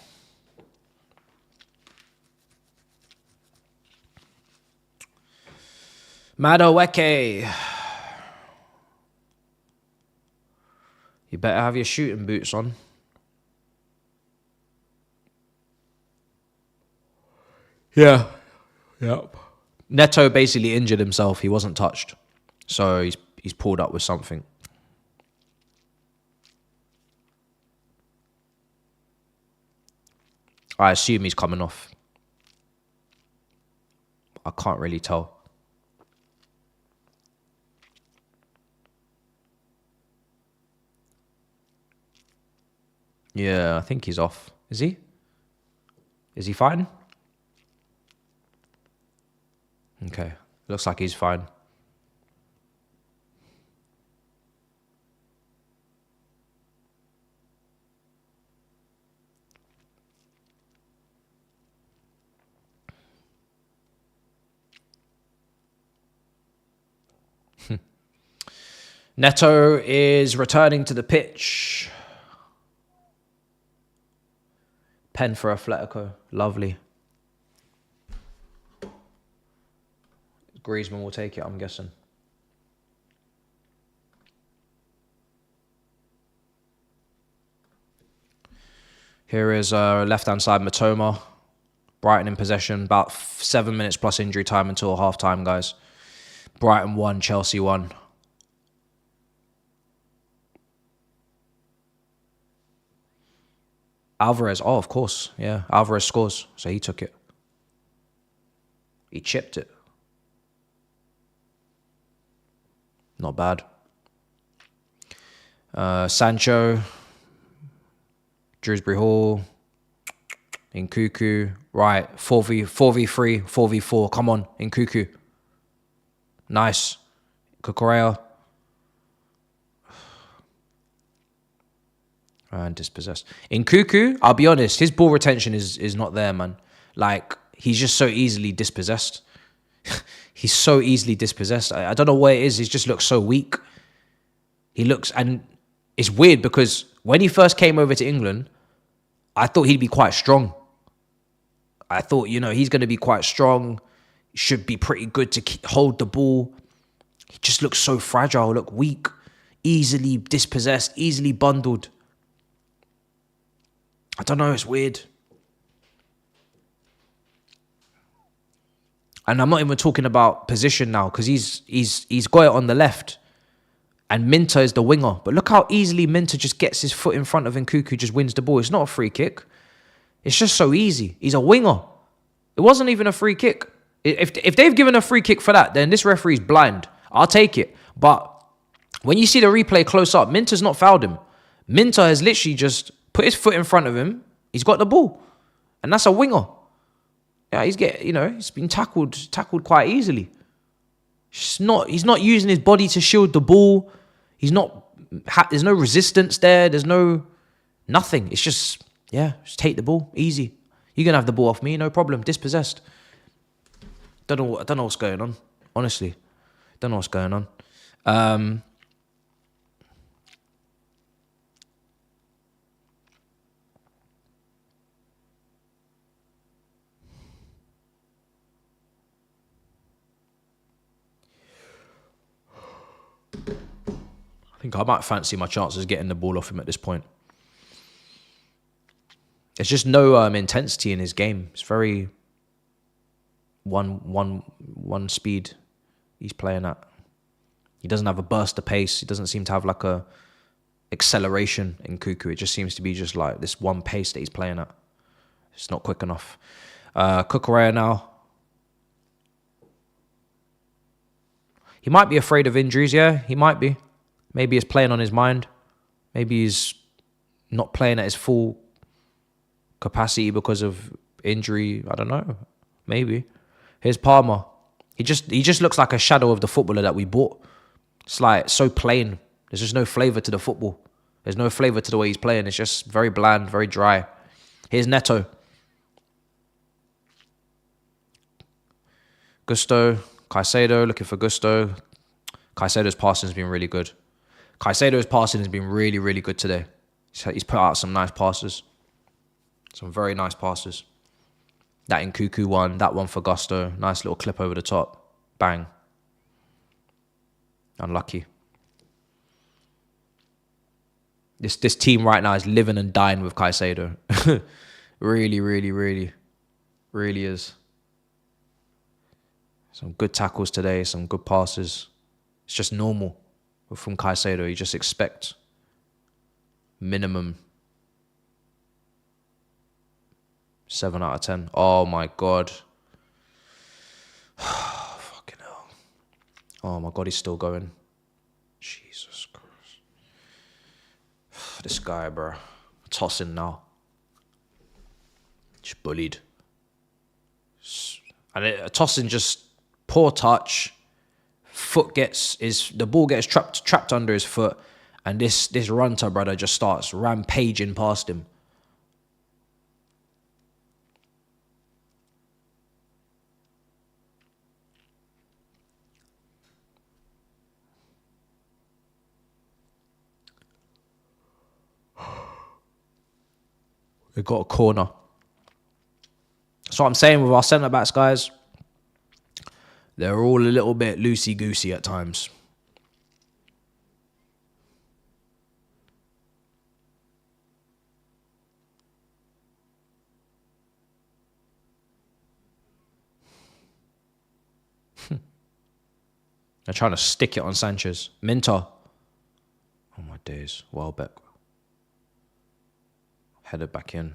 Madoweke. You better have your shooting boots on. Yeah. Yep. Netto basically injured himself. He wasn't touched. So he's pulled up with something. I assume he's coming off. I can't really tell. Yeah, I think he's off. Is he? Is he fine? Okay. Looks like he's fine. Netto is returning to the pitch. Pen for Atletico. Lovely. Griezmann will take it, I'm guessing. Here is left-hand side Matoma. Brighton in possession. About 7 minutes plus injury time until half-time, guys. Brighton 1, Chelsea 1. Alvarez, oh, of course. Yeah, Alvarez scores, so he took it. He chipped it. Not bad. Sancho. Dewsbury Hall. Nkunku. Right, 4v3, 4v4. Come on, Nkunku. Nice. Cucurella. And dispossessed. Nkunku, I'll be honest, his ball retention is not there, man. Like, he's just so easily dispossessed. He's so easily dispossessed. I don't know what it is. He just looks so weak. He looks, and it's weird because when he first came over to England, I thought he'd be quite strong. I thought, he's going to be quite strong. Should be pretty good to hold the ball. He just looks so fragile, look weak, easily dispossessed, easily bundled. I don't know, it's weird. And I'm not even talking about position now because he's got it on the left. And Minter is the winger. But look how easily Minter just gets his foot in front of Nkunku, just wins the ball. It's not a free kick. It's just so easy. He's a winger. It wasn't even a free kick. If they've given a free kick for that, then this referee's blind. I'll take it. But when you see the replay close up, Minter's not fouled him. Minter has literally just put his foot in front of him. He's got the ball. And that's a winger. Yeah, he's been tackled quite easily. He's not using his body to shield the ball. There's no resistance there. There's nothing. It's just take the ball. Easy. You're going to have the ball off me, no problem. Dispossessed. I don't know what's going on. Honestly. Don't know what's going on. I think I might fancy my chances getting the ball off him at this point. There's just no intensity in his game. It's very one speed he's playing at. He doesn't have a burst of pace. He doesn't seem to have like a acceleration in Nkunku. It just seems to be just like this one pace that he's playing at. It's not quick enough. Cucurella now. He might be afraid of injuries, yeah. He might be. Maybe it's playing on his mind. Maybe he's not playing at his full capacity because of injury. I don't know. Maybe. Here's Palmer. He just looks like a shadow of the footballer that we bought. It's like so plain. There's just no flavour to the football. There's no flavour to the way he's playing. It's just very bland, very dry. Here's Netto. Gusto. Caicedo looking for Gusto. Caicedo's passing has been really good. Caicedo's passing has been really, really good today. He's put out some nice passes. Some very nice passes. That Nkunku one, that one for Gusto. Nice little clip over the top. Bang. Unlucky. This team right now is living and dying with Caicedo. Really, really, really, really is. Some good tackles today, some good passes. It's just normal from Caicedo. You just expect minimum 7 out of 10. Oh my God. Fucking hell. Oh my God, he's still going. Jesus Christ. This guy, bro. Tossing now. Just bullied. And tossing just poor touch. The ball gets trapped under his foot. And this Runter brother just starts rampaging past him. We got a corner. That's what I'm saying with our centre-backs, guys. They're all a little bit loosey-goosey at times. They're trying to stick it on Sanchez. Minter. Oh my days. Welbeck. Headed back in.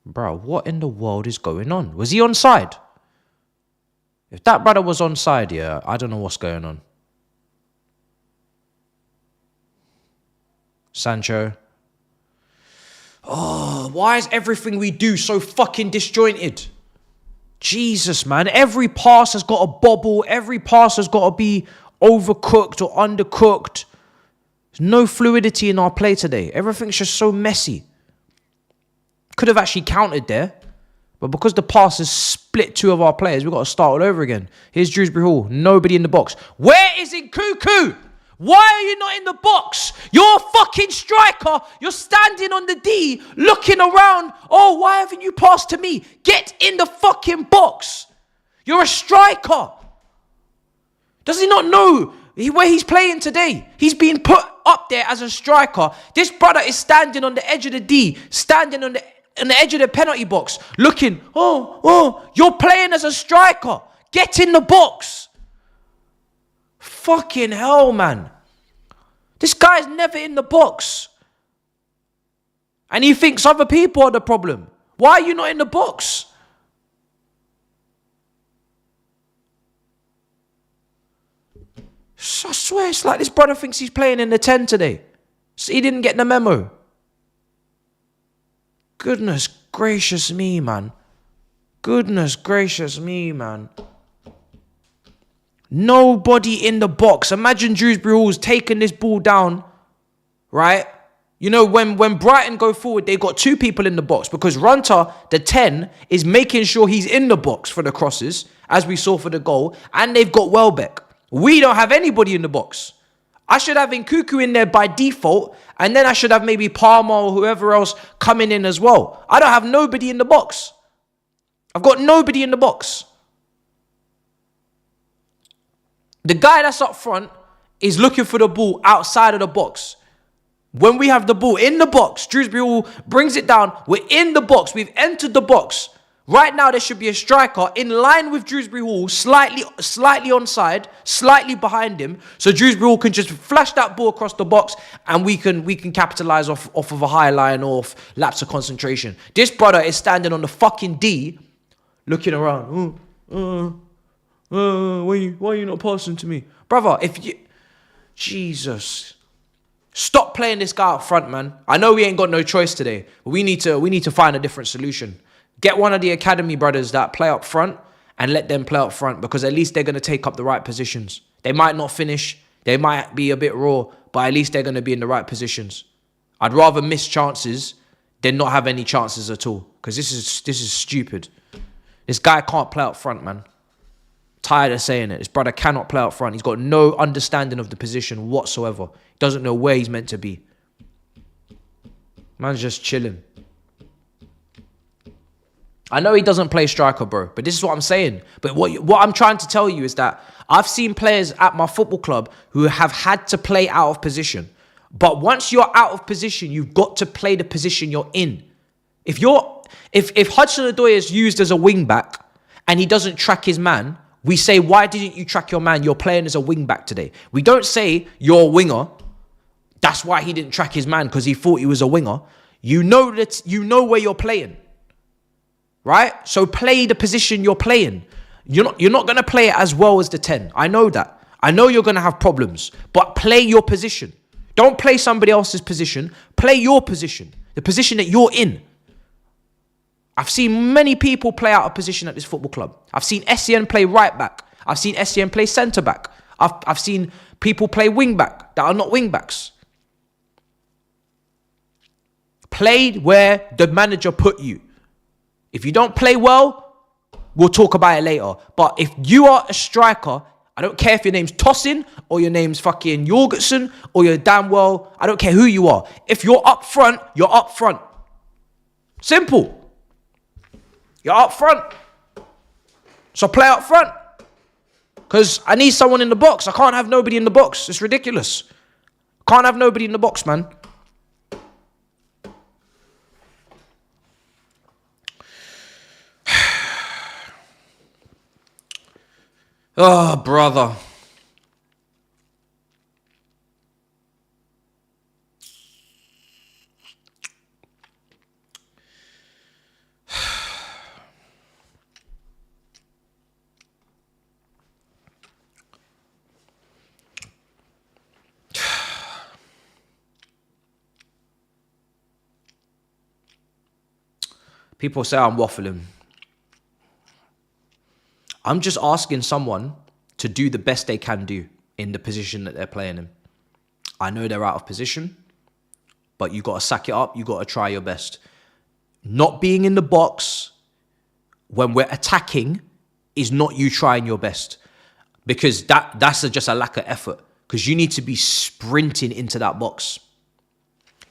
Bro, what in the world is going on? Was he onside? If that brother was onside, yeah, I don't know what's going on. Sancho. Oh, why is everything we do so fucking disjointed? Jesus, man. Every pass has got a bobble. Every pass has got to be overcooked or undercooked. There's no fluidity in our play today. Everything's just so messy. Could have actually counted there. But because the pass has split two of our players, we've got to start all over again. Here's Dewsbury Hall. Nobody in the box. Where is Nkunku? Why are you not in the box? You're a fucking striker. You're standing on the D, looking around. Oh, why haven't you passed to me? Get in the fucking box. You're a striker. Does he not know where he's playing today? He's being put up there as a striker. This brother is standing on the edge of the D, standing on the edge of the penalty box, looking, you're playing as a striker. Get in the box. Fucking hell, man. This guy's never in the box. And he thinks other people are the problem. Why are you not in the box? I swear it's like this brother thinks he's playing in the 10 today. So he didn't get the memo. Goodness gracious me, man. Goodness gracious me, man. Nobody in the box. Imagine Dewsbury Hall's taking this ball down, right? You know, when Brighton go forward, they got two people in the box because Runter, the 10, is making sure he's in the box for the crosses, as we saw for the goal, and they've got Welbeck. We don't have anybody in the box. I should have Nkunku in there by default, and then I should have maybe Palmer or whoever else coming in as well. I don't have nobody in the box. I've got nobody in the box. The guy that's up front is looking for the ball outside of the box. When we have the ball in the box, Dewsbury Hall brings it down. We're in the box. We've entered the box. Right now, there should be a striker in line with Dewsbury Hall, slightly onside, slightly behind him. So Dewsbury Hall can just flash that ball across the box and we can capitalize off of a high line or off lapse of concentration. This brother is standing on the fucking D, looking around. Why are you not passing to me? Brother, if you... Jesus. Stop playing this guy up front, man. I know we ain't got no choice today, but we need to find a different solution. Get one of the academy brothers that play up front and let them play up front, because at least they're going to take up the right positions. They might not finish. They might be a bit raw, but at least they're going to be in the right positions. I'd rather miss chances than not have any chances at all, because this is stupid. This guy can't play up front, man. Tired of saying it. This brother cannot play up front. He's got no understanding of the position whatsoever. He doesn't know where he's meant to be. Man's just chilling. I know he doesn't play striker, bro, but this is what I'm saying. But what I'm trying to tell you is that I've seen players at my football club who have had to play out of position. But once you're out of position, you've got to play the position you're in. If Hudson-Odoi is used as a wing back and he doesn't track his man, we say, why didn't you track your man? You're playing as a wing back today. We don't say you're a winger. That's why he didn't track his man, because he thought he was a winger. You know where you're playing, right? So play the position you're playing. You're not going to play it as well as the 10. I know that. I know you're going to have problems, but play your position. Don't play somebody else's position. Play your position, the position that you're in. I've seen many people play out of position at this football club. I've seen SCN play right back. I've seen SCN play centre back. I've seen people play wing back that are not wing backs. Play where the manager put you. If you don't play well, we'll talk about it later. But if you are a striker, I don't care if your name's Tosin or your name's fucking Jorgensen or you're damn well, I don't care who you are. If you're up front, you're up front. Simple. You're up front. So play up front. Because I need someone in the box. I can't have nobody in the box. It's ridiculous. Can't have nobody in the box, man. Oh, brother. People say I'm waffling. I'm just asking someone to do the best they can do in the position that they're playing in. I know they're out of position, but you got to sack it up. You got to try your best. Not being in the box when we're attacking is not you trying your best, because that's just a lack of effort, because you need to be sprinting into that box.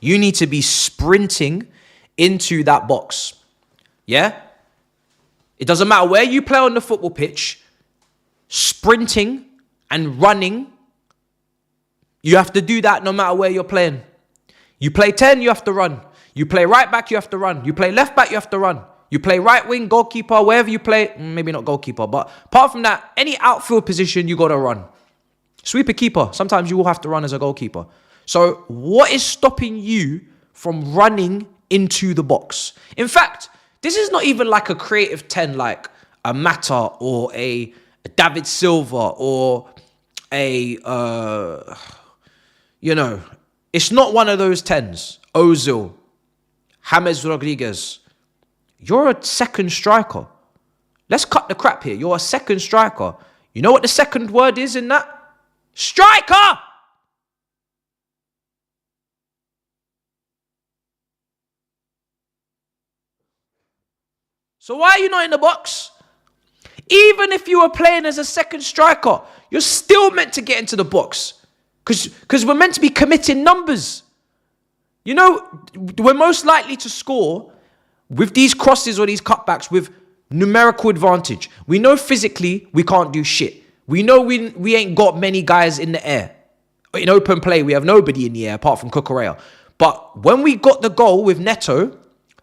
You need to be sprinting into that box. Yeah? It doesn't matter where you play on the football pitch, sprinting and running, you have to do that no matter where you're playing. You play 10, you have to run. You play right back, you have to run. You play left back, you have to run. You play right wing, goalkeeper, wherever you play, maybe not goalkeeper, but apart from that, any outfield position, you got to run. Sweeper keeper, sometimes you will have to run as a goalkeeper. So what is stopping you from running into the box? In fact, this is not even like a creative 10 like a Mata or a David Silva or a, it's not one of those 10s. Ozil, James Rodriguez. You're a second striker. Let's cut the crap here. You're a second striker. You know what the second word is in that? Striker! So why are you not in the box? Even if you were playing as a second striker, you're still meant to get into the box. Because we're meant to be committing numbers. You know, we're most likely to score with these crosses or these cutbacks with numerical advantage. We know physically we can't do shit. We know we ain't got many guys in the air. In open play, we have nobody in the air apart from Cucurella. But when we got the goal with Netto,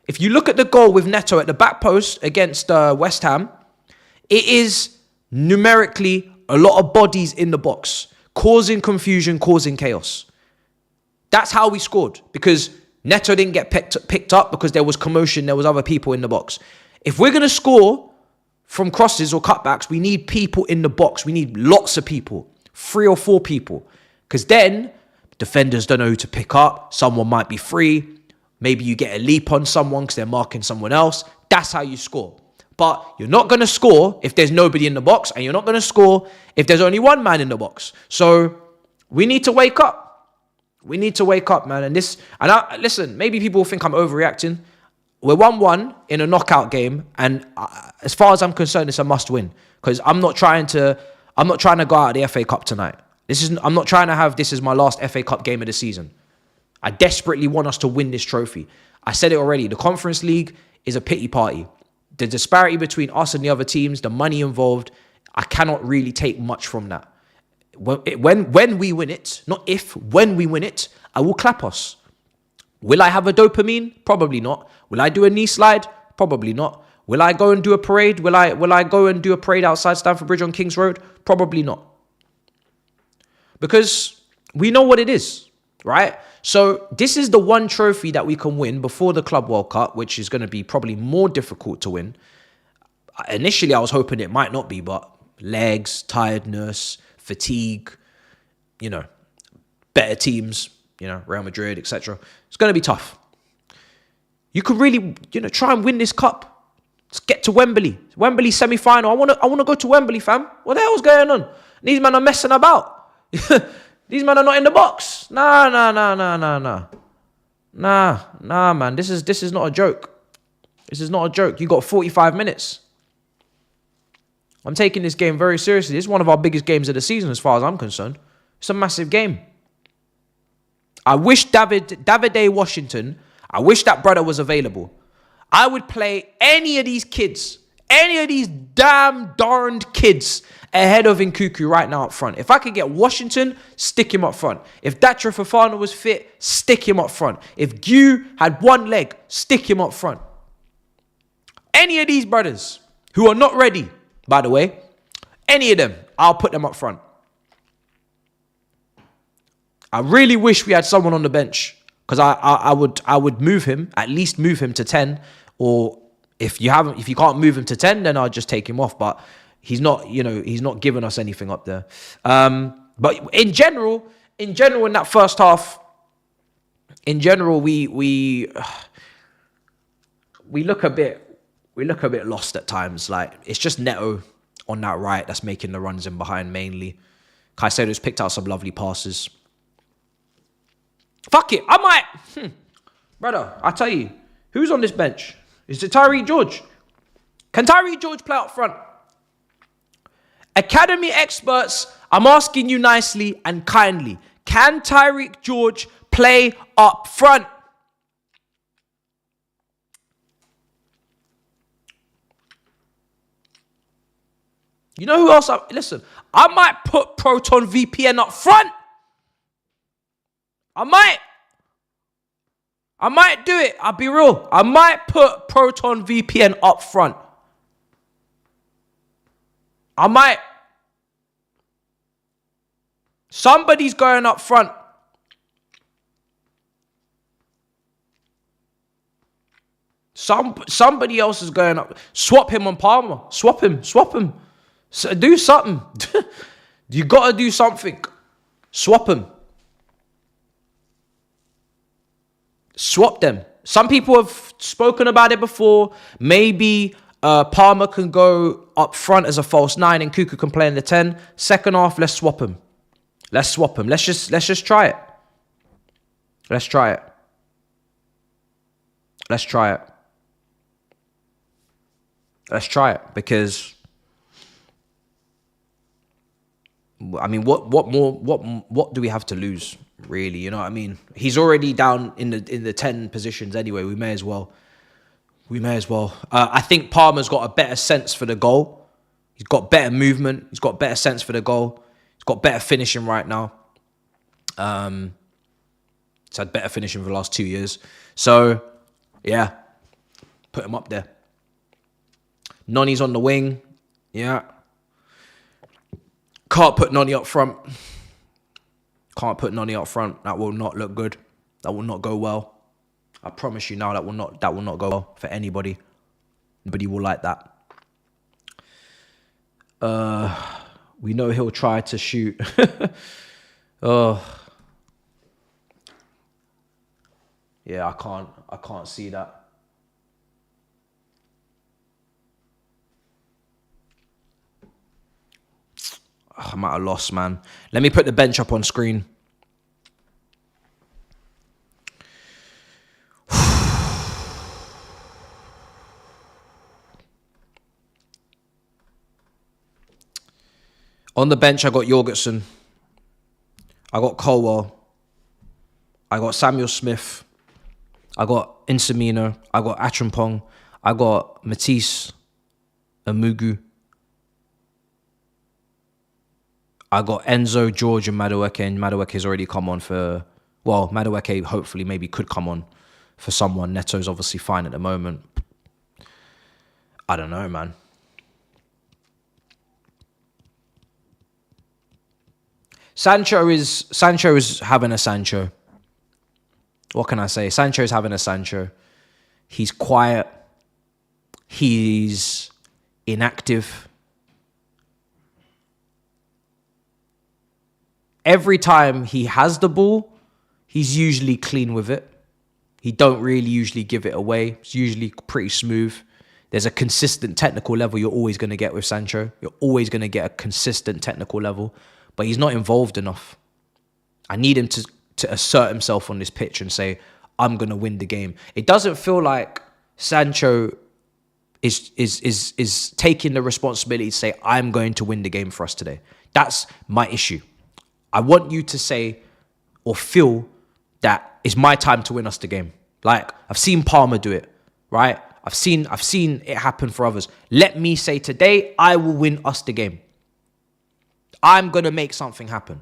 if you look at the goal with Netto at the back post against West Ham, it is numerically a lot of bodies in the box, causing confusion, causing chaos. That's how we scored, because Netto didn't get picked up because there was commotion, there was other people in the box. If we're going to score from crosses or cutbacks, we need people in the box. We need lots of people, 3 or 4 people, because then Defenders don't know who to pick up. Someone might be free. Maybe you get a leap on someone because they're marking someone else. That's how you score. But you're not going to score if there's nobody in the box, and you're not going to score if there's only one man in the box. So we need to wake up. We need to wake up, man. Listen, maybe people think I'm overreacting. We're 1-1 in a knockout game, and as far as I'm concerned, it's a must-win because I'm not trying to go out of the FA Cup tonight. I'm not trying to have this as my last FA Cup game of the season. I desperately want us to win this trophy. I said it already. The Conference League is a pity party. The disparity between us and the other teams, the money involved, I cannot really take much from that. When we win it, not if, when we win it, I will clap us. Will I have a dopamine? Probably not. Will I do a knee slide? Probably not. Will I go and do a parade? Will I go and do a parade outside Stamford Bridge on King's Road? Probably not. Because we know what it is, right? So this is the one trophy that we can win before the Club World Cup, which is going to be probably more difficult to win. Initially, I was hoping it might not be, but legs, tiredness, fatigue, better teams, Real Madrid, etc. It's going to be tough. You could really, try and win this cup. Let's get to Wembley. Wembley semi-final. I want to go to Wembley, fam. What the hell's going on? These men are messing about. These men are not in the box. Nah, man. This is not a joke. This is not a joke. You got 45 minutes. I'm taking this game very seriously. This is one of our biggest games of the season as far as I'm concerned. It's a massive game. I wish Davide Washington, I wish that brother was available. I would play any of these kids, any of these damn darned kids ahead of Nkunku right now up front. If I could get Washington, stick him up front. If Datro Fofana was fit, stick him up front. If Gu had one leg, stick him up front. Any of these brothers who are not ready, by the way, any of them, I'll put them up front. I really wish we had someone on the bench because I would move him, at least move him to 10, or if you can't move him to 10, then I'll just take him off. But he's not giving us anything up there. But in general, in that first half, we look a bit lost at times. Like it's just Netto on that right that's making the runs in behind mainly. Caicedo's picked out some lovely passes. Fuck it, I might. Brother, I tell you, who's on this bench? Is it Tyreek George? Can Tyreek George play up front? Academy experts, I'm asking you nicely and kindly. Can Tyreek George play up front? You know who else? Listen, I might put Proton VPN up front. I might do it. I'll be real. I might put Proton VPN up front. I might. Somebody's going up front. Somebody else is going up. Swap him on Palmer. Swap him. So do something. You got to do something. Swap him. Swap them. Some people have spoken about it before. Maybe Palmer can go up front as a false 9 and Nkunku can play in the 10. Second half, let's swap him. Let's just try it. Let's try it because I mean, what do we have to lose? Really, you know what I mean? He's already down in the 10 positions anyway. We may as well. I think Palmer's got a better sense for the goal. He's got better movement. He's got better sense for the goal. He's got better finishing right now. He's had better finishing for the last 2 years. So, yeah, put him up there. Noni's on the wing. Yeah. Can't put Noni up front. That will not look good. That will not go well. I promise you now that will not go well for anybody. Nobody will like that. We know he'll try to shoot. Yeah, I can't see that. I'm at a loss, man. Let me put the bench up on screen. On the bench, I got Jorgensen. I got Colwell. I got Samuel Smith. I got Insamino. I got Achampong. I got Matisse and Mugu. I got Enzo, George, and Madueke. And Madueke's already come on for... Well, Madueke hopefully maybe could come on for someone. Netto's obviously fine at the moment. I don't know, man. Sancho is having a Sancho. What can I say? Sancho is having a Sancho. He's quiet. He's inactive. Every time he has the ball, he's usually clean with it. He don't really usually give it away. It's usually pretty smooth. There's a consistent technical level you're always going to get with Sancho. You're always going to get a consistent technical level. But he's not involved enough. I need him to assert himself on this pitch and say, I'm going to win the game. It doesn't feel like Sancho is taking the responsibility to say, I'm going to win the game for us today. That's my issue. I want you to say or feel that it's my time to win us the game. Like, I've seen Palmer do it, right? I've seen it happen for others. Let me say today, I will win us the game. I'm going to make something happen.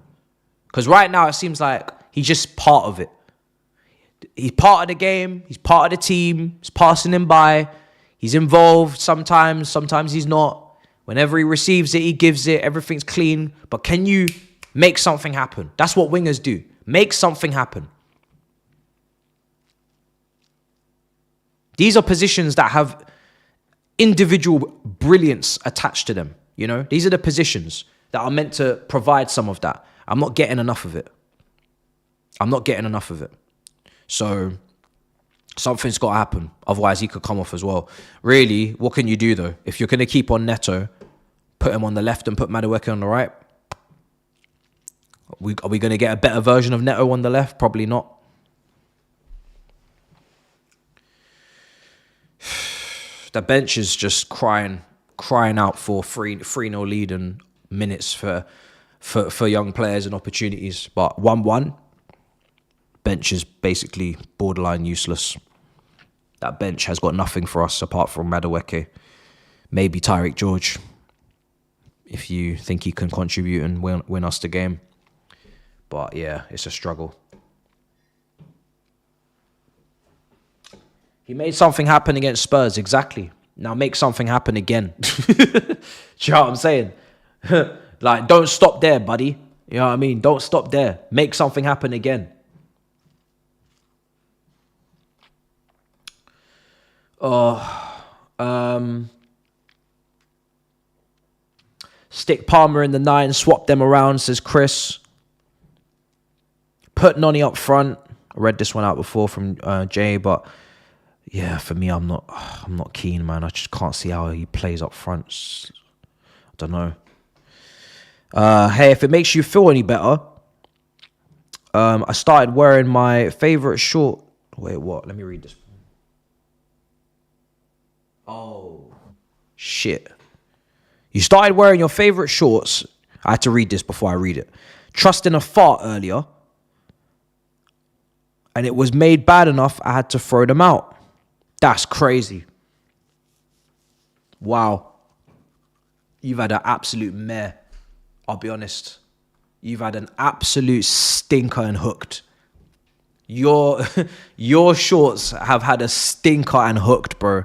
Because right now, it seems like he's just part of it. He's part of the game. He's part of the team. He's passing him by. He's involved sometimes. Sometimes he's not. Whenever he receives it, he gives it. Everything's clean. But can you make something happen? That's what wingers do. Make something happen. These are positions that have individual brilliance attached to them. You know, these are the positions that are meant to provide some of that. I'm not getting enough of it. So something's got to happen. Otherwise, he could come off as well. Really, what can you do, though? If you're going to keep on Netto, put him on the left and put Madueke on the right. Are we going to get a better version of Netto on the left? Probably not. The bench is just crying out for 3-0 lead and minutes for young players and opportunities. But 1-1, bench is basically borderline useless. That bench has got nothing for us apart from Madueke. Maybe Tyreek George, if you think he can contribute and win us the game. But yeah, it's a struggle. He made something happen against Spurs, exactly. Now make something happen again. Do you know what I'm saying? Like, don't stop there, buddy. You know what I mean? Don't stop there. Make something happen again. Stick Palmer in the 9, swap them around, says Chris. Put Noni up front. I read this one out before from Jay, but yeah, for me, I'm not keen, man. I just can't see how he plays up front. I don't know. Hey, if it makes you feel any better, I started wearing my favorite short. Wait, what? Let me read this. Oh, shit. You started wearing your favorite shorts. I had to read this before I read it. Trusting a fart earlier. And it was made bad enough, I had to throw them out. That's crazy. Wow. You've had an absolute meh. I'll be honest. You've had an absolute stinker and hooked. Your shorts have had a stinker and hooked, bro.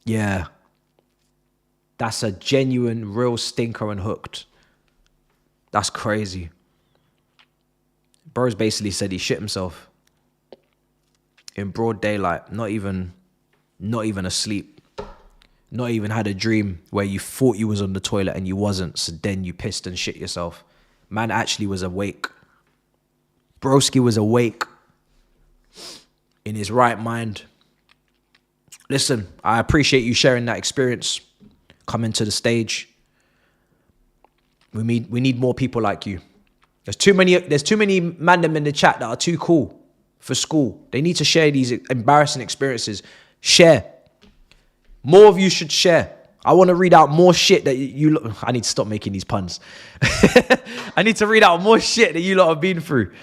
Yeah. That's a genuine, real stinker and hooked. That's crazy. Bro's basically said he shit himself. In broad daylight. Not even asleep. Not even had a dream where you thought you was on the toilet and you wasn't. So then you pissed and shit yourself. Man actually was awake. Broski was awake. in his right mind. Listen, I appreciate you sharing that experience, coming to the stage. We need more people like you. There's too many mandem in the chat that are too cool for school. They need to share these embarrassing experiences. Share. More of you should share. I want to read out more shit that you I need to stop making these puns. I need to read out more shit that you lot have been through.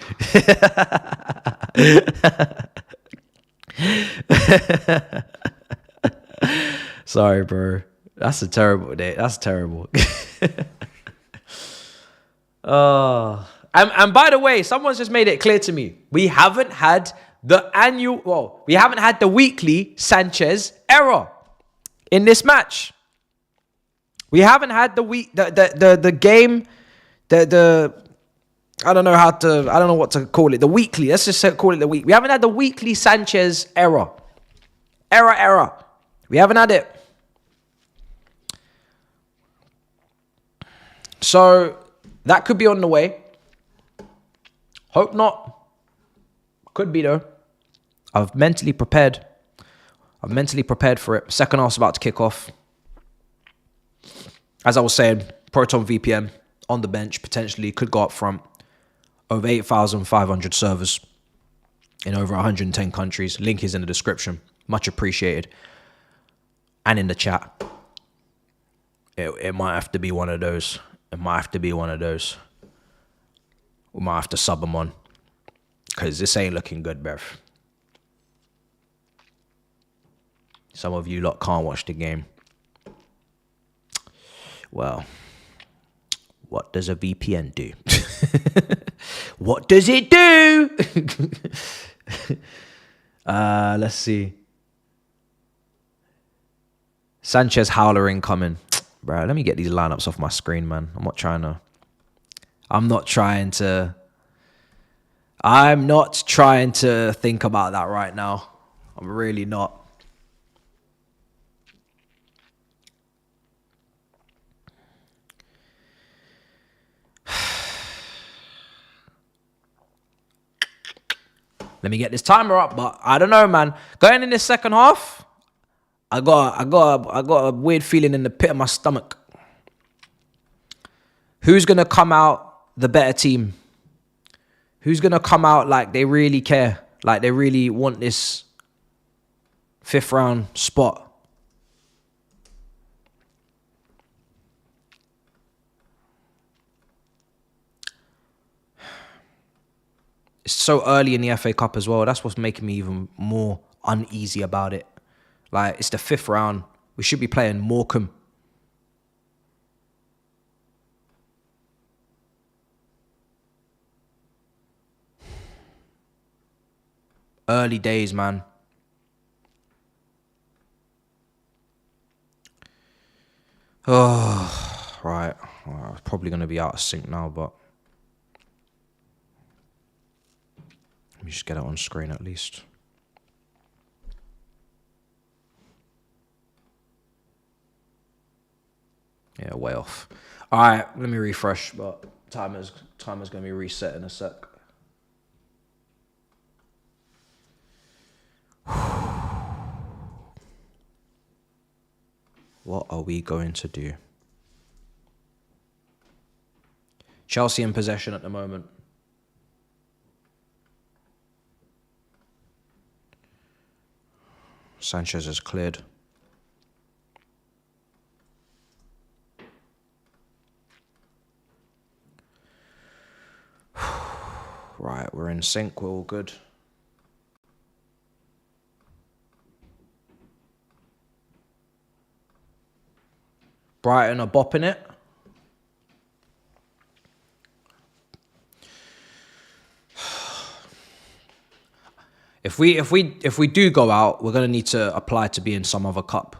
Sorry, bro. That's a terrible day. That's terrible. And by the way, someone's just made it clear to me. We haven't had the weekly Sanchez error in this match. We haven't had the game, I don't know what to call it. The weekly, let's just call it the week. We haven't had the weekly Sanchez error. Error. We haven't had it. So that could be on the way. Hope not. Could be though. I've mentally prepared for it. Second half's about to kick off. As I was saying, Proton VPN on the bench, potentially could go up front. Over 8,500 servers in over 110 countries. Link is in the description. Much appreciated. And in the chat. It might have to be one of those. We might have to sub them on. Because this ain't looking good, bruv. Some of you lot can't watch the game. Well, what does a VPN do? What does it do? Let's see. Sanchez Howler incoming. Bro, let me get these lineups off my screen, man. I'm not trying to think about that right now. I'm really not. Let me get this timer up, but I don't know, man. Going in this second half, I got a weird feeling in the pit of my stomach. Who's gonna come out the better team? Who's gonna come out like they really care, like they really want this 5th round spot? It's so early in the FA Cup as well. That's what's making me even more uneasy about it. Like, it's the 5th round. We should be playing Morecambe. Early days, man. Oh, right. Well, it's probably going to be out of sync now, but let me just get it on screen at least. Yeah, way off. All right, let me refresh, but timer's going to be reset in a sec. What are we going to do? Chelsea in possession at the moment. Sanchez is cleared. Right, we're in sync. We're all good. Brighton are bopping it. If we do go out, we're gonna need to apply to be in some other cup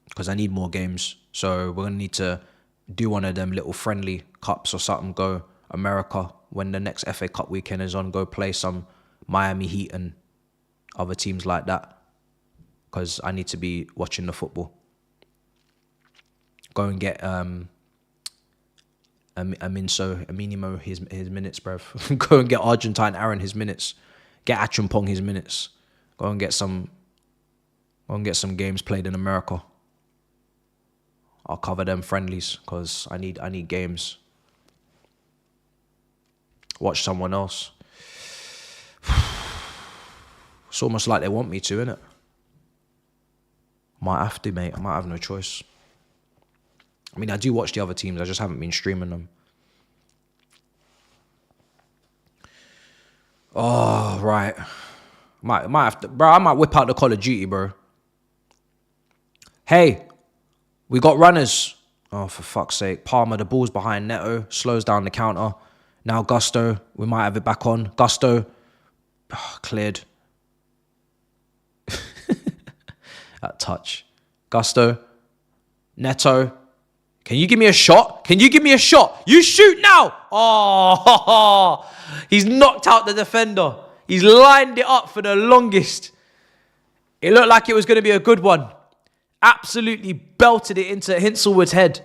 because I need more games. So we're gonna need to do one of them little friendly cups or something. Go America when the next FA Cup weekend is on. Go play some Miami Heat and other teams like that because I need to be watching the football. Go and get Aminimo his minutes, bruv. Go and get Argentine Aaron his minutes. Get Achumpong his minutes. Go and get some games played in America. I'll cover them friendlies because I need games. Watch someone else. It's almost like they want me to, innit? Might have to, mate. I might have no choice. I mean, I do watch the other teams. I just haven't been streaming them. Oh, right. Might have to, bro. I might whip out the Call of Duty, bro. Hey, we got runners. Oh, for fuck's sake. Palmer, the ball's behind Netto. Slows down the counter. Now Gusto. We might have it back on. Gusto. Oh, cleared. That touch. Gusto. Netto. Can you give me a shot? Can you give me a shot? You shoot now. Oh, he's knocked out the defender. He's lined it up for the longest. It looked like it was going to be a good one. Absolutely belted it into Hinselwood's head.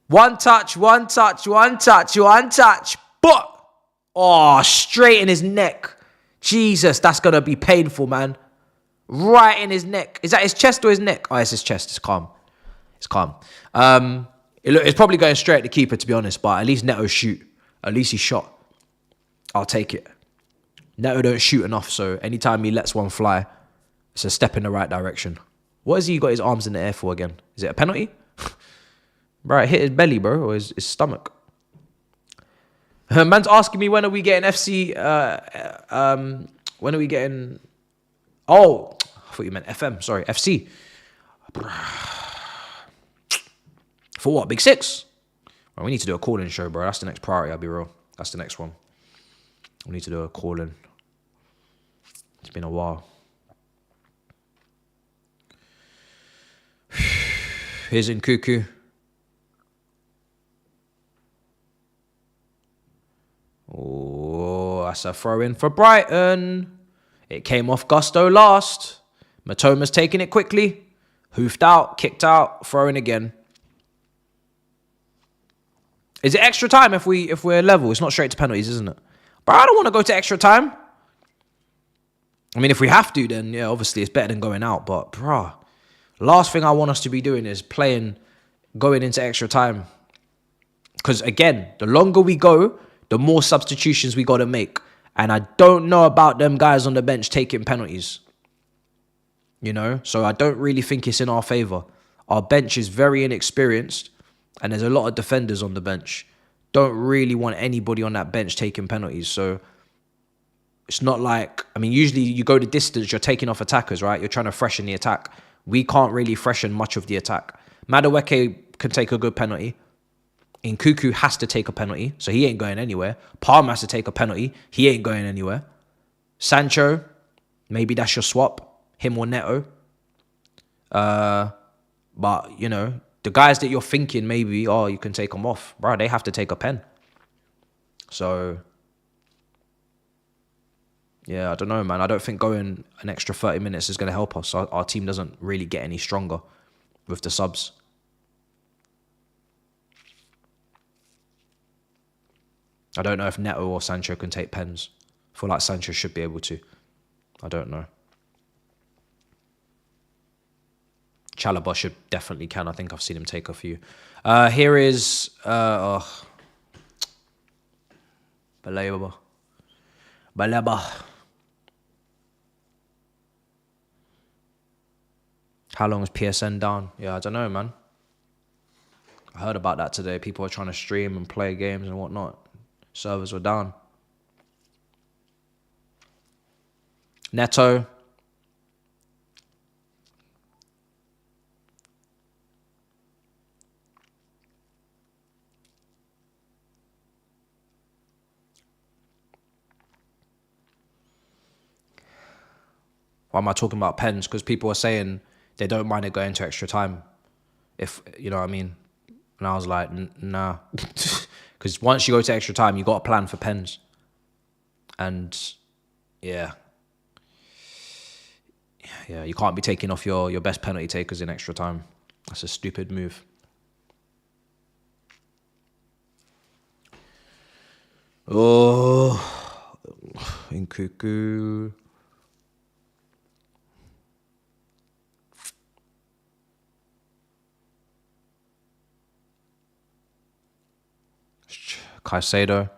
One touch, one touch, one touch, one touch. But, oh, straight in his neck. Jesus, that's going to be painful, man. Right in his neck. Is that his chest or his neck? Oh, it's his chest. It's calm. It's calm. It's probably going straight at the keeper, to be honest, but at least Netto shoot. At least he shot. I'll take it. Netto don't shoot enough, so anytime he lets one fly, it's a step in the right direction. What has he got his arms in the air for again? Is it a penalty? Bro, it hit his belly, bro, or his stomach. Man's asking me when are we getting FC, when are we getting... Oh, I thought you meant FM, sorry, FC. For what, Big Six? Well, we need to do a call-in show, bro. That's the next priority, I'll be real. That's the next one. We need to do a call-in. It's been a while. Here's Nkunku. Oh, that's a throw-in for Brighton. It came off Gusto last. Matoma's taking it quickly. Hoofed out, kicked out, throw-in again. Is it extra time if we're level? It's not straight to penalties, isn't it? But I don't want to go to extra time. I mean, if we have to, then yeah, obviously it's better than going out. But bruh, last thing I want us to be doing is going into extra time. Because again, the longer we go, the more substitutions we got to make. And I don't know about them guys on the bench taking penalties. You know? So I don't really think it's in our favour. Our bench is very inexperienced. And there's a lot of defenders on the bench. Don't really want anybody on that bench taking penalties. So it's not like... I mean, usually you go the distance, you're taking off attackers, right? You're trying to freshen the attack. We can't really freshen much of the attack. Mydryk can take a good penalty. Nkunku has to take a penalty, so he ain't going anywhere. Palmer has to take a penalty. He ain't going anywhere. Sancho, maybe that's your swap. Him or Netto. But, you know, the guys that you're thinking maybe, oh, you can take them off. Bro, they have to take a pen. So, yeah, I don't know, man. I don't think going an extra 30 minutes is going to help us. Our team doesn't really get any stronger with the subs. I don't know if Netto or Sancho can take pens. I feel like Sanchez should be able to. I don't know. Chalobah should definitely can. I think I've seen him take a few. Here is... Baleba. How long is PSN down? Yeah, I don't know, man. I heard about that today. People are trying to stream and play games and whatnot. Servers were down. Netto. Why am I talking about pens? Because people are saying they don't mind it going to extra time. If, you know what I mean? And I was like, nah. Because once you go to extra time, you got a plan for pens. And, yeah. Yeah, you can't be taking off your best penalty takers in extra time. That's a stupid move. Oh, Nkunku. Caicedo.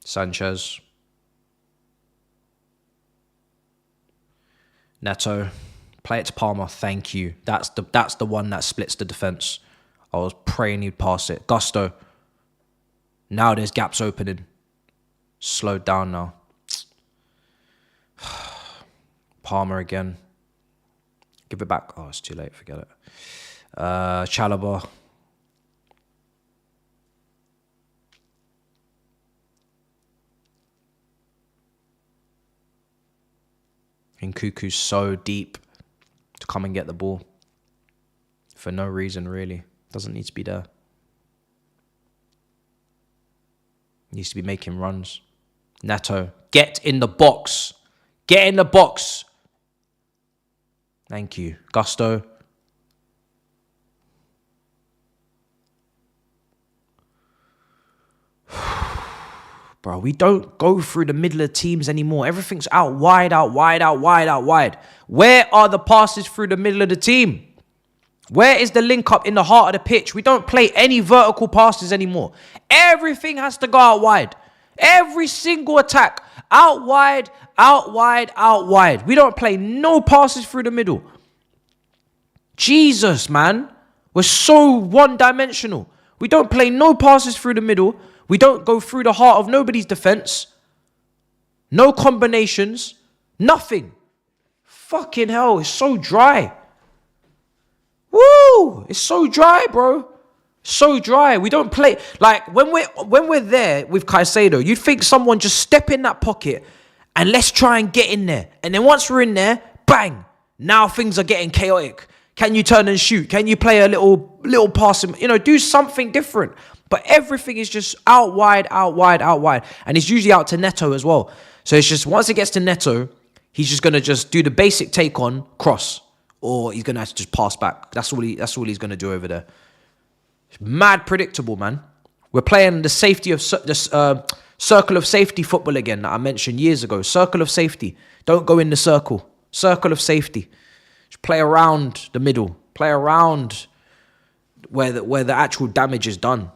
Sanchez. Netto. Play it to Palmer. Thank you. That's the one that splits the defense. I was praying he'd pass it. Gusto. Now there's gaps opening. Slowed down now. Palmer again. Give it back. Oh, it's too late. Forget it. Chalobah. Nkunku's so deep to come and get the ball. For no reason, really. Doesn't need to be there. Needs to be making runs. Netto. Get in the box. Get in the box. Thank you. Gusto. Bro, we don't go through the middle of teams anymore. Everything's out wide, out wide, out wide, out wide. Where are the passes through the middle of the team? Where is the link up in the heart of the pitch? We don't play any vertical passes anymore. Everything has to go out wide. Every single attack. Out wide, out wide, out wide. We don't play no passes through the middle. Jesus, man. We're so one-dimensional. We don't play no passes through the middle. We don't go through the heart of nobody's defense. No combinations. Nothing. Fucking hell, it's so dry. Woo! It's so dry, bro. So dry. We don't play like when we're there with Caicedo, you'd think someone just step in that pocket and let's try and get in there. And then once we're in there, bang! Now things are getting chaotic. Can you turn and shoot? Can you play a little pass? Do something different. But everything is just out wide, out wide, out wide. And it's usually out to Netto as well. So it's just, once it gets to Netto, he's just going to just do the basic take on, cross. Or he's going to have to just pass back. That's all he's going to do over there. It's mad predictable, man. We're playing the safety of the circle of safety football again that I mentioned years ago. Circle of safety. Don't go in the circle. Circle of safety. Just play around the middle. Play around where the actual damage is done.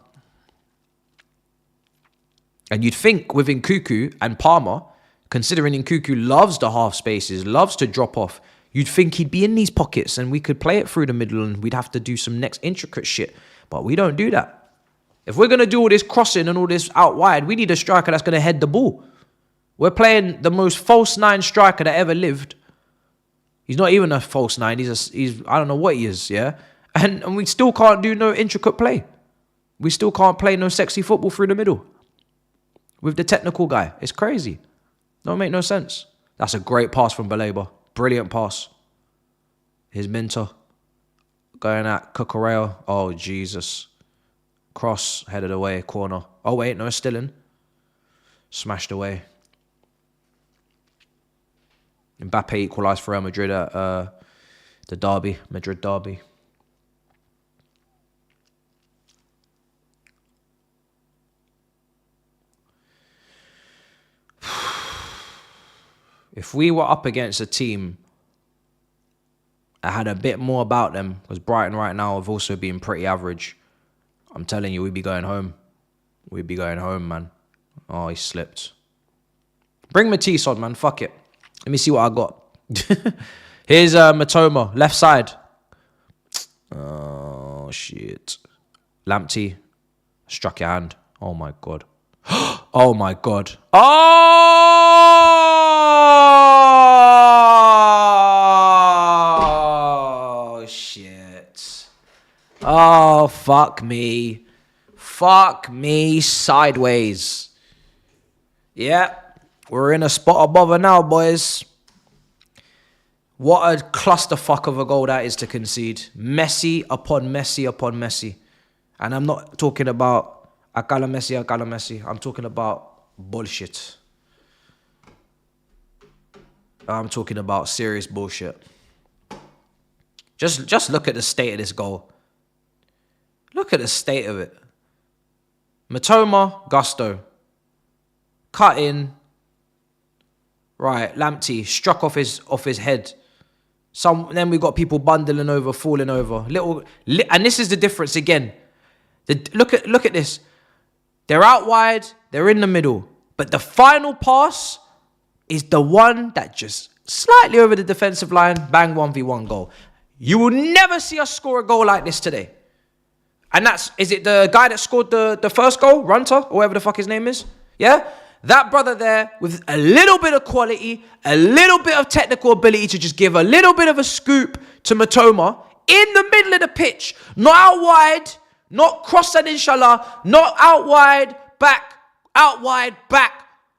And you'd think with Nkunku and Palmer, considering Nkunku loves the half spaces, loves to drop off, you'd think he'd be in these pockets and we could play it through the middle and we'd have to do some next intricate shit. But we don't do that. If we're going to do all this crossing and all this out wide, we need a striker that's going to head the ball. We're playing the most false nine striker that ever lived. He's not even a false nine. He's I don't know what he is, yeah? And we still can't do no intricate play. We still can't play no sexy football through the middle. With the technical guy. It's crazy. Don't make no sense. That's a great pass from Baleba. Brilliant pass. His mentor. Going at Cucurella. Oh, Jesus. Cross. Headed away. Corner. Oh, wait. No, it's still in. Smashed away. Mbappe equalised for Real Madrid at the Derby. Madrid Derby. If we were up against a team that had a bit more about them, because Brighton right now have also been pretty average, I'm telling you, we'd be going home. We'd be going home, man. Oh, he slipped. Bring Matisse on, man. Fuck it. Let me see what I got. Here's Matoma, left side. Oh, shit. Lamptey. Struck your hand. Oh, my God. Oh, my God. Oh, shit. Oh, fuck me. Fuck me sideways. Yeah. We're in a spot above her now, boys. What a clusterfuck of a goal that is to concede. Messi upon Messi upon Messi. And I'm not talking about Akala Messi. I'm talking about bullshit. I'm talking about serious bullshit. Just look at the state of this goal. Look at the state of it. Matoma, Gusto. Cut in. Right, Lamptey struck off his head. Then we got people bundling over, falling over. And this is the difference again. Look at this. They're out wide, they're in the middle. But the final pass is the one that just slightly over the defensive line, bang, 1v1 goal. You will never see us score a goal like this today. And is it the guy that scored the first goal, Runter, or whatever the fuck his name is? Yeah? That brother there with a little bit of quality, a little bit of technical ability to just give a little bit of a scoop to Matoma in the middle of the pitch. Not out wide, not cross and inshallah, not out wide, back,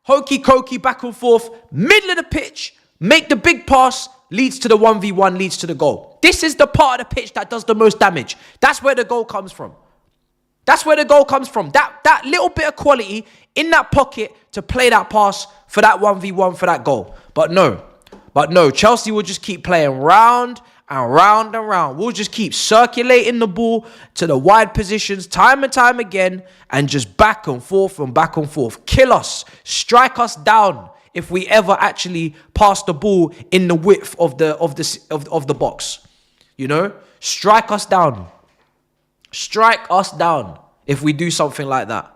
hokey cokey, back and forth, middle of the pitch, make the big pass, leads to the 1v1, leads to the goal. This is the part of the pitch that does the most damage. That's where the goal comes from. That little bit of quality in that pocket to play that pass for that 1v1 for that goal. But no, Chelsea will just keep playing round and round and round. We'll just keep circulating the ball to the wide positions time and time again and just back and forth and back and forth. Kill us, strike us down if we ever actually pass the ball in the width of the box. You know? Strike us down. Strike us down if we do something like that.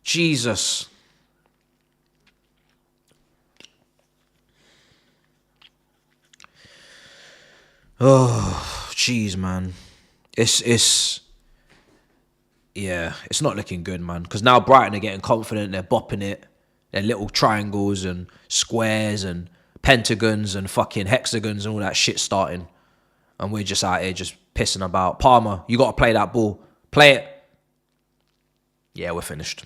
Jesus. Oh, jeez, man. It's not looking good, man. Because now Brighton are getting confident. They're bopping it. They're little triangles and squares and pentagons and fucking hexagons and all that shit starting. And we're just out here just pissing about. Palmer, you got to play that ball. Play it. Yeah, we're finished.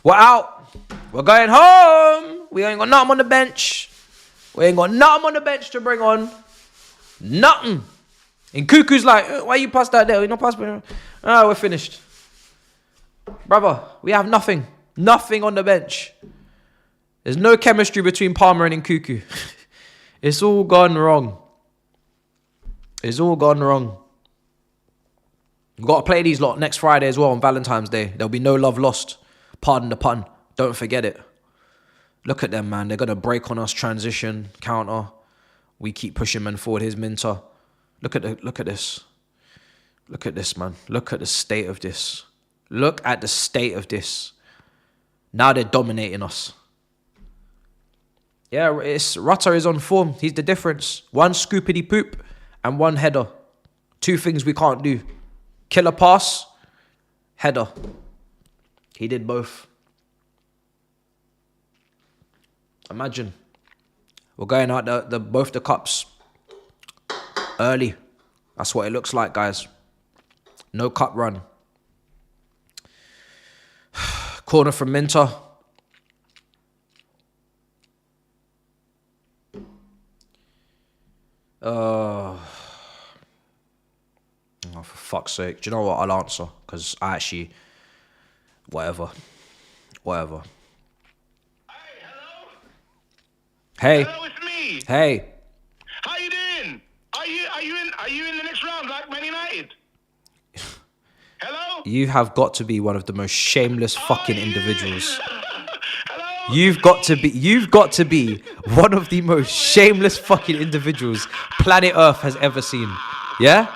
We're out. We're going home. We ain't got nothing on the bench. To bring on. Nothing. And Nkunku's like, why you pass that there? You not pass me. Oh, we're finished. Brother, we have nothing. Nothing on the bench. There's no chemistry between Palmer and Nkunku. It's all gone wrong. We've got to play these lot next Friday as well on Valentine's Day. There'll be no love lost. Pardon the pun. Don't forget it. Look at them, man. They're going to break on us, transition, counter. We keep pushing men forward. Here's Minter. Look at this. Look at this, man. Look at the state of this. Now they're dominating us. Yeah, Rutter is on form. He's the difference. One scoopity poop and one header. Two things we can't do. Killer pass, header. He did both. Imagine. We're going out both the cups early. That's what it looks like, guys. No cup run. Corner from Minter. Oh, for fuck's sake. Do you know what? I'll answer. Because I actually... Whatever. Hey, hello? Hey. Hello, it's me. Hey. How you doing? Are you in the next round like Man United? Hello? You have got to be one of the most shameless fucking individuals. Hello? You've got to be one of the most shameless fucking individuals planet Earth has ever seen. Yeah?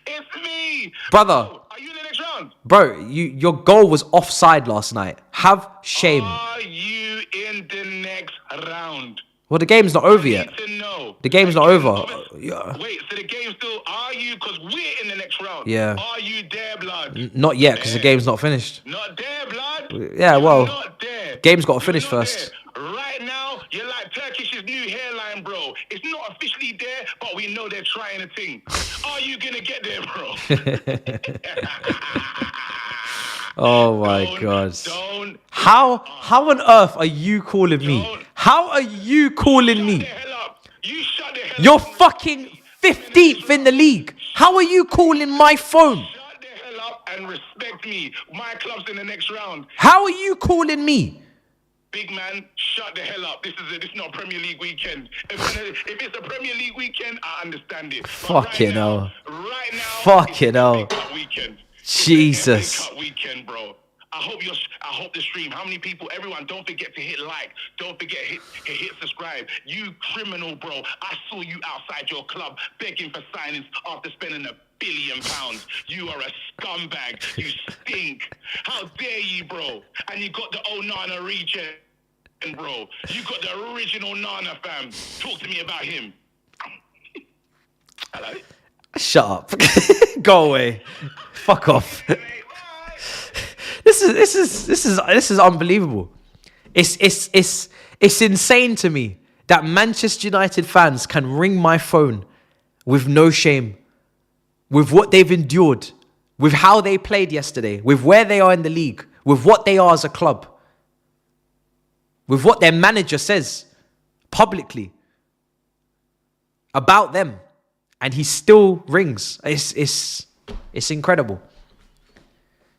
It's me. Brother. Oh, are you in the next round? Bro, your goal was offside last night. Have shame. Are you in the next round? Well, the game's not over yet. I need to know. The game's not over. Yeah. Wait, so the game's still... Are you... Because we're in the next round. Yeah. Are you there, blood? Not yet, because the game's not finished. Not there, blood? Yeah, well... Not there. Game's got to finish first. There. Right now, you're like Turkish's new hairline, bro. It's not officially there, but we know they're trying a thing. Are you going to get there, bro? Oh my God. How on earth are you calling me? How are you calling me? You shut the hell up. You're fucking 15th in the league. How are you calling my phone? Shut the hell up and respect me. My club's in the next round. How are you calling me? Big man, shut the hell up. This is not a Premier League weekend. If it's a Premier League weekend, I understand it. Fucking hell. Right now, Fucking hell. FA Cup weekend. Jesus. FA Cup weekend, bro. I hope the stream. How many people? Everyone, don't forget to hit like. Don't forget hit subscribe. You criminal, bro. I saw you outside your club begging for signings after spending £1 billion. You are a scumbag. You stink. How dare you, bro? And you got the Onana regen, bro. You got the original Nana, fam. Talk to me about him. Hello? Shut up. Go away. Fuck off. This is unbelievable. It's insane to me that Manchester United fans can ring my phone with no shame, with what they've endured, with how they played yesterday, with where they are in the league, with what they are as a club, with what their manager says publicly about them, and he still rings. It's incredible.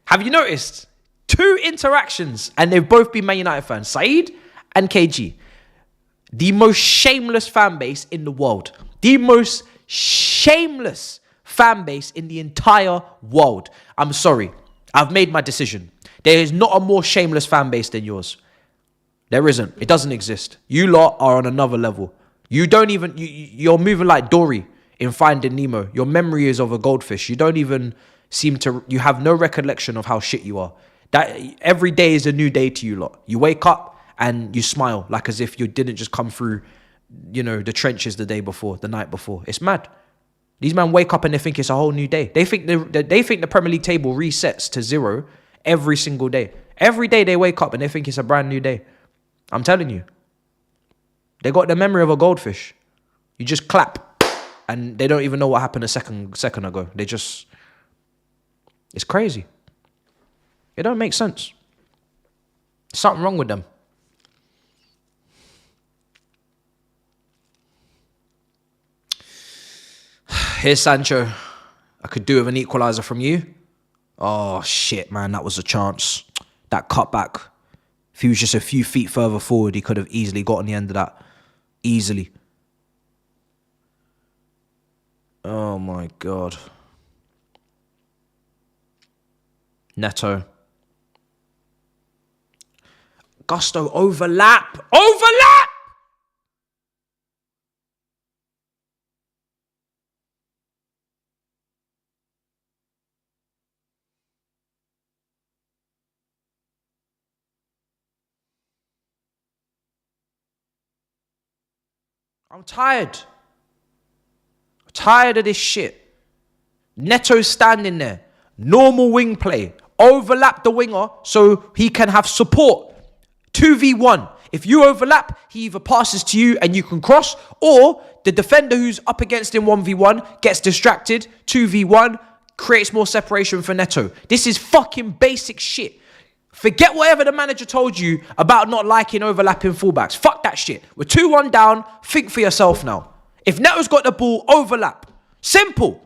Have you noticed 2 interactions, and they've both been Man United fans, Saeed and KG, the most shameless fan base in the world, the most shameless fan base in the entire world. I'm sorry, I've made my decision. There is not a more shameless fan base than yours. There isn't. It doesn't exist. You lot are on another level. You don't even, you're moving like Dory in Finding Nemo. Your memory is of a goldfish. You don't even you have no recollection of how shit you are. That every day is a new day to you lot. You wake up and you smile like as if you didn't just come through, the trenches the day before, the night before. It's mad. These men wake up and they think it's a whole new day. They think the Premier League table resets to 0 every single day. Every day they wake up and they think it's a brand new day. I'm telling you. They got the memory of a goldfish. You just clap and they don't even know what happened a second ago. It's crazy. It don't make sense. Something wrong with them. Here's Sancho. I could do with an equalizer from you. Oh, shit, man. That was a chance. That cutback. If he was just a few feet further forward, he could have easily gotten the end of that. Easily. Oh, my God. Netto. Gusto, overlap. Overlap! I'm tired. I'm tired of this shit. Netto's standing there. Normal wing play. Overlap the winger so he can have support. 2v1. If you overlap, he either passes to you and you can cross, or the defender who's up against him 1v1 gets distracted. 2v1 creates more separation for Netto. This is fucking basic shit. Forget whatever the manager told you about not liking overlapping fullbacks. Fuck that shit. We're 2-1 down. Think for yourself now. If Neto's got the ball, overlap. Simple.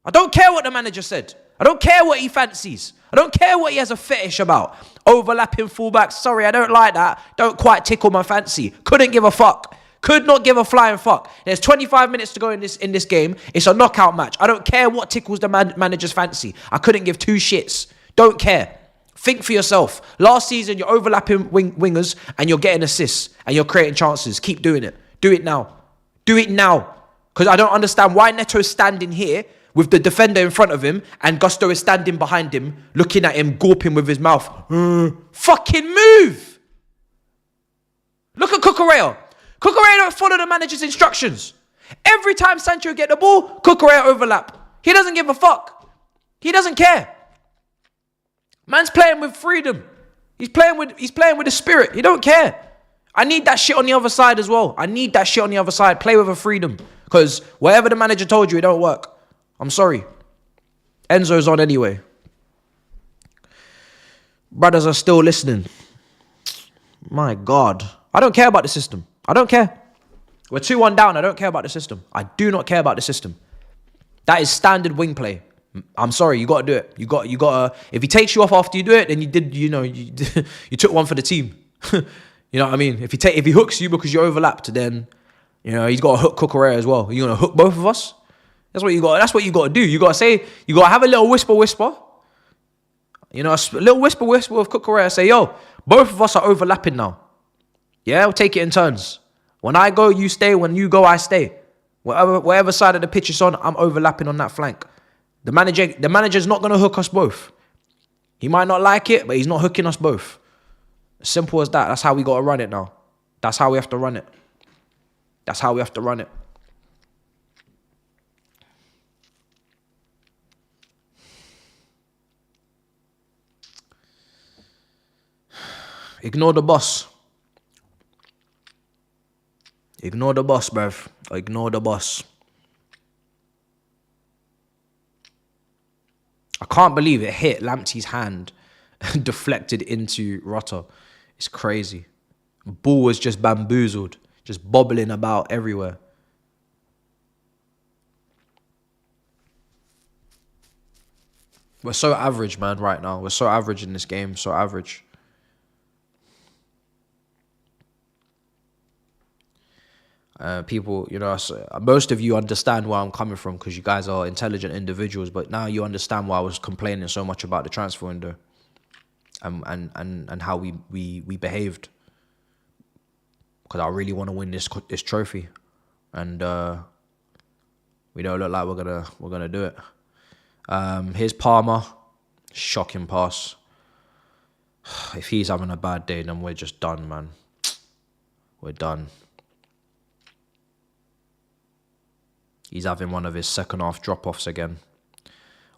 I don't care what the manager said. I don't care what he fancies. I don't care what he has a fetish about. Overlapping fullbacks. Sorry, I don't like that. Don't quite tickle my fancy. Couldn't give a fuck. Could not give a flying fuck. There's 25 minutes to go in this game. It's a knockout match. I don't care what tickles the manager's fancy. I couldn't give 2 shits. Don't care. Think for yourself. Last season, you're overlapping wingers and you're getting assists and you're creating chances. Keep doing it. Do it now. Do it now. Because I don't understand why Neto's standing here with the defender in front of him and Gusto is standing behind him, looking at him, gawping with his mouth. Fucking move! Look at Cucurella. Cucurella don't follow the manager's instructions. Every time Sancho get the ball, Cucurella overlap. He doesn't give a fuck. He doesn't care. Man's playing with freedom. He's playing with the spirit. He don't care. I need that shit on the other side as well. I need that shit on the other side. Play with a freedom. Because whatever the manager told you, it don't work. I'm sorry. Enzo's on anyway. Brothers are still listening. My God. I don't care about the system. I don't care. We're 2-1 down. I don't care about the system. I do not care about the system. That is standard wing play. I'm sorry, you got to do it. You got to, if he takes you off after you do it, then you took one for the team. You know what I mean? If he hooks you because you overlapped, then he's got to hook Cucurella as well. You gonna hook both of us? That's what you got. That's what you got to do. You got to say. You got to have a little whisper. A little whisper with Cucurella. Say, yo, both of us are overlapping now. Yeah, we'll take it in turns. When I go, you stay. When you go, I stay. Whatever side of the pitch it's on, I'm overlapping on that flank. The manager's not gonna hook us both. He might not like it, but he's not hooking us both. Simple as that. That's how we got to run it now. That's how we have to run it. That's how we have to run it. Ignore the boss. Ignore the boss, bruv. Ignore the boss. I can't believe it hit Lamptey's hand and deflected into Rutter. It's crazy. Ball was just bamboozled, just bobbling about everywhere. We're so average, man, right now. We're so average in this game, so average. People, most of you understand where I'm coming from because you guys are intelligent individuals, but now you understand why I was complaining so much about the transfer window and how we behaved. Because I really want to win this trophy, and we don't look like we're gonna do it. Here's Palmer, shocking pass. If he's having a bad day, then we're just done, man. We're done. He's having one of his second half drop-offs again.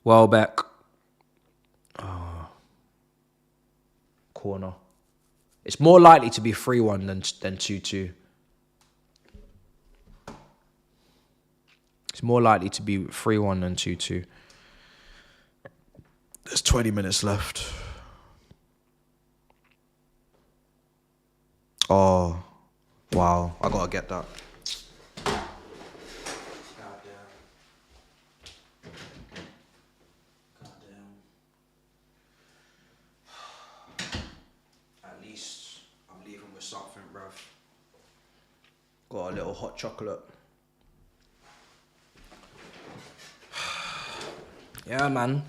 Welbeck. Oh. Corner. It's more likely to be 3-1 than 2-2. It's more likely to be 3-1 than 2-2. There's 20 minutes left. Oh, wow. I gotta get that. Got a little hot chocolate. Yeah, man.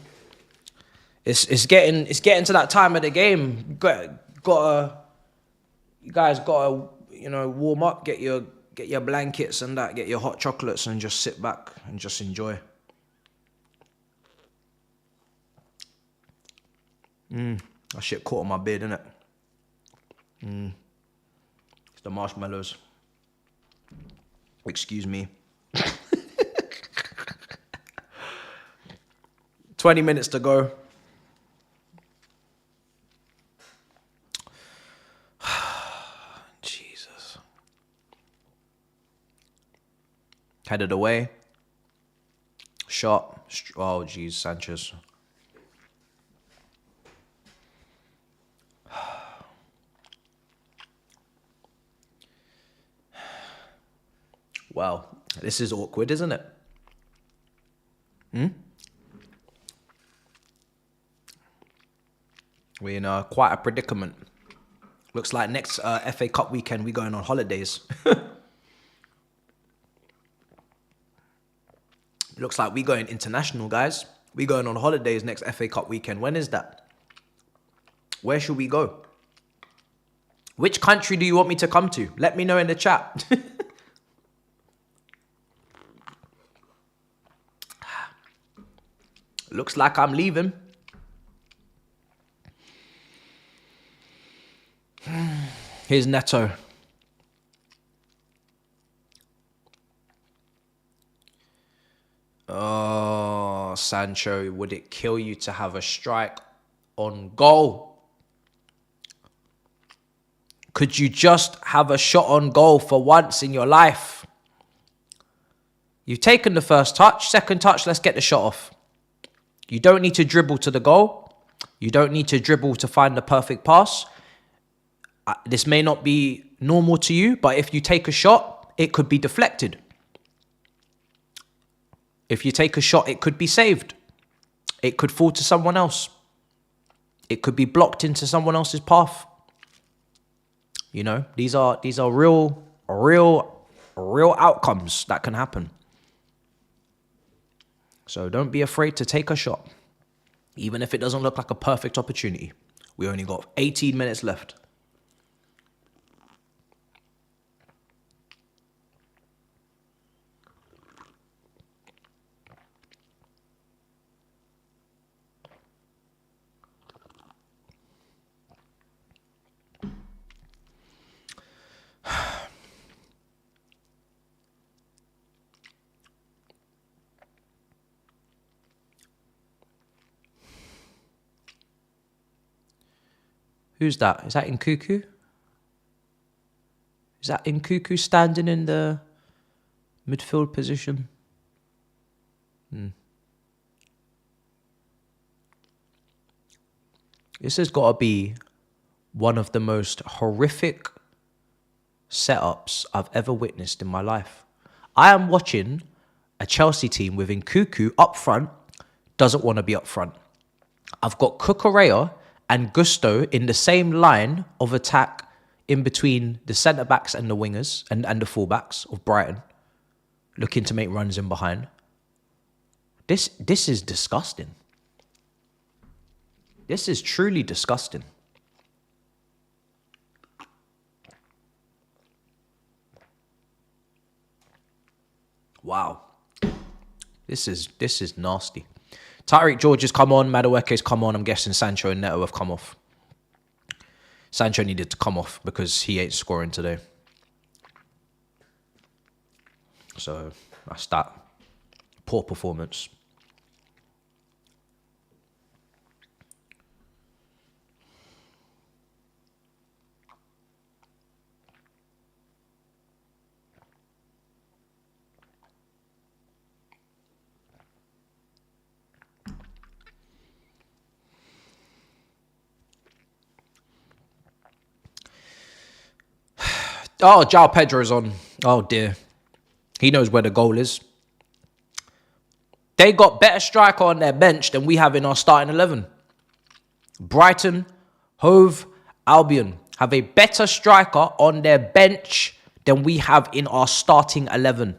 It's getting to that time of the game. You guys gotta warm up, get your blankets and that, get your hot chocolates and just sit back and just enjoy. That shit caught on my beard, innit? It's the marshmallows. Excuse me. 20 minutes to go. Jesus. Headed away. Shot. Oh, jeez, Sanchez. Wow, this is awkward, isn't it? We're in quite a predicament. Looks like next FA Cup weekend we're going on holidays. Looks like we're going international, guys. We're going on holidays next FA Cup weekend. When is that? Where should we go? Which country do you want me to come to? Let me know in the chat. Looks like I'm leaving. Here's Netto. Oh, Sancho, would it kill you to have a strike on goal? Could you just have a shot on goal for once in your life? You've taken the first touch, second touch, let's get the shot off. You don't need to dribble to the goal. You don't need to dribble to find the perfect pass. This may not be normal to you, but if you take a shot, it could be deflected. If you take a shot, it could be saved. It could fall to someone else. It could be blocked into someone else's path. You know, these are real outcomes that can happen. So don't be afraid to take a shot, even if it doesn't look like a perfect opportunity. We only got 18 minutes left. Who's that? Is that Nkunku? Is that Nkunku standing in the midfield position? This has got to be one of the most horrific setups I've ever witnessed in my life. I am watching a Chelsea team with Nkunku up front, doesn't want to be up front. I've got Cucurella and Gusto in the same line of attack in between the centre-backs and the wingers and the full-backs of Brighton, looking to make runs in behind. This is disgusting. This is truly disgusting. Wow. This is nasty. Tyreek George has come on. Madueke's come on. I'm guessing Sancho and Netto have come off. Sancho needed to come off because he ain't scoring today. So that's that. Poor performance. Oh, João Pedro's on. Oh, dear. He knows where the goal is. They got better striker on their bench than we have in our starting 11. Brighton, Hove, Albion have a better striker on their bench than we have in our starting 11.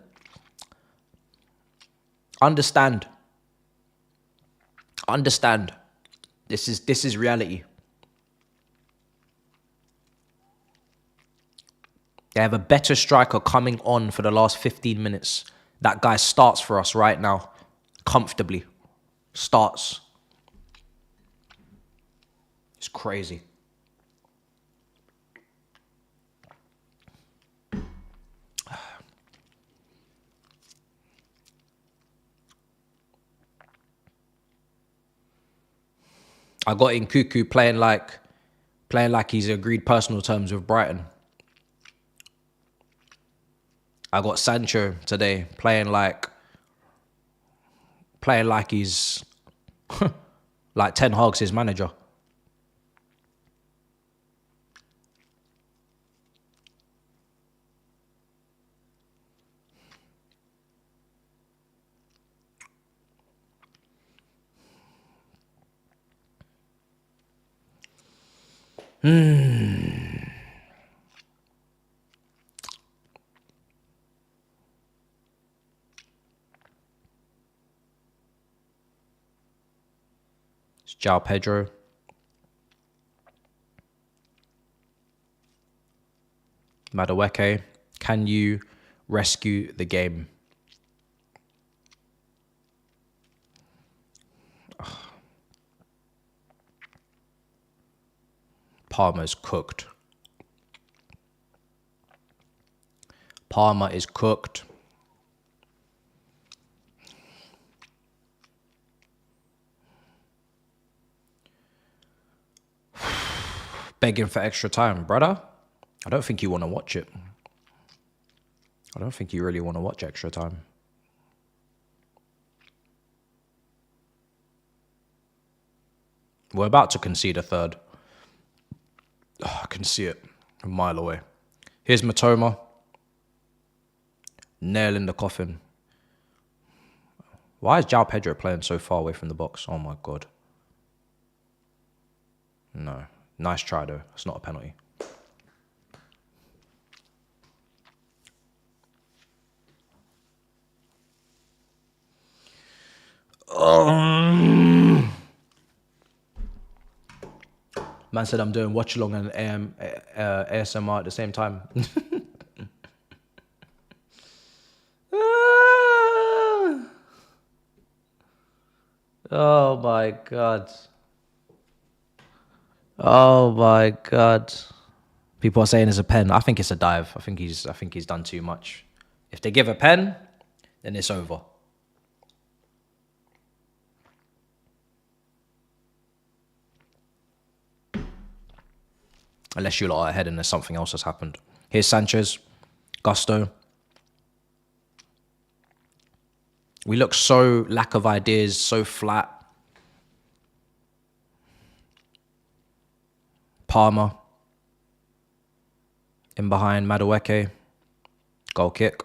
Understand. This is reality. They have a better striker coming on for the last 15 minutes. That guy starts for us right now. Comfortably. Starts. It's crazy. I got Nkunku playing like he's agreed personal terms with Brighton. I got Sancho today playing like he's like Ten Hag's his manager. It's João Pedro. Madueke, can you rescue the game? Palmer's cooked. Palmer is cooked. Begging for extra time, brother. I don't think you want to watch it. I don't think you really want to watch extra time. We're about to concede a third. Oh, I can see it a mile away. Here's Matoma. Nail in the coffin. Why is João Pedro playing so far away from the box? Oh my God. No. Nice try though. It's not a penalty. Man said I'm doing watch along and ASMR at the same time. Oh my god. Oh my god. People are saying it's a pen. I think it's a dive. I think he's done too much. If they give a pen, then it's over. Unless you lot are ahead and there's something else has happened. Here's Sanchez. Gusto. We look so lack of ideas, so flat. Palmer. In behind Mydryk. Goal kick.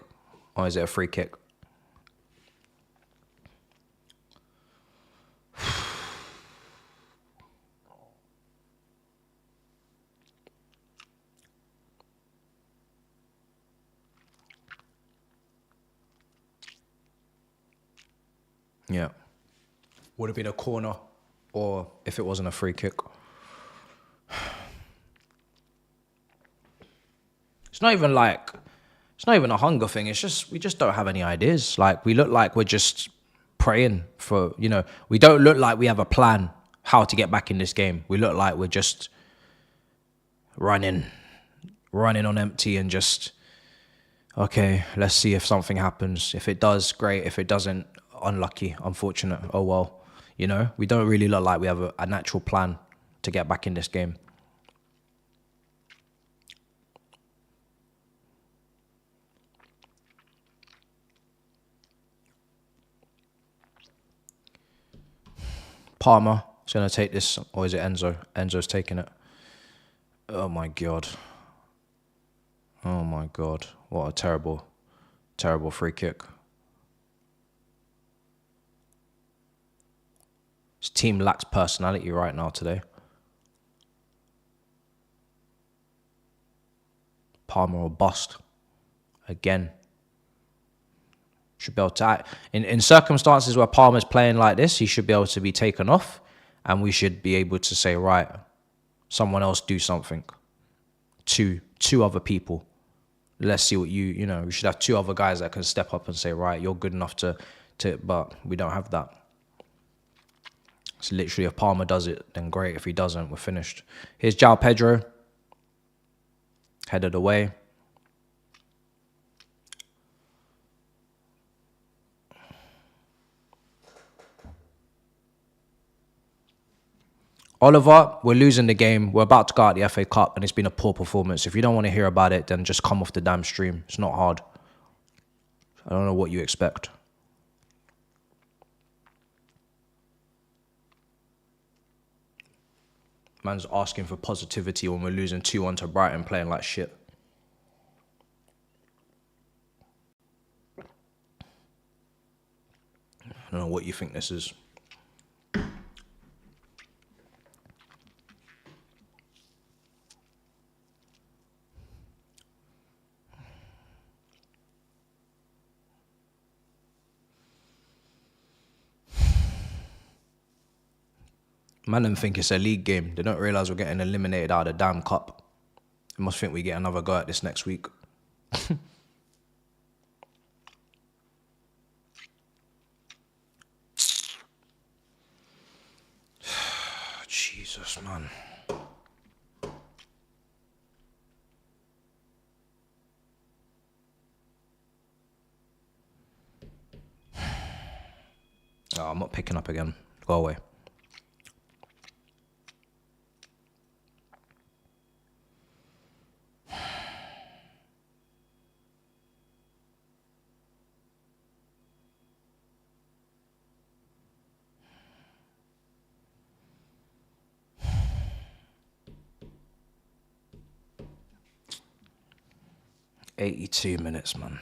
Or is it a free kick? Yeah. Would have been a corner, or if it wasn't a free kick. It's not even a hunger thing. It's just, we just don't have any ideas. Like, we look like we're just praying for, we don't look like we have a plan how to get back in this game. We look like we're just running on empty and just, okay, let's see if something happens. If it does, great. If it doesn't, unlucky, unfortunate. Oh well, we don't really look like we have a natural plan to get back in this game. Palmer is going to take this, or is it Enzo? Enzo's taking it. Oh my god. Oh my god. What a terrible, terrible free kick. This team lacks personality right now today. Palmer or bust. Again. Should be able to, in circumstances where Palmer's playing like this, he should be able to be taken off, and we should be able to say, right, someone else do something. Two other people. Let's see what we should have two other guys that can step up and say, right, you're good enough to but we don't have that. It's literally, if Palmer does it, then great. If he doesn't, we're finished. Here's João Pedro. Headed away. Oliver, we're losing the game. We're about to go out the FA Cup, and it's been a poor performance. If you don't want to hear about it, then just come off the damn stream. It's not hard. I don't know what you expect. Man's asking for positivity when we're losing 2-1 to Brighton, playing like shit. I don't know what you think this is. Man, them think it's a league game. They don't realise we're getting eliminated out of the damn cup. They must think we get another go at this next week. Jesus, man. Oh, I'm not picking up again. Go away. $82, man.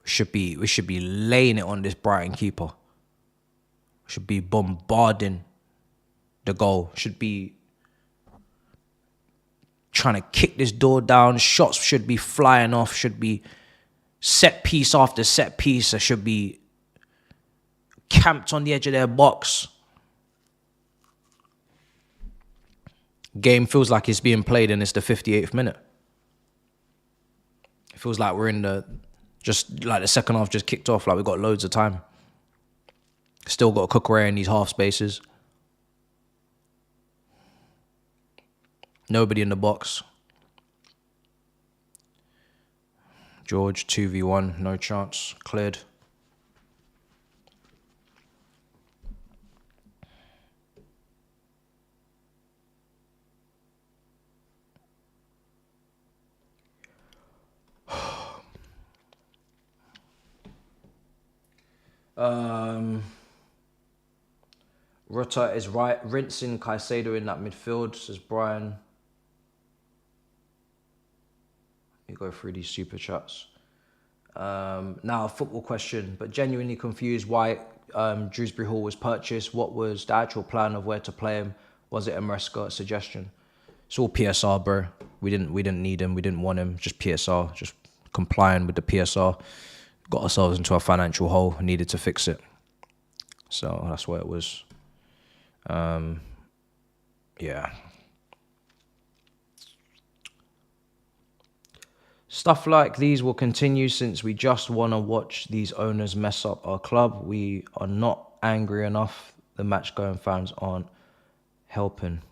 We should be laying it on this Brighton keeper. We should be bombarding the goal. Should be trying to kick this door down. Shots should be flying off. Should be set piece after set piece. There should be camped on the edge of their box. Game feels like it's being played and it's the 58th minute. It feels like we're in the second half just kicked off, like we've got loads of time. Still got to cook away in these half spaces. Nobody in the box. George, 2v1, no chance, cleared. Rutter is right, rinsing Caicedo in that midfield, says Brian. You go through these super chats. Now, a football question, but genuinely confused why Dewsbury Hall was purchased. What was the actual plan of where to play him? Was it a Maresca suggestion? It's all PSR, bro. We didn't need him. We didn't want him. Just PSR. Just complying with the PSR. Got ourselves into a financial hole. Needed to fix it. So that's what it was. Yeah. Stuff like these will continue since we just want to watch these owners mess up our club. We are not angry enough. The match-going fans aren't helping.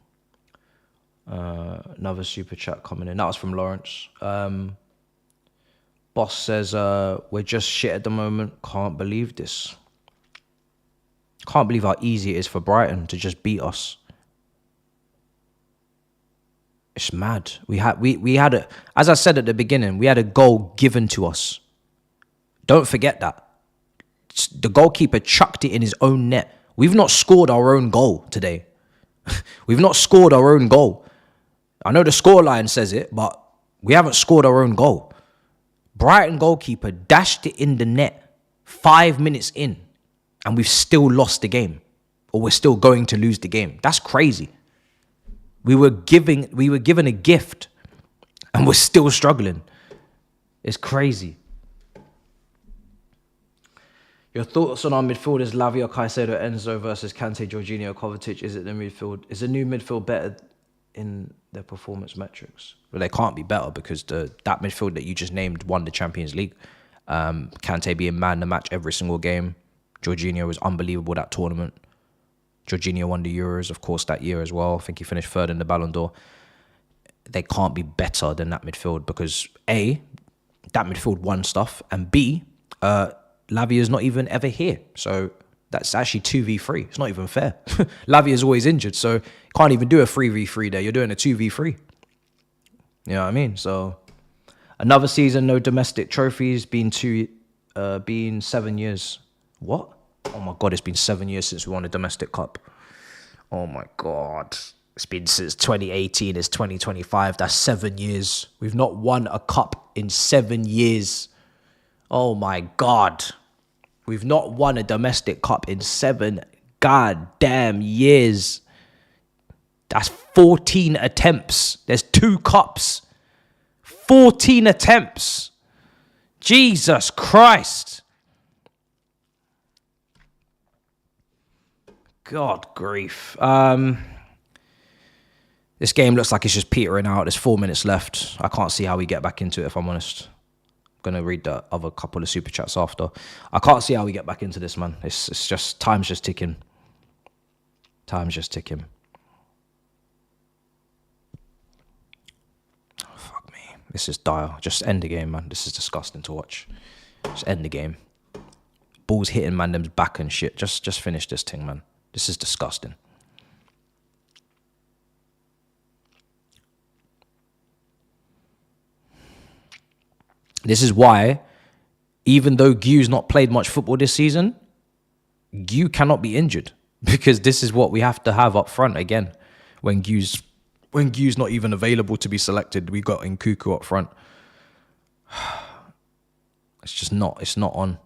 Another super chat coming in. That was from Lawrence. Boss says, we're just shit at the moment. Can't believe this. Can't believe how easy it is for Brighton to just beat us. It's mad. We had a, as I said at the beginning, we had a goal given to us. Don't forget that. The goalkeeper chucked it in his own net. We've not scored our own goal today. We've not scored our own goal. I know the scoreline says it, but we haven't scored our own goal. Brighton goalkeeper dashed it in the net 5 minutes in, and we've still lost the game, or we're still going to lose the game. That's crazy. We were given a gift, and we're still struggling. It's crazy. Your thoughts on our midfielders, Lavia, Caicedo, Enzo versus Kante, Jorginho, Kovacic? Is it the midfield? Is the new midfield better in their performance metrics? Well, they can't be better because that midfield that you just named won the Champions League. Kante being man the match every single game. Jorginho was unbelievable that tournament. Jorginho won the Euros, of course, that year as well. I think he finished third in the Ballon d'Or. They can't be better than that midfield because A, that midfield won stuff, and B, Lavia's not even ever here. So that's actually 2v3. It's not even fair. Lavia's always injured, so you can't even do a 3v3 there. You're doing a 2v3. You know what I mean? So another season, no domestic trophies, been 7 years. What? Oh my God, it's been 7 years since we won a domestic cup. Oh my God. It's been since 2018, it's 2025. That's 7 years. We've not won a cup in 7 years. Oh my God. We've not won a domestic cup in 7 goddamn years. That's 14 attempts. There's 2 cups. 14 attempts. Jesus Christ. God grief. This game looks like it's just petering out. There's 4 minutes left. I can't see how we get back into it, if I'm honest. I'm going to read the other couple of super chats after. I can't see how we get back into this, man. It's just, time's just ticking. Time's just ticking. Oh, fuck me. This is dire. Just end the game, man. This is disgusting to watch. Just end the game. Balls hitting man them's back and shit. Just finish this thing, man. This is disgusting. This is why, even though Gu's not played much football this season, Gu cannot be injured. Because this is what we have to have up front again. When Gu's not even available to be selected, we got Nkunku up front. It's not on.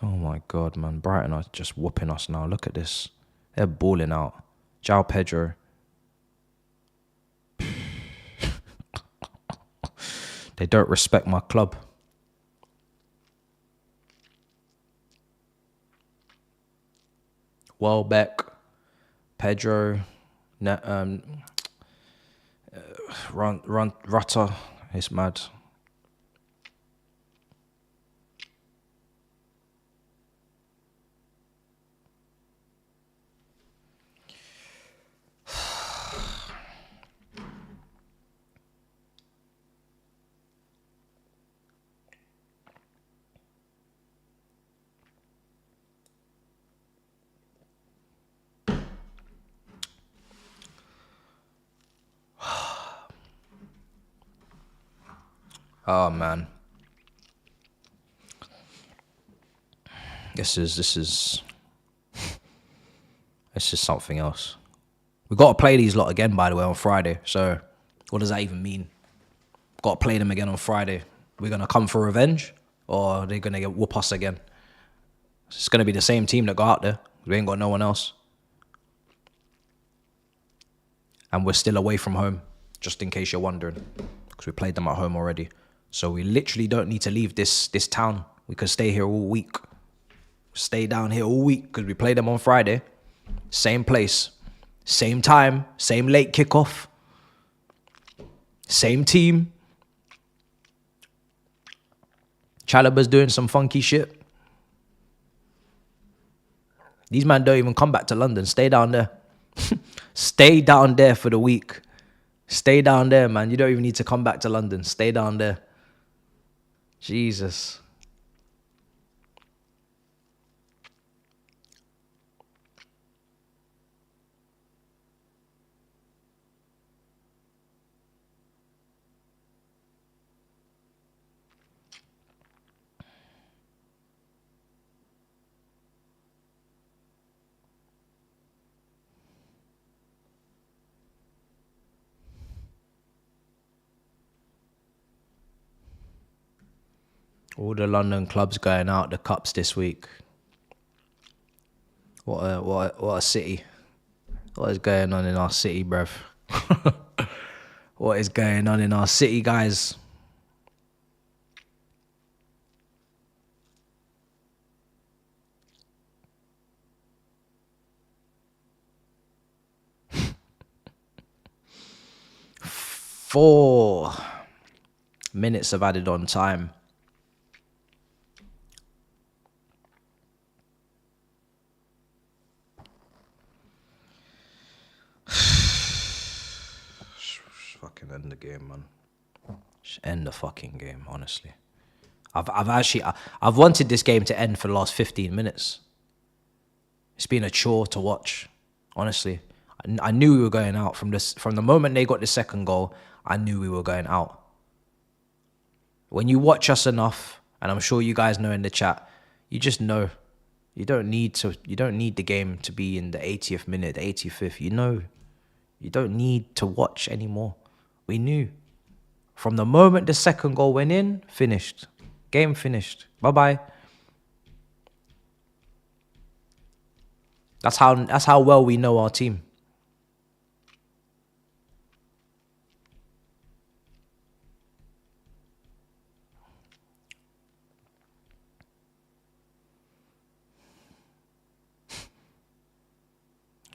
Oh my God, man. Brighton are just whooping us now. Look at this. They're balling out. João Pedro. They don't respect my club. Welbeck, Pedro, Rutter. It's mad. Oh man, this is something else. We got to play these lot again, by the way, on Friday. So, what does that even mean? Got to play them again on Friday. We're gonna come for revenge, or are they gonna whoop us again? It's gonna be the same team that got out there. We ain't got no one else, and we're still away from home, just in case you're wondering, because we played them at home already. So we literally don't need to leave this town. We could stay here all week. Stay down here all week because we play them on Friday. Same place, same time, same late kickoff, same team. Chalobah's doing some funky shit. These men don't even come back to London. Stay down there. Stay down there for the week. Stay down there, man. You don't even need to come back to London. Stay down there. Jesus. All the London clubs going out the cups this week. What a city. What is going on in our city, bruv? What is going on in our city, guys? Four minutes of added on time. Fucking end the game, man. Just end the fucking game, honestly. I've wanted this game to end for the last 15 minutes. It's been a chore to watch, honestly. I knew we were going out from the moment they got the second goal. I knew we were going out. When you watch us enough, and I'm sure you guys know in the chat, you just know. You don't need the game to be in the 80th minute, the 85th. You know, you don't need to watch anymore. We knew. From the moment the second goal went in, finished. Game finished. Bye-bye. That's how well we know our team.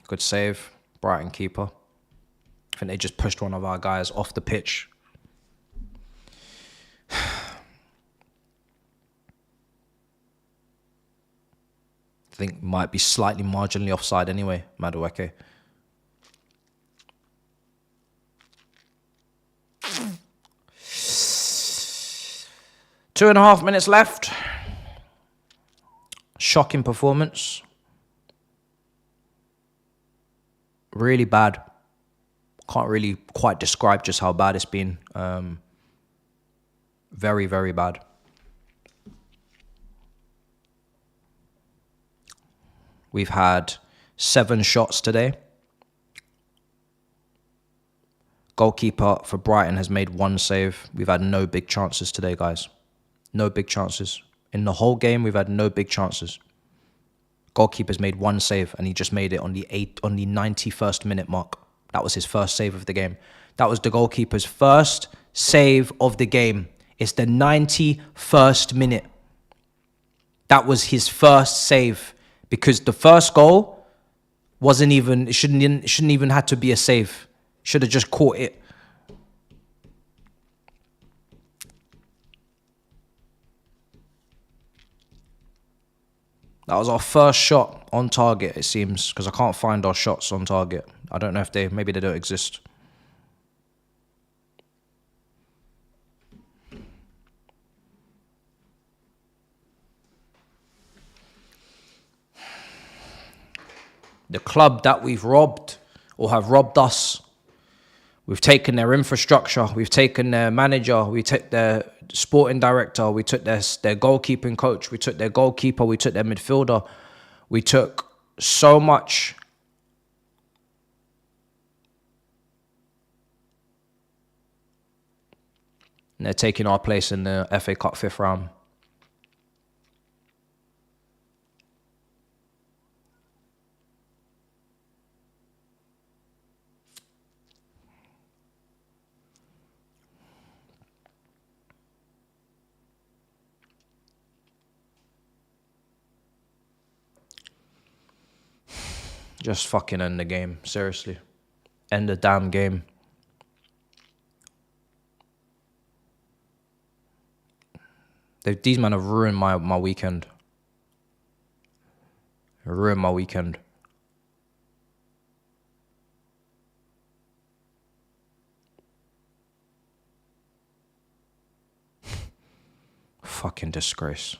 Good save. Brighton keeper. I think they just pushed one of our guys off the pitch. I think might be slightly marginally offside anyway, Mydryk. Two and a half minutes left. Shocking performance. Really bad. Can't really quite describe just how bad it's been. Very, very bad. We've had 7 shots today. Goalkeeper for Brighton has made 1 save. We've had no big chances today, guys. No big chances. In the whole game, we've had no big chances. Goalkeeper's made 1 save, and he just made it on the 91st minute mark. That was his first save of the game. That was the goalkeeper's first save of the game. It's the 91st minute. That was his first save. Because the first goal it shouldn't even had to be a save. Should have just caught it. That was our first shot on target, it seems, because I can't find our shots on target. I don't know if maybe they don't exist. The club that we've robbed or have robbed us, we've taken their infrastructure, we've taken their manager, we took their sporting director, we took their goalkeeping coach, we took their goalkeeper, we took their midfielder, we took so much. And they're taking our place in the FA Cup 5th round. Just fucking end the game, seriously. End the damn game. These men have ruined my weekend. Ruined my weekend. Fucking disgrace.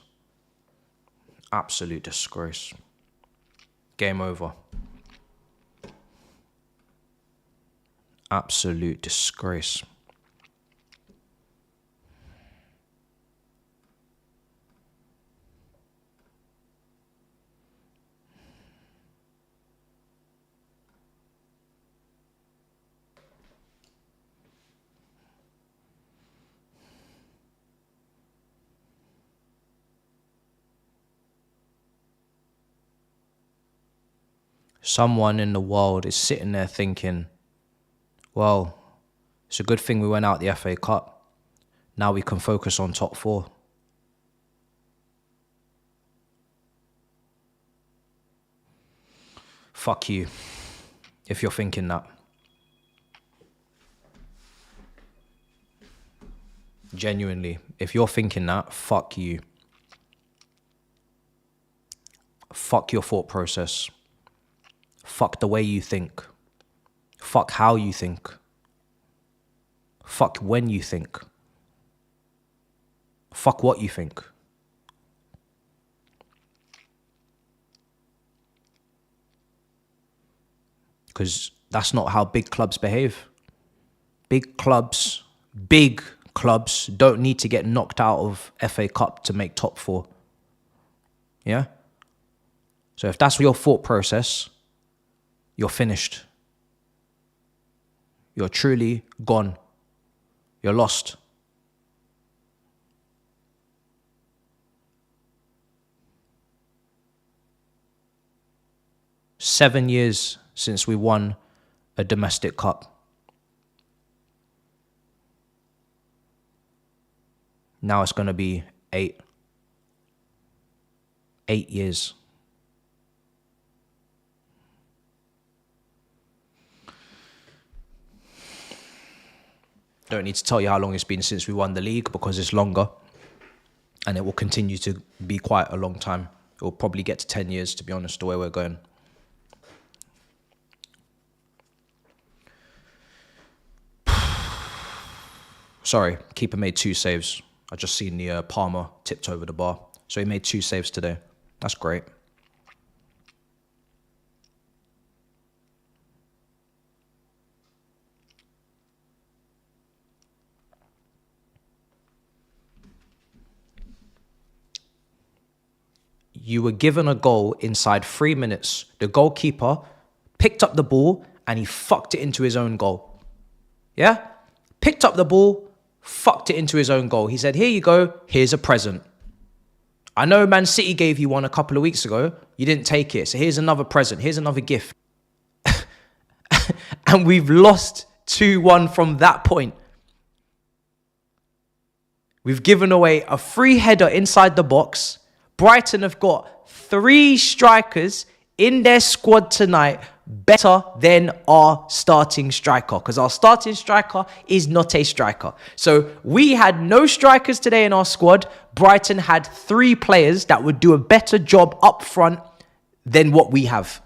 Absolute disgrace. Game over. Absolute disgrace. Someone in the world is sitting there thinking, well, it's a good thing we went out the FA Cup. Now we can focus on top 4. Fuck you, if you're thinking that. Genuinely, if you're thinking that, fuck you. Fuck your thought process. Fuck the way you think. Fuck how you think. Fuck when you think. Fuck what you think. Because that's not how big clubs behave. Big clubs don't need to get knocked out of FA Cup to make top 4. Yeah? So if that's your thought process, you're finished. You're truly gone. You're lost. Seven years since we won a domestic cup. Now it's going to be 8. 8 years. Don't need to tell you how long it's been since we won the league because it's longer and it will continue to be quite a long time. It will probably get to 10 years, to be honest, the way we're going. Sorry, keeper made 2 saves. I just seen the Palmer tipped over the bar. So he made 2 saves today. That's great. You were given a goal inside 3 minutes. The goalkeeper picked up the ball and he fucked it into his own goal. Yeah? Picked up the ball, fucked it into his own goal. He said, here you go, here's a present. I know Man City gave you one a couple of weeks ago. You didn't take it. So here's another present. Here's another gift. And we've lost 2-1 from that point. We've given away a free header inside the box. Brighton have got 3 strikers in their squad tonight better than our starting striker, because our starting striker is not a striker. So we had no strikers today in our squad. Brighton had 3 players that would do a better job up front than what we have.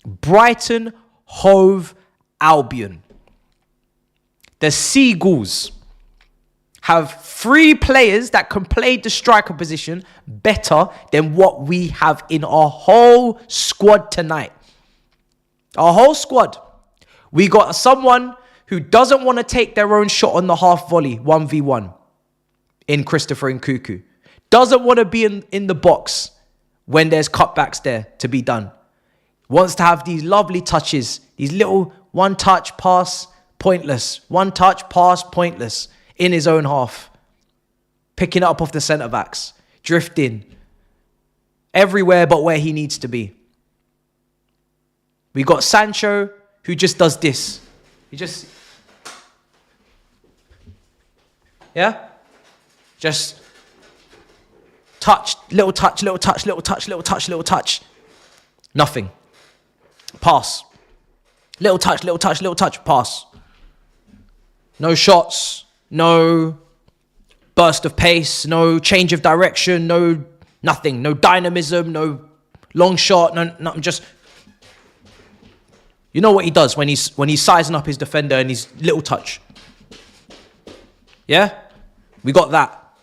Brighton, Hove, Albion. The Seagulls have 3 players that can play the striker position better than what we have in our whole squad tonight. Our whole squad. We got someone who doesn't want to take their own shot on the half volley, 1v1, in Christopher Nkunku. Doesn't want to be in the box when there's cutbacks there to be done. Wants to have these lovely touches, these little one-touch pass, pointless. One-touch pass, pointless. In his own half. Picking it up off the centre-backs. Drifting. Everywhere but where he needs to be. We got Sancho, who just does this. He just... Yeah? Just... touch, little touch, little touch, little touch, little touch, little touch. Nothing. Pass. Little touch, little touch, little touch, pass. No shots. No burst of pace, no change of direction, no nothing, no dynamism, no long shot, no just... You know what he does when he's sizing up his defender and his little touch. Yeah? We got that.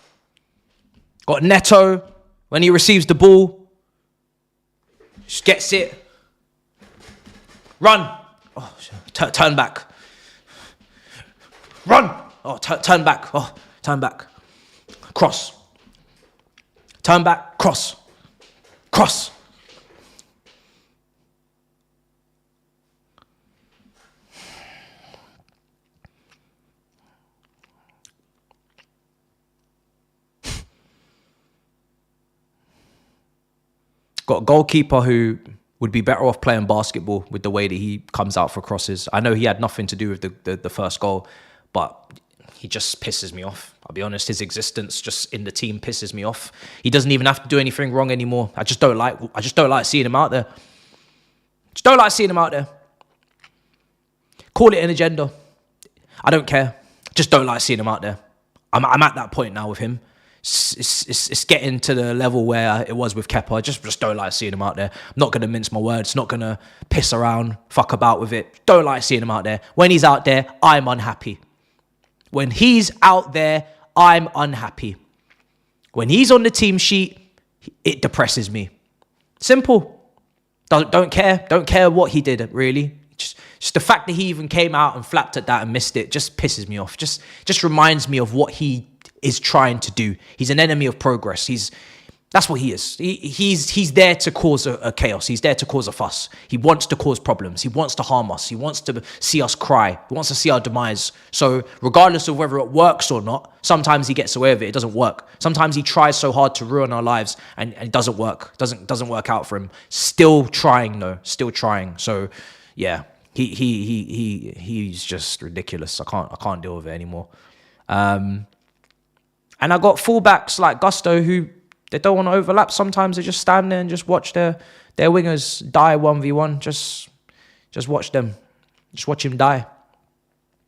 Got Netto, when he receives the ball, just gets it. Run. Oh, turn back. Run. Oh, turn back. Oh, turn back. Cross. Turn back. Cross. Cross. Got a goalkeeper who would be better off playing basketball with the way that he comes out for crosses. I know he had nothing to do with the first goal, but he just pisses me off. I'll be honest, his existence just in the team pisses me off. He doesn't even have to do anything wrong anymore. I just don't like seeing him out there. Just don't like seeing him out there. Call it an agenda. I don't care. Just don't like seeing him out there. I'm at that point now with him. It's getting to the level where it was with Kepa. I just don't like seeing him out there. I'm not going to mince my words. Not going to piss around, fuck about with it. Don't like seeing him out there. When he's out there, I'm unhappy. When he's out there, I'm unhappy. When he's on the team sheet, it depresses me. Simple. Don't care. Don't care what he did, really. Just the fact that he even came out and flapped at that and missed it just pisses me off. Just reminds me of what he is trying to do. He's an enemy of progress. That's what he is. He's there to cause a chaos. He's there to cause a fuss. He wants to cause problems. He wants to harm us. He wants to see us cry. He wants to see our demise. So regardless of whether it works or not, sometimes he gets away with it. It doesn't work. Sometimes he tries so hard to ruin our lives and it doesn't work. Doesn't work out for him. Still trying though. Still trying. So yeah, he's just ridiculous. I can't deal with it anymore. And I got fullbacks like Gusto who they don't want to overlap. Sometimes they just stand there and just watch their wingers die 1v1. Just watch them. Just watch him die.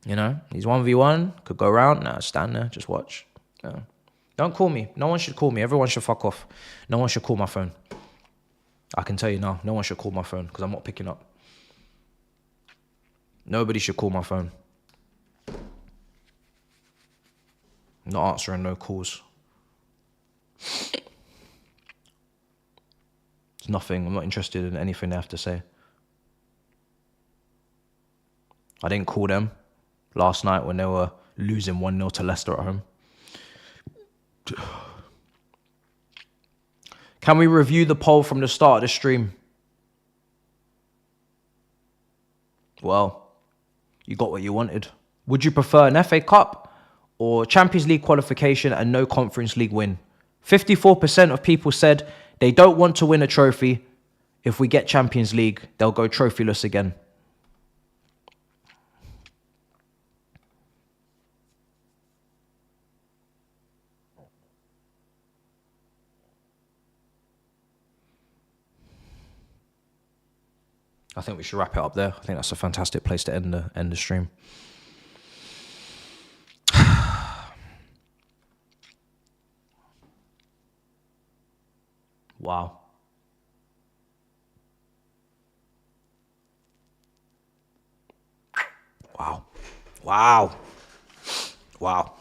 You know, he's 1v1, could go around. Nah, stand there, just watch. No. Don't call me. No one should call me. Everyone should fuck off. No one should call my phone. I can tell you now, no one should call my phone because I'm not picking up. Nobody should call my phone. I'm not answering no calls. It's nothing. I'm not interested in anything they have to say. I didn't call them last night when they were losing 1-0 to Leicester at home. Can we review the poll from the start of the stream? Well, you got what you wanted. Would you prefer an FA Cup or Champions League qualification and no Conference League win? 54% of people said they don't want to win a trophy. If we get Champions League, they'll go trophyless again. I think we should wrap it up there. I think that's a fantastic place to end the stream. Wow. Wow. Wow. Wow.